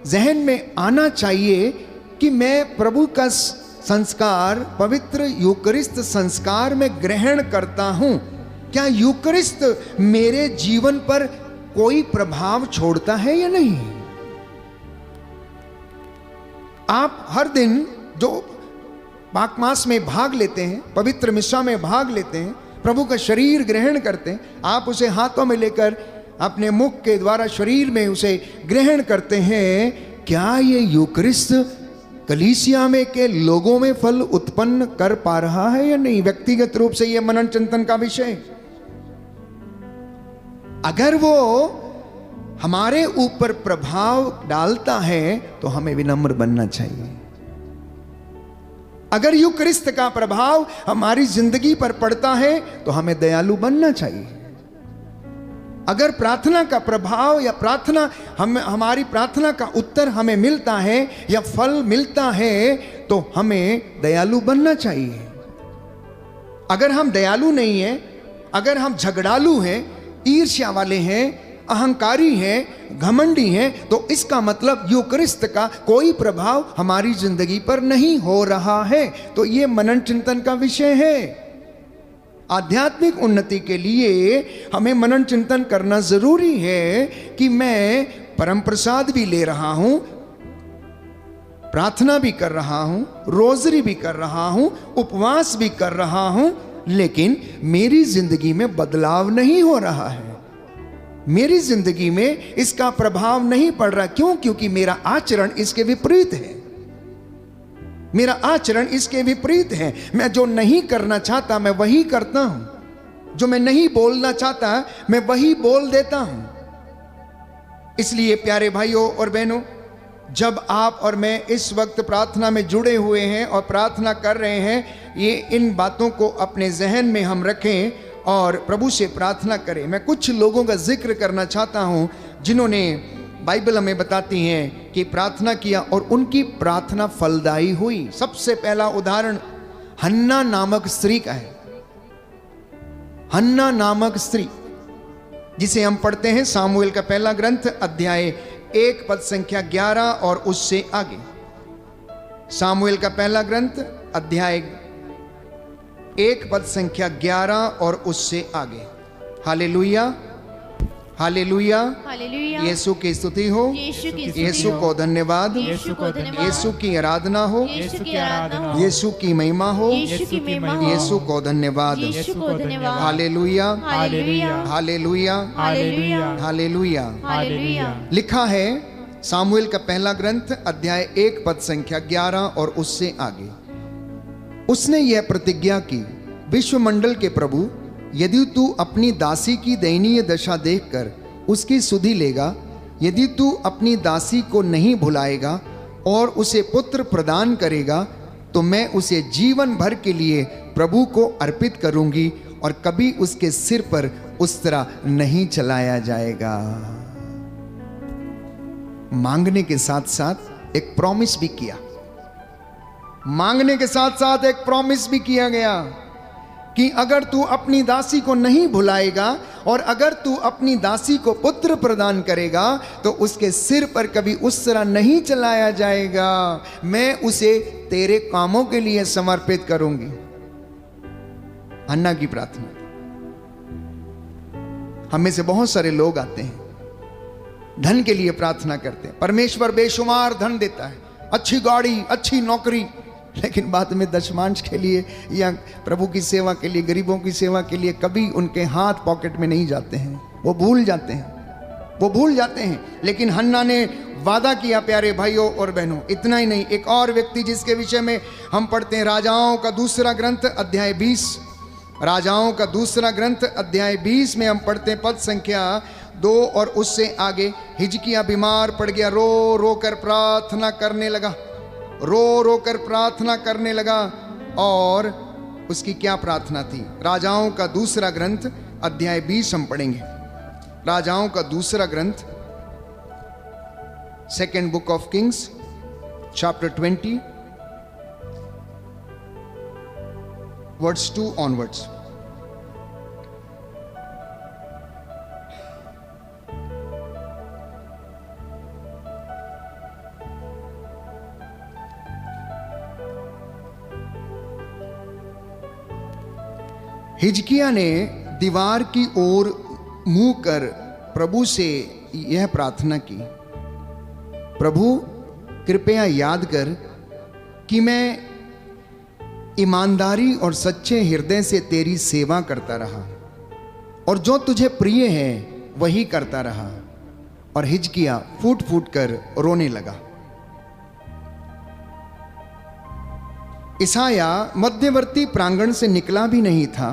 जहन में आना चाहिए कि मैं प्रभु का संस्कार, पवित्र यूकरिस्त संस्कार में ग्रहण करता हूं, क्या यूकरिस्त मेरे जीवन पर कोई प्रभाव छोड़ता है या नहीं? आप हर दिन जो पाक मास में भाग लेते हैं, पवित्र मिस्सा में भाग लेते हैं, प्रभु का शरीर ग्रहण करते हैं, आप उसे हाथों में लेकर अपने मुख के द्वारा शरीर में उसे ग्रहण करते हैं, क्या ये यूकरिस्त कलीसिया में के लोगों में फल उत्पन्न कर पा रहा है या नहीं? व्यक्तिगत रूप से ये मनन चिंतन का विषय। अगर वो हमारे ऊपर प्रभाव डालता है तो हमें विनम्र बनना चाहिए। अगर यूकरिस्त का प्रभाव हमारी जिंदगी पर पड़ता है तो हमें दयालु बनना चाहिए। अगर प्रार्थना का प्रभाव या हमारी प्रार्थना का उत्तर हमें मिलता है या फल मिलता है तो हमें दयालु बनना चाहिए। अगर हम दयालु नहीं हैं, अगर हम झगड़ालू हैं, ईर्ष्या वाले हैं, अहंकारी हैं, घमंडी हैं, तो इसका मतलब यूकरिस्त का कोई प्रभाव हमारी जिंदगी पर नहीं हो रहा है। तो ये मनन चिंतन का विषय है। आध्यात्मिक उन्नति के लिए हमें मनन चिंतन करना जरूरी है कि मैं परम प्रसाद भी ले रहा हूं, प्रार्थना भी कर रहा हूं, रोजरी भी कर रहा हूं, उपवास भी कर रहा हूं, लेकिन मेरी जिंदगी में बदलाव नहीं हो रहा है, मेरी जिंदगी में इसका प्रभाव नहीं पड़ रहा। क्यों? क्योंकि मेरा आचरण इसके विपरीत है, मेरा आचरण इसके विपरीत है। मैं जो नहीं करना चाहता मैं वही करता हूं, जो मैं नहीं बोलना चाहता मैं वही बोल देता हूं। इसलिए प्यारे भाइयों और बहनों, जब आप और मैं इस वक्त प्रार्थना में जुड़े हुए हैं और प्रार्थना कर रहे हैं, ये इन बातों को अपने जहन में हम रखें और प्रभु से प्रार्थना करें। मैं कुछ लोगों का जिक्र करना चाहता हूं जिन्होंने, बाइबल हमें बताती हैं कि प्रार्थना किया और उनकी प्रार्थना फलदायी हुई। सबसे पहला उदाहरण हन्ना नामक स्त्री का है। हन्ना नामक स्त्री, जिसे हम पढ़ते हैं सामुएल का पहला ग्रंथ अध्याय 1 पद संख्या 11 और उससे आगे। सामुएल का पहला ग्रंथ अध्याय 1 पद संख्या 11 और उससे आगे। हालेलुया, हालेलुया, हालेलुया। यीशु की स्तुति हो, यीशु की स्तुति यीशु हो, को धन्यवाद, यीशु को धन्यवाद, यीशु की आराधना हो, यीशु की आराधना हो, यीशु की महिमा हो, यीशु की महिमा हो, यीशु को धन्यवाद। यीशु को धन्यवाद। हालेलुया, हालेलुया, हालेलुया, हालेलुया, हालेलुया। हालेलुया। लिखा है सामुएल का पहला ग्रंथ अध्याय 1 पद संख्या 11 और उससे आगे। उसने यह प्रतिज्ञा की, विश्वमंडल के प्रभु, यदि तू अपनी दासी की दयनीय दशा देखकर उसकी सुधि लेगा, यदि तू अपनी दासी को नहीं भुलाएगा और उसे पुत्र प्रदान करेगा, तो मैं उसे जीवन भर के लिए प्रभु को अर्पित करूंगी और कभी उसके सिर पर उस तरह नहीं चलाया जाएगा। मांगने के साथ साथ एक प्रॉमिस भी किया, मांगने के साथ साथ एक प्रॉमिस भी किया गया कि अगर तू अपनी दासी को नहीं भुलाएगा और अगर तू अपनी दासी को पुत्र प्रदान करेगा तो उसके सिर पर कभी उस तरह नहीं चलाया जाएगा, मैं उसे तेरे कामों के लिए समर्पित करूंगी। हन्ना की प्रार्थना। हम में से बहुत सारे लोग आते हैं, धन के लिए प्रार्थना करते हैं, परमेश्वर बेशुमार धन देता है, अच्छी गाड़ी, अच्छी नौकरी, लेकिन बाद में दशमांश के लिए या प्रभु की सेवा के लिए, गरीबों की सेवा के लिए कभी उनके हाथ पॉकेट में नहीं जाते हैं, वो भूल जाते हैं, वो भूल जाते हैं। लेकिन हन्ना ने वादा किया प्यारे भाइयों और बहनों। इतना ही नहीं, एक और व्यक्ति जिसके विषय में हम पढ़ते हैं राजाओं का दूसरा ग्रंथ अध्याय 20, राजाओं का दूसरा ग्रंथ अध्याय 20 में हम पढ़ते हैं पद संख्या 2 और उससे आगे। हिजकिय्याह बीमार पड़ गया, रो रो कर प्रार्थना करने लगा, रो रो कर प्रार्थना करने लगा। और उसकी क्या प्रार्थना थी? राजाओं का दूसरा ग्रंथ अध्याय 20 हम पढ़ेंगे। राजाओं का दूसरा ग्रंथ, second book of kings chapter 20 words 2 onwards. Hezekiah ने दीवार की ओर मुंह कर प्रभु से यह प्रार्थना की, प्रभु कृपया याद कर कि मैं ईमानदारी और सच्चे हृदय से तेरी सेवा करता रहा और जो तुझे प्रिय है वही करता रहा। और हिजकिय्याह फूट फूट कर रोने लगा। यशायाह मध्यवर्ती प्रांगण से निकला भी नहीं था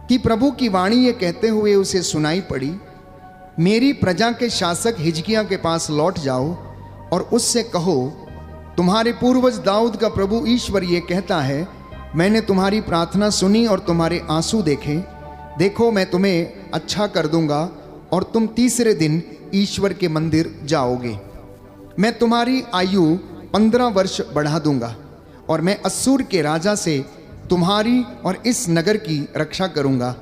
कि प्रभु की वाणी ये कहते हुए उसे सुनाई पड़ी, मेरी प्रजा के शासक हिजकिय्याह के पास लौट जाओ और उससे कहो, तुम्हारे पूर्वज दाऊद का प्रभु ईश्वर ये कहता है, मैंने तुम्हारी प्रार्थना सुनी और तुम्हारे आंसू देखे। देखो मैं तुम्हें अच्छा कर दूंगा और तुम तीसरे दिन ईश्वर के मंदिर जाओगे। मैं तुम्हारी आयु 15 वर्ष बढ़ा दूंगा और मैं अस्सूर के राजा से तुम्हारी और इस नगर की रक्षा करूंगा।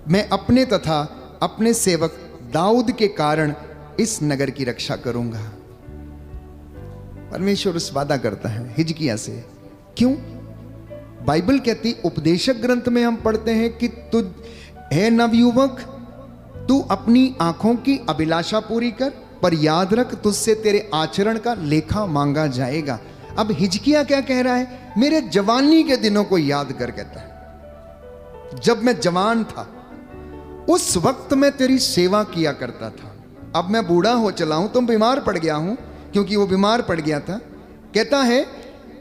मैं अपने तथा अपने सेवक दाऊद के कारण इस नगर की रक्षा करूंगा। परमेश्वर उस वादा करता है हिजकिय्याह से। क्यों? बाइबल कहती, उपदेशक ग्रंथ में हम पढ़ते हैं कि तू है नवयुवक, तू अपनी आंखों की अभिलाषा पूरी कर, पर याद रख तुझसे तेरे आचरण का लेखा मांगा जाएगा। अब हिजकिय्याह क्या कह रहा है? मेरे जवानी के दिनों को याद कर, कहता है जब मैं जवान था उस वक्त मैं तेरी सेवा किया करता था। अब मैं बूढ़ा हो चला हूं, तुम बीमार पड़ गया हूं, क्योंकि वो बीमार पड़ गया था। कहता है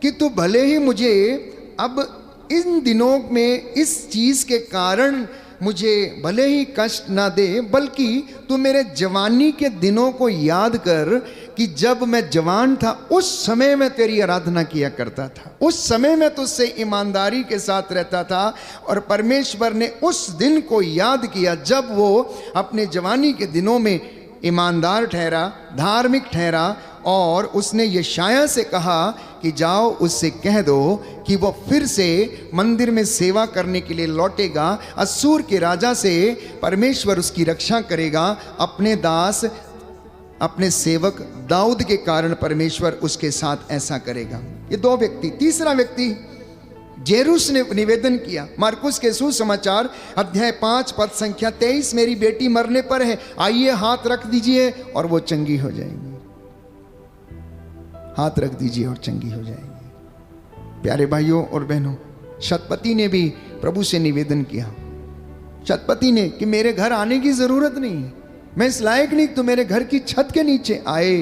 कि तू भले ही मुझे अब इन दिनों में इस चीज के कारण मुझे भले ही कष्ट ना दे, बल्कि तू मेरे जवानी के दिनों को याद कर कि जब मैं जवान था उस समय मैं तेरी आराधना किया करता था, उस समय मैं तुझसे ईमानदारी के साथ रहता था। और परमेश्वर ने उस दिन को याद किया जब वो अपने जवानी के दिनों में ईमानदार ठहरा, धार्मिक ठहरा, और उसने यशायाह से कहा कि जाओ उससे कह दो कि वो फिर से मंदिर में सेवा करने के लिए लौटेगा। अश्शूर के राजा से परमेश्वर उसकी रक्षा करेगा। अपने दास, अपने सेवक दाऊद के कारण परमेश्वर उसके साथ ऐसा करेगा। ये दो व्यक्ति। तीसरा व्यक्ति जेरुस ने निवेदन किया। मार्कुस के सुसमाचार अध्याय 5 पद संख्या 23, मेरी बेटी मरने पर है, आइए हाथ रख दीजिए और वो चंगी हो जाएगी। हाथ रख दीजिए और चंगी हो जाएगी। प्यारे भाइयों और बहनों, शतपति ने भी प्रभु से निवेदन किया। शतपति ने कि मेरे घर आने की जरूरत नहीं, मैं इस लायक नहीं, तो मेरे घर की छत के नीचे आए,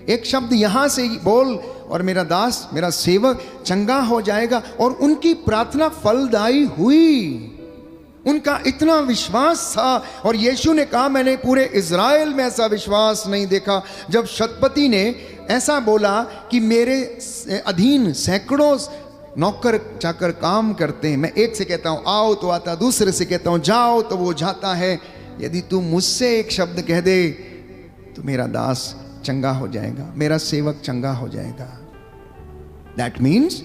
एक शब्द यहां से बोल और मेरा दास, मेरा सेवक चंगा हो जाएगा। और उनकी प्रार्थना फलदायी हुई। उनका इतना विश्वास था। और यीशु ने कहा, मैंने पूरे इज़राइल में ऐसा विश्वास नहीं देखा। जब शतपति ने ऐसा बोला कि मेरे अधीन सैकड़ों नौकर चाकर काम करते हैं, मैं एक से कहता हूं आओ तो आता, दूसरे से कहता हूं जाओ तो वो जाता है, यदि तू मुझसे एक शब्द कह दे तो मेरा दास चंगा हो जाएगा, मेरा सेवक चंगा हो जाएगा। दैट मीन्स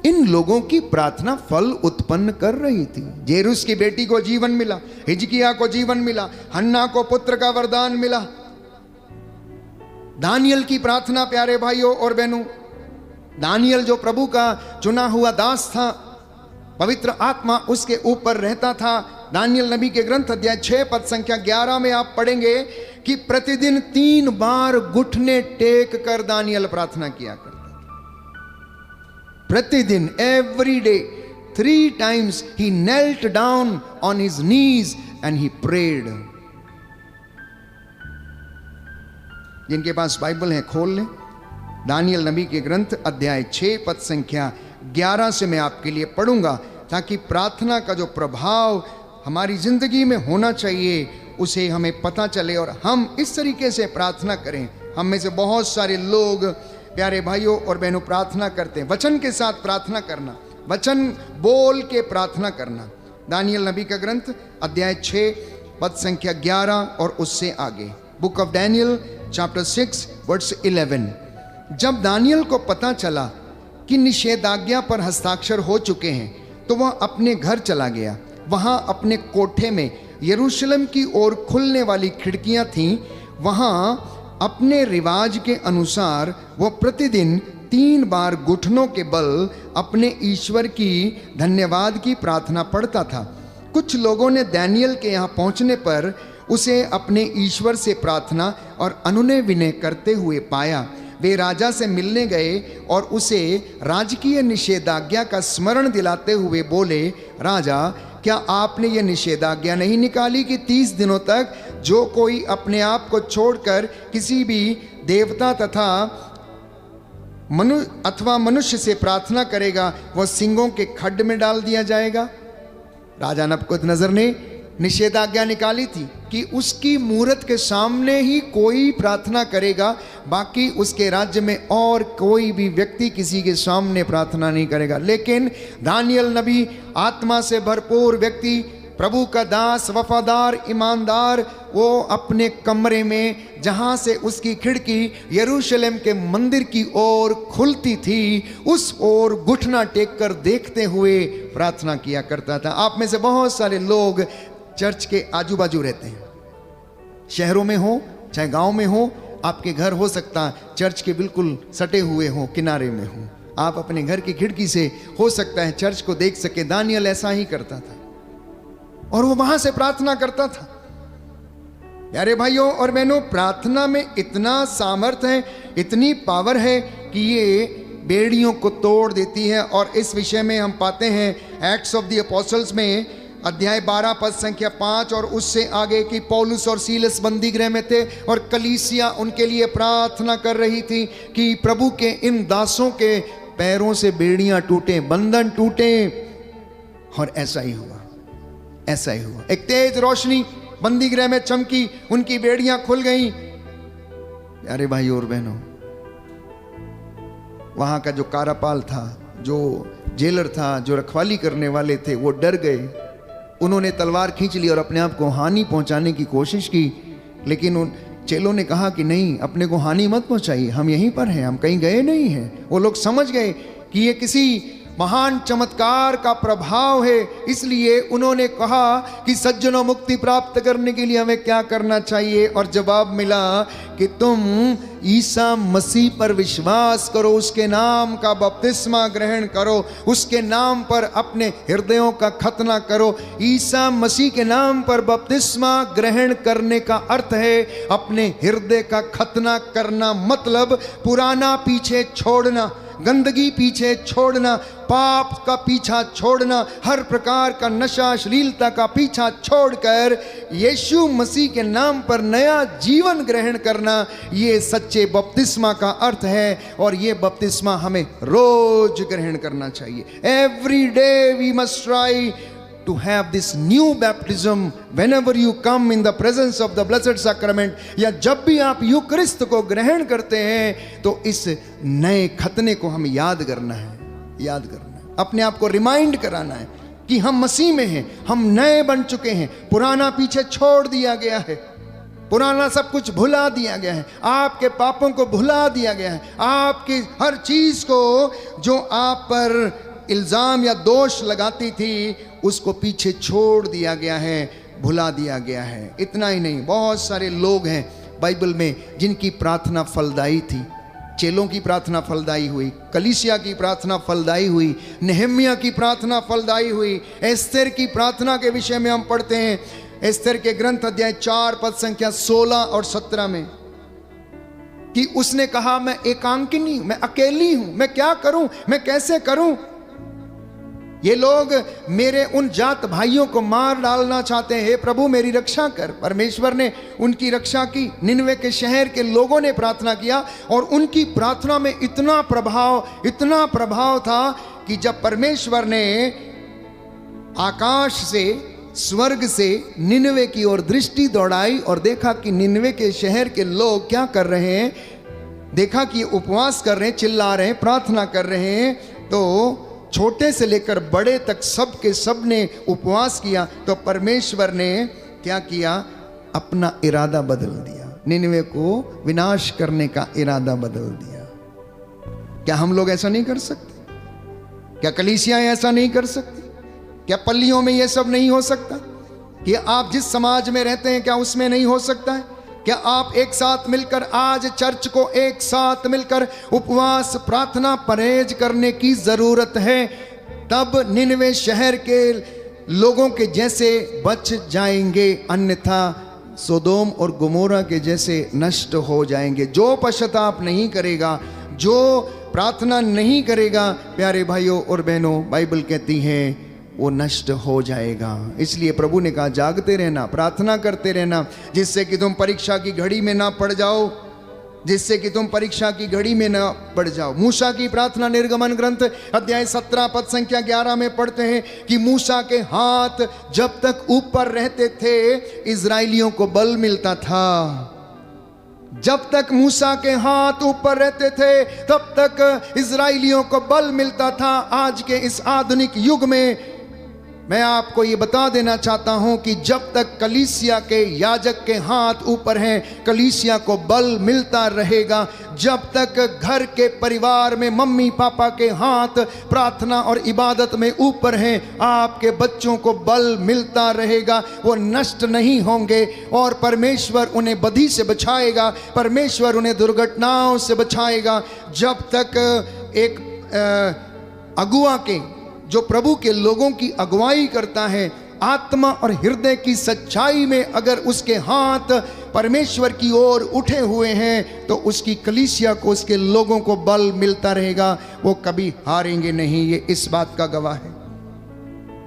इन लोगों की प्रार्थना फल उत्पन्न कर रही थी। जेरुस की बेटी को जीवन मिला, हिजकिय्याह को जीवन मिला, हन्ना को पुत्र का वरदान मिला। दानियल की प्रार्थना, प्यारे भाइयों और बहनों, दानियल जो प्रभु का चुना हुआ दास था, पवित्र आत्मा उसके ऊपर रहता था। दानियल नबी के ग्रंथ अध्याय 6 पद संख्या 11 में आप पढ़ेंगे कि प्रतिदिन 3 बार घुटने टेक कर दानियल प्रार्थना किया करता था। प्रतिदिन, every day, 3 times he knelt down on his knees and he prayed। जिनके पास बाइबल है खोल लें। दानियल नबी के ग्रंथ अध्याय 6 पद संख्या 11 से मैं आपके लिए पढ़ूंगा, ताकि प्रार्थना का जो प्रभाव हमारी जिंदगी में होना चाहिए उसे हमें पता चले और हम इस तरीके से प्रार्थना करें। हम में से बहुत सारे लोग, प्यारे भाइयों और बहनों, प्रार्थना करते हैं, वचन के साथ प्रार्थना करना, वचन बोल के प्रार्थना करना। दानियल नबी का ग्रंथ अध्याय 6 पद संख्या 11 और उससे आगे, book of Daniel chapter 6 verse 11। जब दानियल को पता चला कि निषेधाज्ञा पर हस्ताक्षर हो चुके हैं तो वह अपने घर चला गया। वहां अपने कोठे में यरूशलेम की ओर खुलने वाली खिड़कियां थीं। वहां अपने रिवाज के अनुसार वह प्रतिदिन 3 बार घुटनों के बल अपने ईश्वर की धन्यवाद की प्रार्थना पढ़ता था। कुछ लोगों ने दानियल के यहाँ पहुंचने पर उसे अपने ईश्वर से प्रार्थना और अनुनय विनय करते हुए पाया। वे राजा से मिलने गए और उसे राजकीय निषेधाज्ञा का स्मरण दिलाते हुए बोले, राजा, क्या आपने ये निषेधाज्ञा नहीं निकाली कि 30 दिनों तक जो कोई अपने आप को छोड़कर किसी भी देवता तथा मनुष्य से प्रार्थना करेगा वह सिंगों के खड्ड में डाल दिया जाएगा? राजा नबूकदनेस्सर ने निषेधाज्ञा निकाली थी कि उसकी मूरत के सामने ही कोई प्रार्थना करेगा, बाकी उसके राज्य में और कोई भी व्यक्ति किसी के सामने प्रार्थना नहीं करेगा। लेकिन दानियल नबी, आत्मा से भरपूर व्यक्ति, प्रभु का दास, वफादार, ईमानदार, वो अपने कमरे में जहाँ से उसकी खिड़की यरूशलेम के मंदिर की ओर खुलती थी उस ओर घुटना टेक कर देखते हुए प्रार्थना किया करता था। आप में से बहुत सारे लोग चर्च के आजू बाजू रहते हैं, शहरों में हो चाहे गांव में हो, आपके घर हो सकता है चर्च के बिल्कुल सटे हुए हो, किनारे में हो। आप अपने घर की खिड़की से हो सकता है चर्च को देख सके। दानियल ऐसा ही करता था और वो वहां से प्रार्थना करता था। प्यारे भाइयों और बहनों, प्रार्थना में इतना सामर्थ्य है, इतनी पावर है कि ये बेड़ियों को तोड़ देती है। और इस विषय में हम पाते हैं एक्ट्स ऑफ द अपोस्टल्स में अध्याय 12 पद संख्या 5 और उससे आगे कि पौलुस और सीलस बंदी गृह में थे और कलीसिया उनके लिए प्रार्थना कर रही थी कि प्रभु के इन दासों के पैरों से बेड़ियां टूटे, बंधन टूटे। और ऐसा ही हुआ, ऐसा ही हुआ। एक तेज रोशनी बंदी गृह में चमकी, उनकी बेड़ियां खुल गईं। प्यारे भाई और बहनों, वहां का जो कारापाल था, जो जेलर था, जो रखवाली करने वाले थे, वो डर गए। उन्होंने तलवार खींच ली और अपने आप को हानि पहुंचाने की कोशिश की। लेकिन उन चेलों ने कहा कि नहीं, अपने को हानि मत पहुंचाइए, हम यहीं पर हैं, हम कहीं गए नहीं हैं। वो लोग समझ गए कि ये किसी महान चमत्कार का प्रभाव है। इसलिए उन्होंने कहा कि सज्जनों, मुक्ति प्राप्त करने के लिए हमें क्या करना चाहिए? और जवाब मिला कि तुम ईसा मसीह पर विश्वास करो, उसके नाम का बपतिस्मा ग्रहण करो, उसके नाम पर अपने हृदयों का खतना करो। ईसा मसीह के नाम पर बपतिस्मा ग्रहण करने का अर्थ है अपने हृदय का खतना करना, मतलब पुराना पीछे छोड़ना, गंदगी पीछे छोड़ना, पाप का पीछा छोड़ना, हर प्रकार का नशा अश्लीलता का पीछा छोड़कर यीशु मसीह के नाम पर नया जीवन ग्रहण करना, ये सच्चे बपतिस्मा का अर्थ है। और ये बपतिस्मा हमें रोज ग्रहण करना चाहिए। Every day we must try to have this new baptism whenever you come in the presence of the blessed sacrament, या जब भी आप यूक्रिस्त को ग्रहण करते हैं तो इस नए खतने को हमें याद करना है, याद करना है, अपने आप को रिमाइंड कराना है कि हम मसीह में हैं, हम नए बन चुके हैं, पुराना पीछे छोड़ दिया गया है, पुराना सब कुछ भुला दिया गया है, आपके पापों को भुला दिया गया है, आपकी हर चीज को जो आप पर इल्जाम या दोष लगाती थी उसको पीछे छोड़ दिया गया है, भुला दिया गया है। इतना ही नहीं, बहुत सारे लोग हैं बाइबल में जिनकी प्रार्थना फलदायी थी। चेलों की प्रार्थना फलदायी हुई, कलीसिया की प्रार्थना फलदायी हुई, नेहम्याह की प्रार्थना फलदायी हुई। एस्तेर की प्रार्थना के विषय में हम पढ़ते हैं एस्तेर के ग्रंथ अध्याय 4 पद संख्या 16 और 17 में कि उसने कहा, मैं एकांकिनी, मैं अकेली हूं, मैं क्या करूं, मैं कैसे करूं? ये लोग मेरे उन जात भाइयों को मार डालना चाहते हैं, हे प्रभु मेरी रक्षा कर। परमेश्वर ने उनकी रक्षा की। निनवे के शहर के लोगों ने प्रार्थना किया और उनकी प्रार्थना में इतना प्रभाव था कि जब परमेश्वर ने आकाश से, स्वर्ग से निनवे की ओर दृष्टि दौड़ाई और देखा कि निनवे के शहर के लोग क्या कर रहे हैं, देखा कि उपवास कर रहे हैं, चिल्ला रहे हैं, प्रार्थना कर रहे हैं, तो छोटे से लेकर बड़े तक सब के सब ने उपवास किया। तो परमेश्वर ने क्या किया? अपना इरादा बदल दिया, निनवे को विनाश करने का इरादा बदल दिया। क्या हम लोग ऐसा नहीं कर सकते? क्या कलीसियाएं ऐसा नहीं कर सकती? क्या पल्लियों में यह सब नहीं हो सकता? कि आप जिस समाज में रहते हैं क्या उसमें नहीं हो सकता है? क्या आप एक साथ मिलकर, आज चर्च को एक साथ मिलकर उपवास, प्रार्थना, परहेज करने की जरूरत है, तब निनवे शहर के लोगों के जैसे बच जाएंगे, अन्यथा सोदोम और गोमोरा के जैसे नष्ट हो जाएंगे। जो पश्चाताप नहीं करेगा, जो प्रार्थना नहीं करेगा, प्यारे भाइयों और बहनों, बाइबल कहती है वो नष्ट हो जाएगा। इसलिए प्रभु ने कहा, जागते रहना, प्रार्थना करते रहना, जिससे कि तुम परीक्षा की घड़ी में ना पड़ जाओ, जिससे कि तुम परीक्षा की घड़ी में ना पड़ जाओ। मूसा की प्रार्थना निर्गमन ग्रंथ अध्याय 17 पद संख्या 11 में पढ़ते हैं कि मूसा के हाथ जब तक ऊपर रहते थे इजराइलियों को बल मिलता था। जब तक मूसा के हाथ ऊपर रहते थे तब तक इजराइलियों को बल मिलता था। आज के इस आधुनिक युग में मैं आपको ये बता देना चाहता हूं कि जब तक कलीसिया के याजक के हाथ ऊपर हैं, कलीसिया को बल मिलता रहेगा। जब तक घर के परिवार में मम्मी पापा के हाथ प्रार्थना और इबादत में ऊपर हैं, आपके बच्चों को बल मिलता रहेगा। वो नष्ट नहीं होंगे और परमेश्वर उन्हें बदी से बचाएगा, परमेश्वर उन्हें दुर्घटनाओं से बचाएगा। जब तक एक अगुआ के, जो प्रभु के लोगों की अगुवाई करता है, आत्मा और हृदय की सच्चाई में अगर उसके हाथ परमेश्वर की ओर उठे हुए हैं, तो उसकी कलीसिया को, उसके लोगों को बल मिलता रहेगा। वो कभी हारेंगे नहीं, ये इस बात का गवाह है।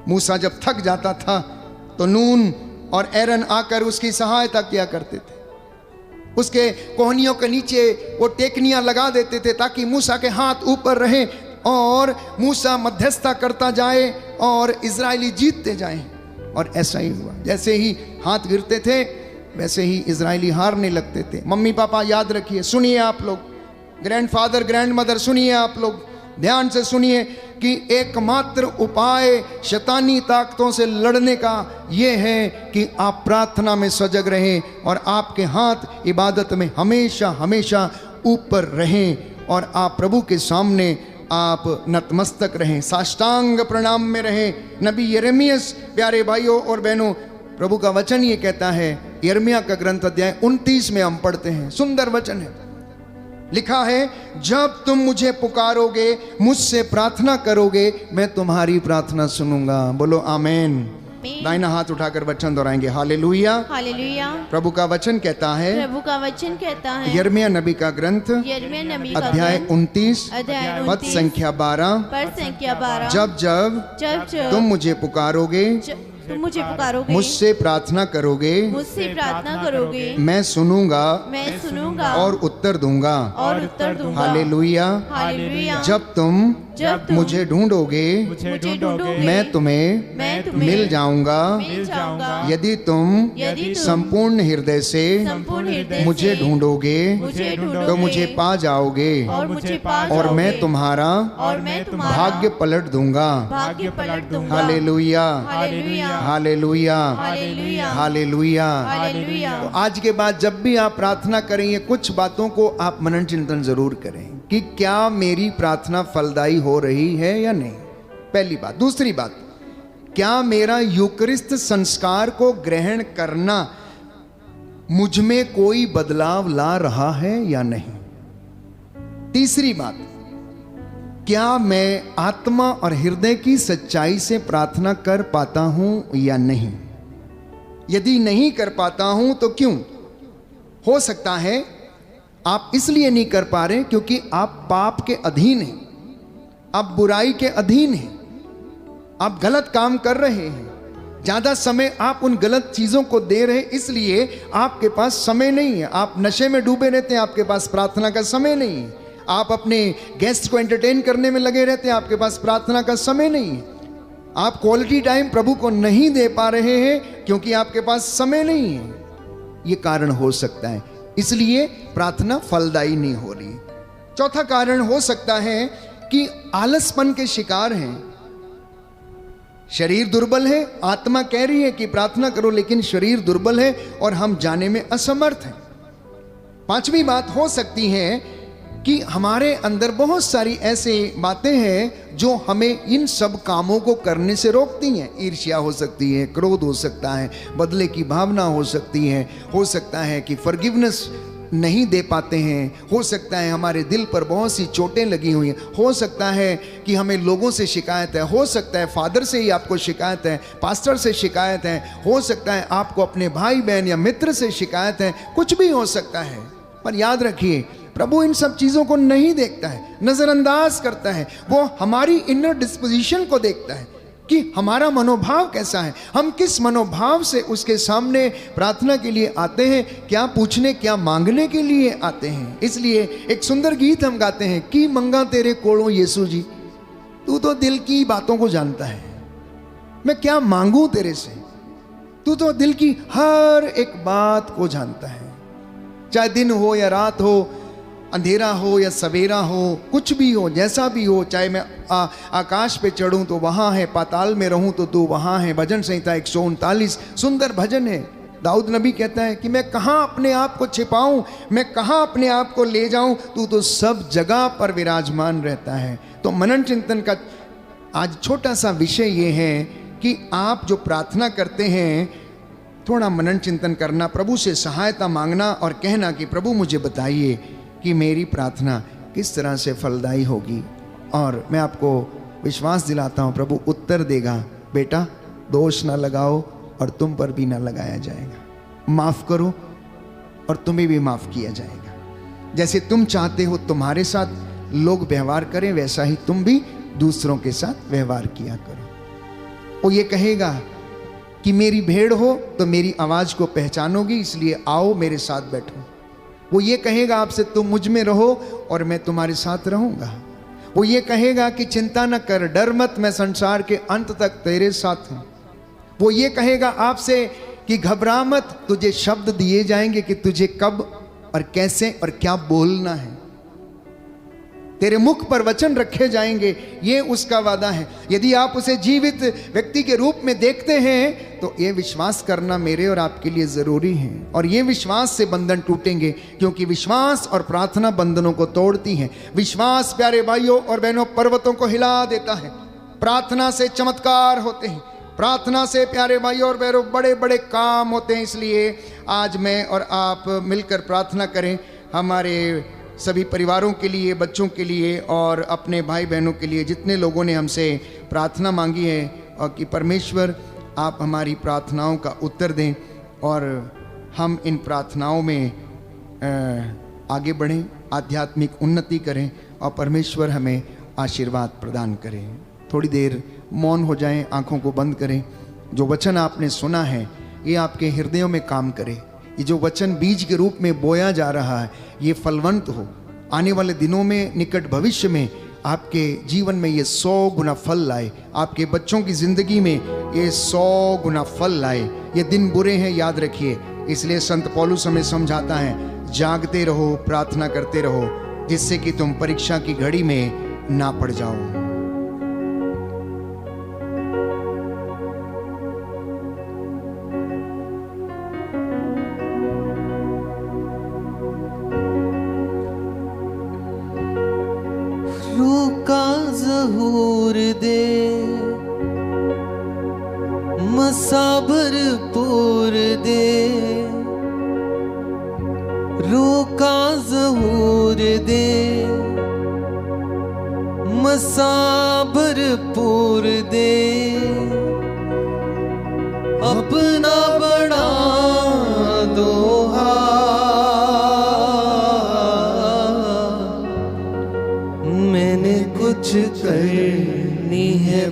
मूसा जब थक जाता था तो नून और एरन आकर उसकी सहायता किया करते थे। उसके कोहनियों के नीचे वो टेकनियां लगा देते थे ताकि मूसा के हाथ ऊपर रहें और मूसा मध्यस्थता करता जाए और इजरायली जीतते जाएं। और ऐसा ही हुआ। जैसे ही हाथ गिरते थे वैसे ही इजरायली हारने लगते थे। मम्मी पापा याद रखिए, सुनिए आप लोग, ग्रैंडफादर ग्रैंडमदर सुनिए आप लोग, ध्यान से सुनिए कि एकमात्र उपाय शैतानी ताकतों से लड़ने का ये है कि आप प्रार्थना में सजग रहें और आपके हाथ इबादत में हमेशा हमेशा ऊपर रहें और आप प्रभु के सामने आप नतमस्तक रहें, साष्टांग प्रणाम में रहें। नबी यिर्मयाह, प्यारे भाइयों और बहनों, प्रभु का वचन ये कहता है, यिर्मयाह का ग्रंथ अध्याय 29 में हम पढ़ते हैं, सुंदर वचन है, लिखा है, जब तुम मुझे पुकारोगे, मुझसे प्रार्थना करोगे, मैं तुम्हारी प्रार्थना सुनूंगा। बोलो आमेन। दाहिना हाथ उठाकर वचन दोहराएंगे, हालेलुया हालेलुया। प्रभु का वचन कहता है, प्रभु का वचन कहता है, यिर्मयाह नबी का ग्रंथ यिर्मयाह नबी का अध्याय ग्रंथ 29 अध्याय पद 29 संख्या 12, पद संख्या 12, जब जब जब जब तुम मुझे पुकारोगे, तुम मुझे पुकारोगे, मुझसे प्रार्थना करोगे, मुझसे प्रार्थना करोगे, मैं सुनूंगा मैं सुनूंगा और उत्तर दूंगा। और उत्तर दूंगा। हालेलुया। हालेलुया। जब तुम मुझे ढूंढोगे, मुझे ढूंढोगे, मैं तुम्हें मिल जाऊंगा। मिल जाऊंगा। यदि तुम संपूर्ण हृदय से मुझे ढूंढोगे, मुझे तो मुझे पा जाओगे और मुझे पा और मैं तुम्हारा और मैं तुम्हारा भाग्य पलट दूंगा। भाग्य पलट दूंगा। हालेलुया हालेलुया। हालेलुया हालेलुया। हालेलुया। हालेलुया। तो आज के बाद जब भी आप प्रार्थना करेंगे, कुछ बातों को आप मनन चिंतन जरूर करें कि क्या मेरी प्रार्थना फलदायी हो रही है या नहीं, पहली बात। दूसरी बात, क्या मेरा यूकरिस्त संस्कार को ग्रहण करना मुझ में कोई बदलाव ला रहा है या नहीं। तीसरी बात, क्या मैं आत्मा और हृदय की सच्चाई से प्रार्थना कर पाता हूं या नहीं। यदि नहीं कर पाता हूं तो क्यों। हो सकता है आप इसलिए नहीं कर पा रहे क्योंकि आप पाप के अधीन हैं, आप बुराई के अधीन हैं, आप गलत काम कर रहे हैं, ज्यादा समय आप उन गलत चीजों को दे रहे हैं, इसलिए आपके पास समय नहीं है। आप नशे में डूबे रहते हैं, आपके पास प्रार्थना का समय नहीं है। आप अपने गेस्ट को एंटरटेन करने में लगे रहते हैं, आपके पास प्रार्थना का समय नहीं है। आप क्वालिटी टाइम प्रभु को नहीं दे पा रहे हैं क्योंकि आपके पास समय नहीं है। ये कारण हो सकता है, इसलिए प्रार्थना फलदायी नहीं हो रही। चौथा कारण हो सकता है कि आलसपन के शिकार हैं। शरीर दुर्बल है, आत्मा कह रही है कि प्रार्थना करो, लेकिन शरीर दुर्बल है और हम जाने में असमर्थ हैं। पांचवी बात हो सकती है कि हमारे अंदर बहुत सारी ऐसी बातें हैं जो हमें इन सब कामों को करने से रोकती हैं। ईर्ष्या हो सकती है, क्रोध हो सकता है, बदले की भावना हो सकती है, हो सकता है कि फॉरगिवनेस नहीं दे पाते हैं, हो सकता है हमारे दिल पर बहुत सी चोटें लगी हुई हैं, हो सकता है कि हमें लोगों से शिकायत है, हो सकता है फादर से ही आपको शिकायत है, पास्टर से शिकायत है, हो सकता है आपको अपने भाई बहन या मित्र से शिकायत है, कुछ भी हो सकता है। पर याद रखिए, प्रभु इन सब चीज़ों को नहीं देखता है, नज़रअंदाज करता है। वो हमारी इनर डिस्पोजिशन को देखता है कि हमारा मनोभाव कैसा है, हम किस मनोभाव से उसके सामने प्रार्थना के लिए आते हैं, क्या पूछने क्या मांगने के लिए आते हैं। इसलिए एक सुंदर गीत हम गाते हैं कि मंगा तेरे कोड़ों यीशु जी, तू तो दिल की बातों को जानता है, मैं क्या मांगू तेरे से, तू तो दिल की हर एक बात को जानता है। चाहे दिन हो या रात हो, अंधेरा हो या सवेरा हो, कुछ भी हो, जैसा भी हो, चाहे मैं आकाश पे चढ़ूं तो वहाँ है, पाताल में रहूं तो तू वहाँ है। भजन संहिता 139 सुंदर भजन है। दाऊद नबी कहता है कि मैं कहाँ अपने आप को छिपाऊं, मैं कहाँ अपने आप को ले जाऊं, तू तो सब जगह पर विराजमान रहता है। तो मनन चिंतन का आज छोटा सा विषय ये है कि आप जो प्रार्थना करते हैं, थोड़ा मनन चिंतन करना, प्रभु से सहायता मांगना और कहना कि प्रभु मुझे बताइए कि मेरी प्रार्थना किस तरह से फलदायी होगी। और मैं आपको विश्वास दिलाता हूँ प्रभु उत्तर देगा। बेटा, दोष ना लगाओ और तुम पर भी ना लगाया जाएगा। माफ़ करो और तुम्हें भी माफ़ किया जाएगा। जैसे तुम चाहते हो तुम्हारे साथ लोग व्यवहार करें, वैसा ही तुम भी दूसरों के साथ व्यवहार किया करो। वो ये कहेगा कि मेरी भेड़ हो तो मेरी आवाज़ को पहचानोगी, इसलिए आओ मेरे साथ बैठो। वो ये कहेगा आपसे, तुम मुझ में रहो और मैं तुम्हारे साथ रहूँगा। वो ये कहेगा कि चिंता न कर, डर मत, मैं संसार के अंत तक तेरे साथ हूँ। वो ये कहेगा आपसे कि घबरा मत, तुझे शब्द दिए जाएंगे कि तुझे कब और कैसे और क्या बोलना है। तेरे मुख पर वचन रखे जाएंगे, ये उसका वादा है। यदि आप उसे जीवित व्यक्ति के रूप में देखते हैं तो ये विश्वास करना मेरे और आपके लिए ज़रूरी है। और ये विश्वास से बंधन टूटेंगे, क्योंकि विश्वास और प्रार्थना बंधनों को तोड़ती है। विश्वास प्यारे भाइयों और बहनों पर्वतों को हिला देता है। प्रार्थना से चमत्कार होते हैं, प्रार्थना से प्यारे भाइयों और बहनों बड़े बड़े काम होते हैं। इसलिए आज मैं और आप मिलकर प्रार्थना करें, हमारे सभी परिवारों के लिए, बच्चों के लिए और अपने भाई बहनों के लिए, जितने लोगों ने हमसे प्रार्थना मांगी है, और कि परमेश्वर आप हमारी प्रार्थनाओं का उत्तर दें और हम इन प्रार्थनाओं में आगे बढ़ें, आध्यात्मिक उन्नति करें और परमेश्वर हमें आशीर्वाद प्रदान करें। थोड़ी देर मौन हो जाएं, आंखों को बंद करें। जो वचन आपने सुना है ये आपके हृदयों में काम करे। ये जो वचन बीज के रूप में बोया जा रहा है ये फलवंत हो। आने वाले दिनों में, निकट भविष्य में आपके जीवन में ये 100 गुना फल लाए। आपके बच्चों की जिंदगी में ये 100 गुना फल लाए। ये दिन बुरे हैं, याद रखिए। इसलिए संत पौलुस हमें समझाता है, जागते रहो, प्रार्थना करते रहो, जिससे कि तुम परीक्षा की घड़ी में ना पड़ जाओ। रूका ज़हूर दे, मसाबर पूर दे, रूका ज़हूर दे, मसाबर पूर दे, अपना बड़ा दोहा मैंने कुछ करनी है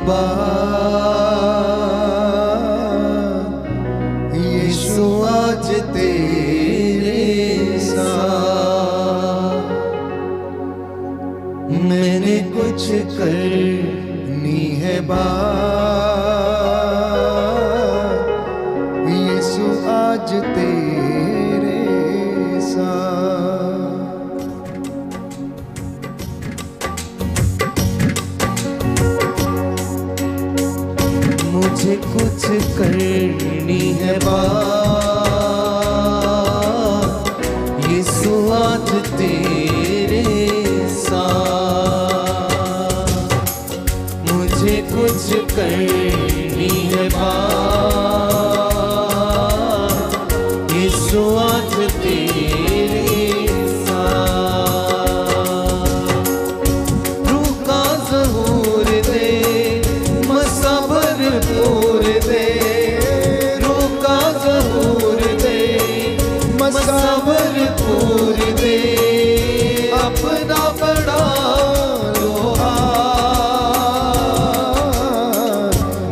यीशु आज तेरे साथ। मैंने कुछ करनी है यीशु आज तेरे साथ। मुझे कुछ करनी है यीशु आज तेरे साथ। मुझे कुछ करनी है यीशु आज तेरे साथ। रूह का ज़हूर दे, मसाबर पूर दे, रूह का ज़हूर दे, मसाबर पूर दे, अपना बड़ा लोहा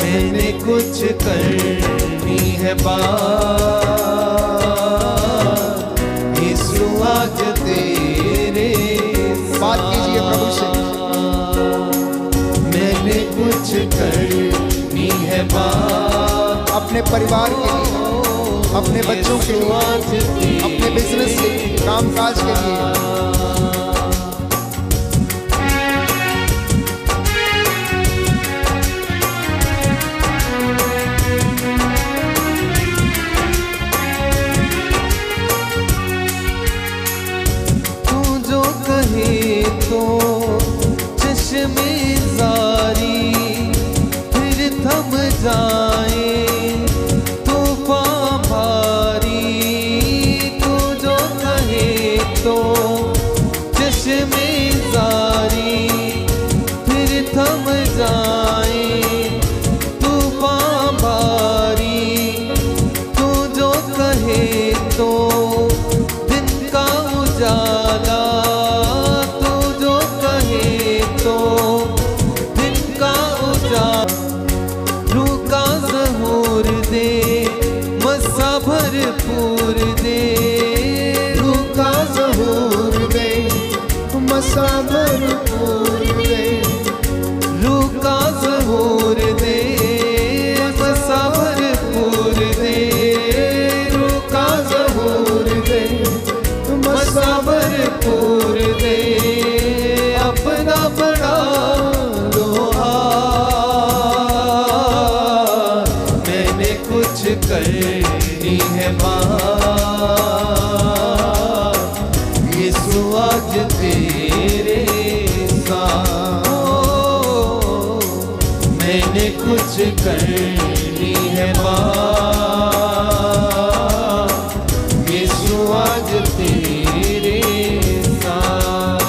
मैंने कुछ करनी है यीशु आज तेरे बात कीजिए प्रभु से। मैंने कुछ करनी है अपने परिवार के लिए, अपने बच्चों के लिए, अपने बिजनेस के लिए, कामकाज के लिए। मसाबर पूर दे, रुका ज़हूर दे मसाबर पूर दे, रुका ज़हूर दे मसाबर पूर दे, अपना बड़ा लोहार, मैंने कुछ करनी है बात, यीशु आज तेरे साथ, मैंने कुछ करनी है बात, यीशु आज तेरे साथ,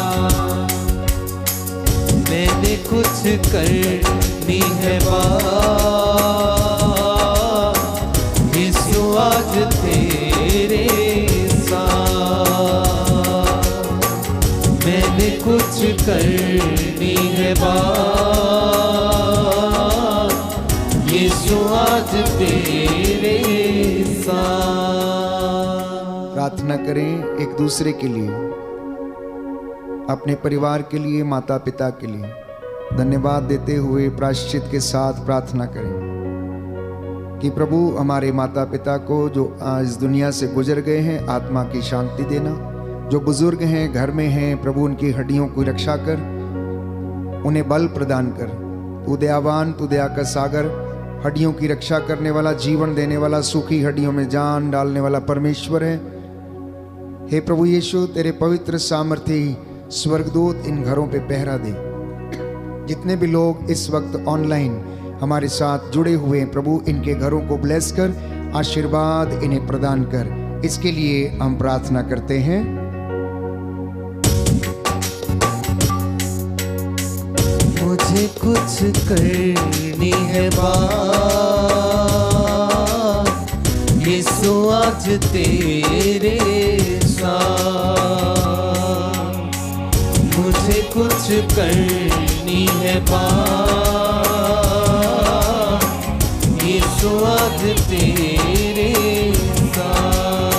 मैंने कुछ करनी है बात, यीशु आज तेरे साथ, मैंने कुछ करनी है बात, यीशु आज तेरे साथ। प्रार्थना करें एक दूसरे के लिए, अपने परिवार के लिए, माता पिता के लिए धन्यवाद देते हुए प्रायश्चित के साथ प्रार्थना करें कि प्रभु हमारे माता पिता को जो आज दुनिया से गुजर गए हैं आत्मा की शांति देना, जो बुजुर्ग हैं घर में हैं प्रभु उनकी हड्डियों को रक्षा कर, उन्हें बल प्रदान कर। तू दयावान, तू दया का सागर, हड्डियों की रक्षा करने वाला, जीवन देने वाला, सूखी हड्डियों में जान डालने वाला परमेश्वर है। हे प्रभु यीशु, तेरे पवित्र सामर्थी स्वर्गदूत इन घरों पे पहरा दे। जितने भी लोग इस वक्त ऑनलाइन हमारे साथ जुड़े हुए हैं प्रभु, इनके घरों को ब्लेस कर, आशीर्वाद इन्हें प्रदान कर, इसके लिए हम प्रार्थना करते हैं। मुझे कुछ करनी है बात, यीशु आज तेरे साथ, मुझे कुछ करनी है बात, यीशु आज तेरे साथ।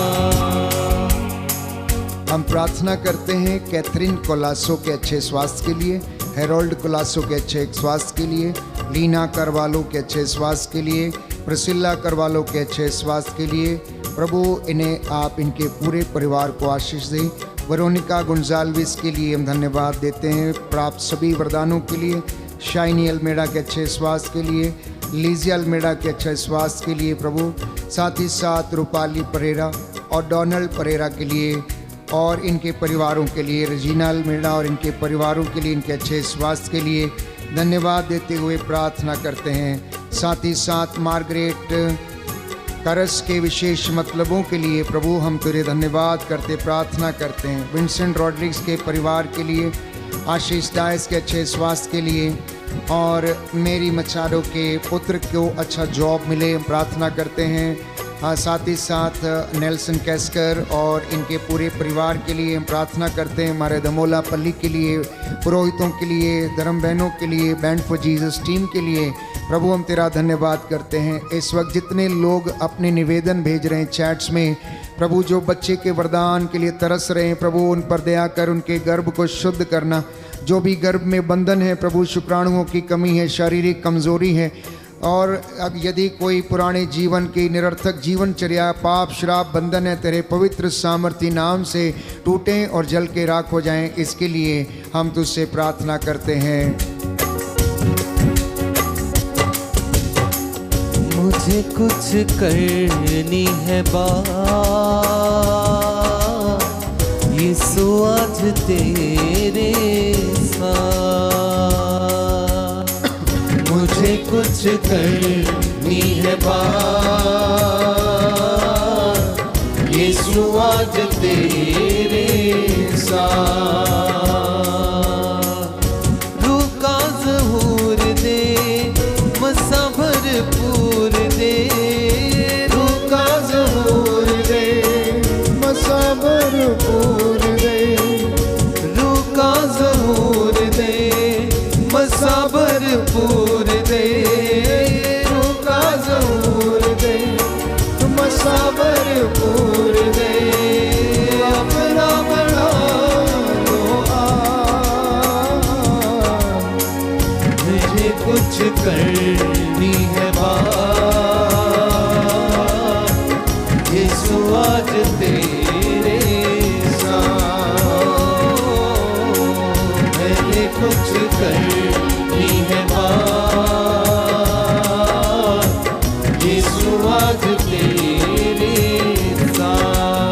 हम प्रार्थना करते हैं कैथरीन कोलासो के अच्छे स्वास्थ्य के लिए, हेरोल्ड कोलासो के अच्छे स्वास्थ्य के लिए, लीना करवालो के अच्छे स्वास्थ्य के लिए, प्रिसिल्ला करवालो के अच्छे स्वास्थ्य के लिए। प्रभु इन्हें आप इनके पूरे परिवार को आशीष दें। वेरोनिका गुंजाल्विस के लिए हम धन्यवाद देते हैं प्राप्त सभी वरदानों के लिए, शाइनी अल्मेडा के अच्छे स्वास्थ्य के लिए, लीजिया अल्मेडा के अच्छे स्वास्थ्य के लिए प्रभु, साथ ही साथ रूपाली परेरा और डोनाल्ड परेरा के लिए और इनके परिवारों के लिए, रजीना अल्मेडा और इनके परिवारों के लिए, इनके अच्छे स्वास्थ्य के लिए धन्यवाद देते हुए प्रार्थना करते हैं। साथ ही साथ मार्गरेट करस के विशेष मतलबों के लिए प्रभु हम तेरे धन्यवाद करते प्रार्थना करते हैं। विंसेंट रॉड्रिग्स के परिवार के लिए, आशीष डायस के अच्छे स्वास्थ्य के लिए और मेरी मचाडो के पुत्र को अच्छा जॉब मिले प्रार्थना करते हैं। साथ ही साथ नेल्सन कैस्कर और इनके पूरे परिवार के लिए हम प्रार्थना करते हैं। हमारे दमोला पल्ली के लिए, पुरोहितों के लिए, धर्म बहनों के लिए, बैंड फॉर जीसस टीम के लिए प्रभु हम तेरा धन्यवाद करते हैं। इस वक्त जितने लोग अपने निवेदन भेज रहे हैं चैट्स में प्रभु, जो बच्चे के वरदान के लिए तरस रहे हैं प्रभु, उन पर दया कर, उनके गर्भ को शुद्ध करना। जो भी गर्भ में बंधन है प्रभु, शुक्राणुओं की कमी है, शारीरिक कमजोरी है, और अब यदि कोई पुराने जीवन की निरर्थक जीवनचर्या, पाप, श्राप, बंधन है, तेरे पवित्र सामर्थी नाम से टूटें और जल के राख हो जाएं। इसके लिए हम तुझसे प्रार्थना करते हैं। मुझे कुछ करनी है बात, यीशु आज तेरे साथ, मुझे कुछ करनी है बात, यीशु आज तेरे साथ, रुका ज़हूर दे मसा भरपूर दे, रुका ज़हूर दे मसा भरपूर दे, रुका ज़हूर दे मसा भरपूर दे, रुका ज़हूर दे मसा भरपूर दे, करनी है बात, यीशु आज तेरे साथ। मैंने कुछ करनी है बात, यीशु आज तेरे साथ।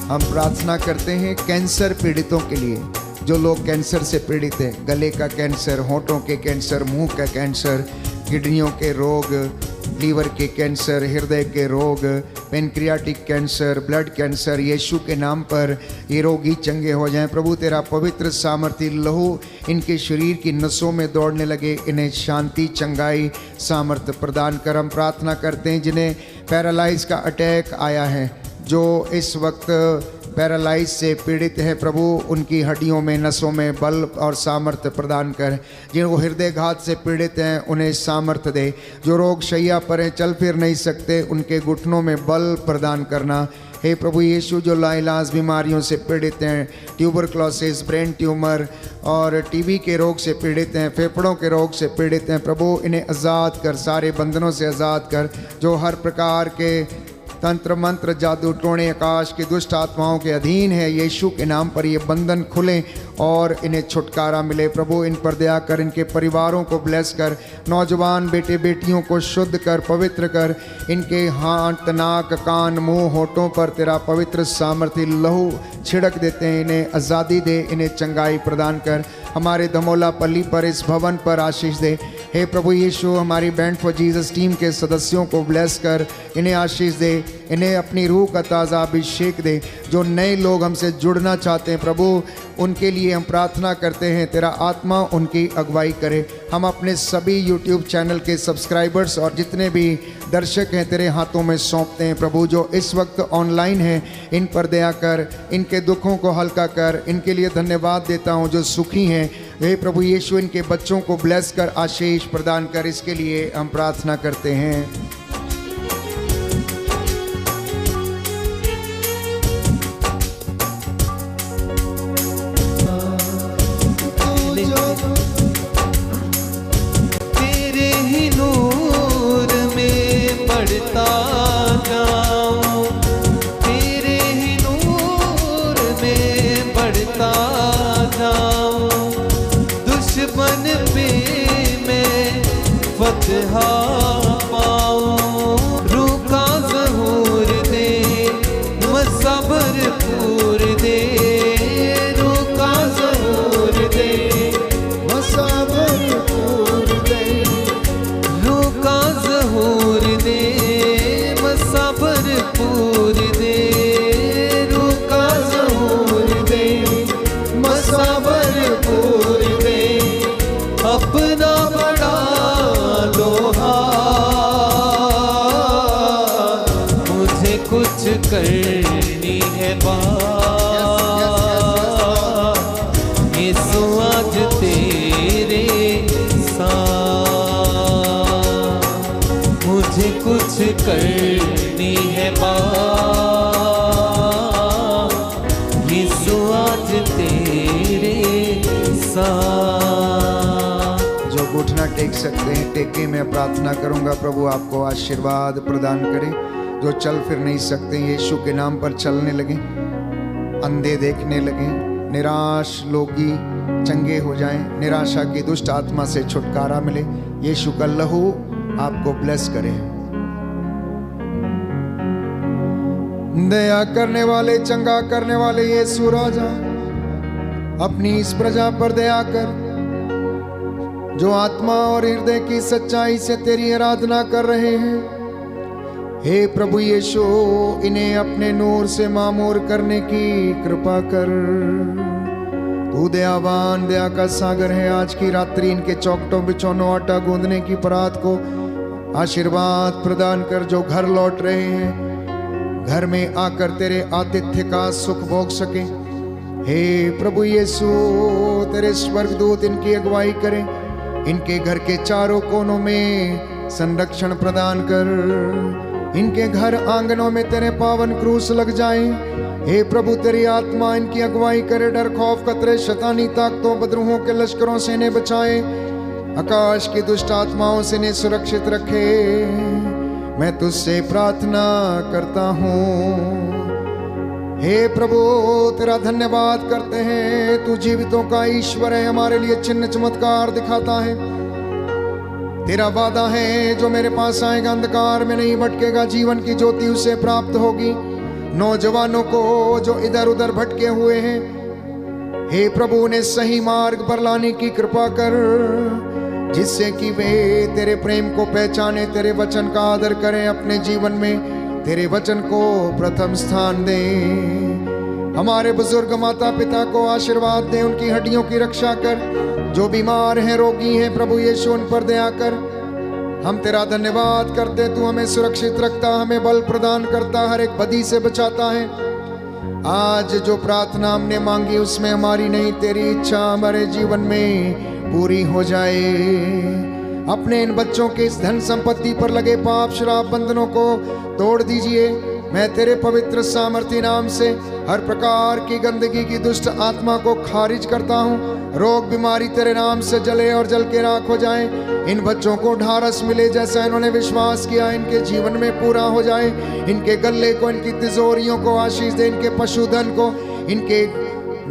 हम प्रार्थना करते हैं कैंसर पीड़ितों के लिए, जो लोग कैंसर से पीड़ित हैं, गले का कैंसर, होठों के कैंसर, मुंह का कैंसर, किडनियों के रोग, लीवर के कैंसर, हृदय के रोग, पेनक्रियाटिक कैंसर, ब्लड कैंसर, यीशु के नाम पर ये रोगी चंगे हो जाएं। प्रभु तेरा पवित्र सामर्थ्य लहू इनके शरीर की नसों में दौड़ने लगे, इन्हें शांति, चंगाई, सामर्थ्य प्रदान कर। हम प्रार्थना करते हैं जिन्हें पैरालाइज का अटैक आया है, जो इस वक्त पैरालाइज से पीड़ित है, प्रभु उनकी हड्डियों में, नसों में बल और सामर्थ्य प्रदान कर। जिनको हृदय घात से पीड़ित हैं उन्हें सामर्थ्य दे। जो रोग शैया पर हैं, चल फिर नहीं सकते, उनके घुटनों में बल प्रदान करना। हे प्रभु यीशु, जो लाइलाज बीमारियों से पीड़ित हैं, ट्यूबरक्लोसिस, ब्रेन ट्यूमर और टीबी के रोग से पीड़ित हैं, फेफड़ों के रोग से पीड़ित हैं, प्रभु इन्हें आज़ाद कर, सारे बंधनों से आज़ाद कर। जो हर प्रकार के तंत्र मंत्र, जादू टोने, आकाश की दुष्ट आत्माओं के अधीन है, यीशु के नाम पर ये बंधन खुलें और इन्हें छुटकारा मिले। प्रभु इन पर दया कर, इनके परिवारों को ब्लेस कर, नौजवान बेटे बेटियों को शुद्ध कर, पवित्र कर। इनके हाथ, नाक, कान, मुंह, होठों पर तेरा पवित्र सामर्थ्य लहू छिड़क देते हैं। इन्हें आज़ादी दे, इन्हें चंगाई प्रदान कर। हमारे धमोला पल्ली पर, इस भवन पर आशीष दे। हे प्रभु यीशु, हमारी बैंड फॉर जीसस टीम के सदस्यों को ब्लेस कर, इन्हें आशीष दे, इन्हें अपनी रूह का ताज़ा अभिषेक दे। जो नए लोग हमसे जुड़ना चाहते हैं प्रभु, उनके लिए हम प्रार्थना करते हैं, तेरा आत्मा उनकी अगुवाई करे। हम अपने सभी यूट्यूब चैनल के सब्सक्राइबर्स और जितने भी दर्शक हैं तेरे हाथों में सौंपते हैं प्रभु। जो इस वक्त ऑनलाइन हैं, इन पर दया कर, इनके दुखों को हल्का कर। इनके लिए धन्यवाद देता हूँ जो सुखी हैं। हे प्रभु यीशु, इनके बच्चों को ब्लेस कर, आशीष प्रदान कर। इसके लिए हम प्रार्थना करते हैं। तेरे ही नूर में बढ़ता जाऊं, तेरे ही नूर में बढ़ता जाऊं। दुश्मन पे मैं फतह पाऊं। रूह का ज़हूर दे, मसबर पूर दे। रूह का ज़हूर दे, मसबर पूर दे। रूह का ज़हूर दे, मसबर पूर दे। रूह का ज़हूर दे, मसबर पूर दे। अपना बड़ा लोहा, मुझे कुछ करनी है बात, यीशु आज तेरे साथ। मुझे कुछ करनी है बात, यीशु आज तेरे साथ। जो घुटना टेक सकते हैं टेके। मैं प्रार्थना करूंगा प्रभु आपको आशीर्वाद प्रदान करे। जो चल फिर नहीं सकते यीशु के नाम पर चलने लगे, अंधे देखने लगे, निराश लोगी चंगे हो जाएं, निराशा की दुष्ट आत्मा से छुटकारा मिले। यीशु का लहू आपको ब्लेस करे। दया करने वाले, चंगा करने वाले यीशु राजा, अपनी इस प्रजा पर दया कर, जो आत्मा और हृदय की सच्चाई से तेरी आराधना कर रहे हैं। हे प्रभु यीशु, इन्हें अपने नूर से मामूर करने की कृपा कर। तू दयावान, दया का सागर है। आज की रात्रि इनके चौखटों बिछौनों आटा गूंदने की परात को आशीर्वाद प्रदान कर। जो घर लौट रहे हैं, घर में आकर तेरे आतिथ्य का सुख भोग सके। हे प्रभु यीशु, तेरे स्वर्गदूत इनकी अगुवाई करें। इनके घर के चारों कोनों में संरक्षण प्रदान कर। इनके घर आंगनों में तेरे पावन क्रूस लग जाएं। हे प्रभु, तेरी आत्मा इनकी अगुवाई करे। डर, खौफ, खतरे, शैतानी ताकतों, बदरूहों के लश्करों से इन्हें बचाए। आकाश की दुष्ट आत्माओं से इन्हें सुरक्षित रखे। मैं तुझसे प्रार्थना करता हूँ। हे प्रभु, तेरा धन्यवाद करते हैं। तू जीवितों का ईश्वर है, हमारे लिए चिन्ह चमत्कार दिखाता है। तेरा वादा है, जो मेरे पास आएगा अंधकार में नहीं भटकेगा, जीवन की ज्योति उसे प्राप्त होगी। नौजवानों को जो इधर उधर भटके हुए हैं, हे प्रभु, उन्हें सही मार्ग पर लाने की कृपा कर, जिससे कि वे तेरे प्रेम को पहचाने, तेरे वचन का आदर करें, अपने जीवन में तेरे वचन को प्रथम स्थान दें। हमारे बुजुर्ग माता पिता को आशीर्वाद दे, उनकी हड्डियों की रक्षा कर। जो बीमार हैं, रोगी हैं, प्रभु यीशु उन पर दया कर। हम तेरा धन्यवाद करते, तू हमें सुरक्षित रखता, हमें बल प्रदान करता, हर एक बदी से बचाता है। आज जो प्रार्थना हमने मांगी उसमें हमारी नहीं, तेरी इच्छा हमारे जीवन में पूरी हो जाए। अपने इन बच्चों के इस धन संपत्ति पर लगे पाप श्राप बंधनों को तोड़ दीजिए। मैं तेरे पवित्र सामर्थी नाम से हर प्रकार की गंदगी की दुष्ट आत्मा को खारिज करता हूँ। रोग बीमारी तेरे नाम से जले और जल के राख हो जाए। इन बच्चों को ढारस मिले, जैसा इन्होंने विश्वास किया इनके जीवन में पूरा हो जाए। इनके गले को, इनकी तिजोरियों को आशीष दे, इनके पशुधन को, इनके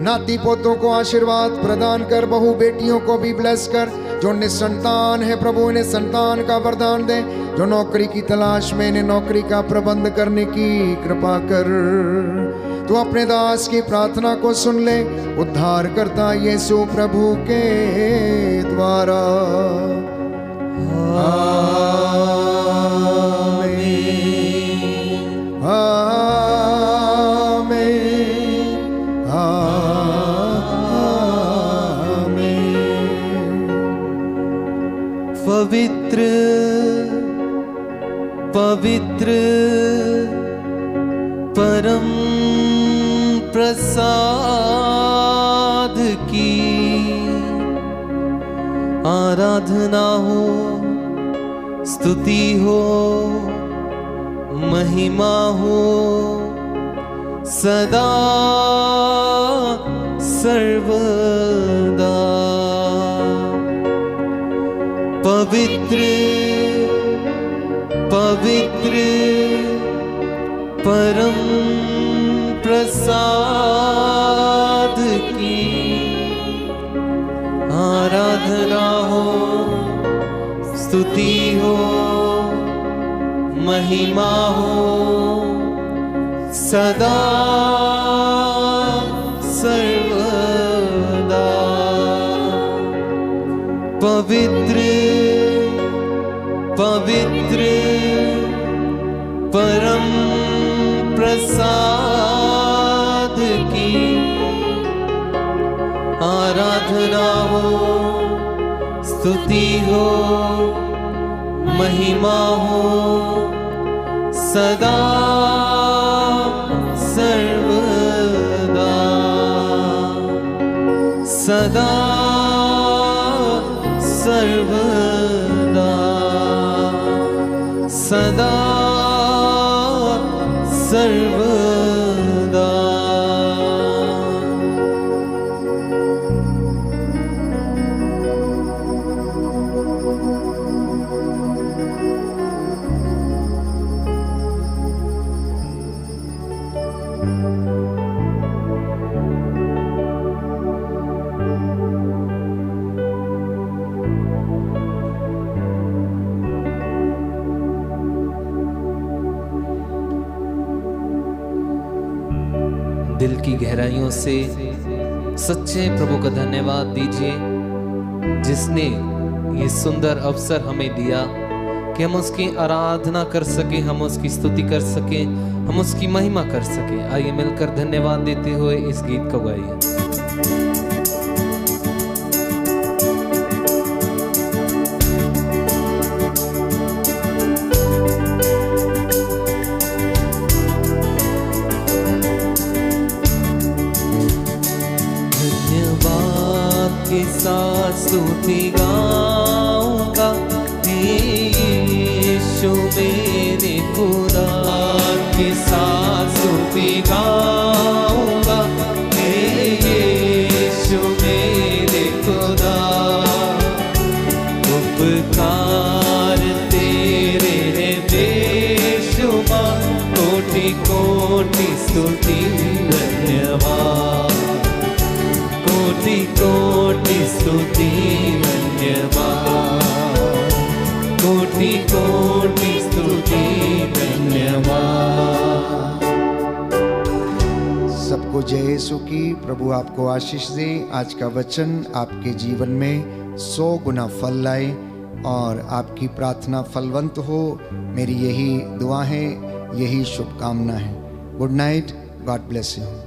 नाती पोतों को आशीर्वाद प्रदान कर। बहू बेटियों को भी ब्लेस कर। जो निसंतान है प्रभु, इन्हें संतान का वरदान दे। जो नौकरी की तलाश में, इन्हें नौकरी का प्रबंध करने की कृपा कर। तू अपने दास की प्रार्थना को सुन ले, उद्धार करता यीशु प्रभु के द्वारा। आमीन, आमीन, आमीन। पवित्र पवित्र परम प्रसाद की आराधना हो, स्तुति हो, महिमा हो सदा सर्वदा। पवित्र पवित्र परम प्रसाद की आराधना हो, स्तुति हो, महिमा हो सदा सर्वदा। पवित्र पवित्र परम प्रसाद की आराधना हो, स्तुति हो, महिमा हो सदा सर्वदा। सदा सर्वदा, सदा सर्वदा। दिल की गहराइयों से सच्चे प्रभु का धन्यवाद दीजिए, जिसने ये सुंदर अवसर हमें दिया कि हम उसकी आराधना कर सके, हम उसकी स्तुति कर सके, हम उसकी महिमा कर सके। आइए मिलकर धन्यवाद देते हुए इस गीत को गाइए। के साथ स्तुति गाऊंगा, यीशु मेरे खुदा के साथ स्तुति गाऊंगा, यीशु मेरे खुदा। स्तुति धन्यवाद, कोटि कोटि स्तुति धन्यवाद, कोटि कोटि स्तुति धन्यवाद। सबको जय यीशु की। प्रभु आपको आशीष दे। आज का वचन आपके जीवन में 100 गुना फल लाए और आपकी प्रार्थना फलवंत हो। मेरी यही दुआ है, यही शुभकामना है। Good night, God bless you.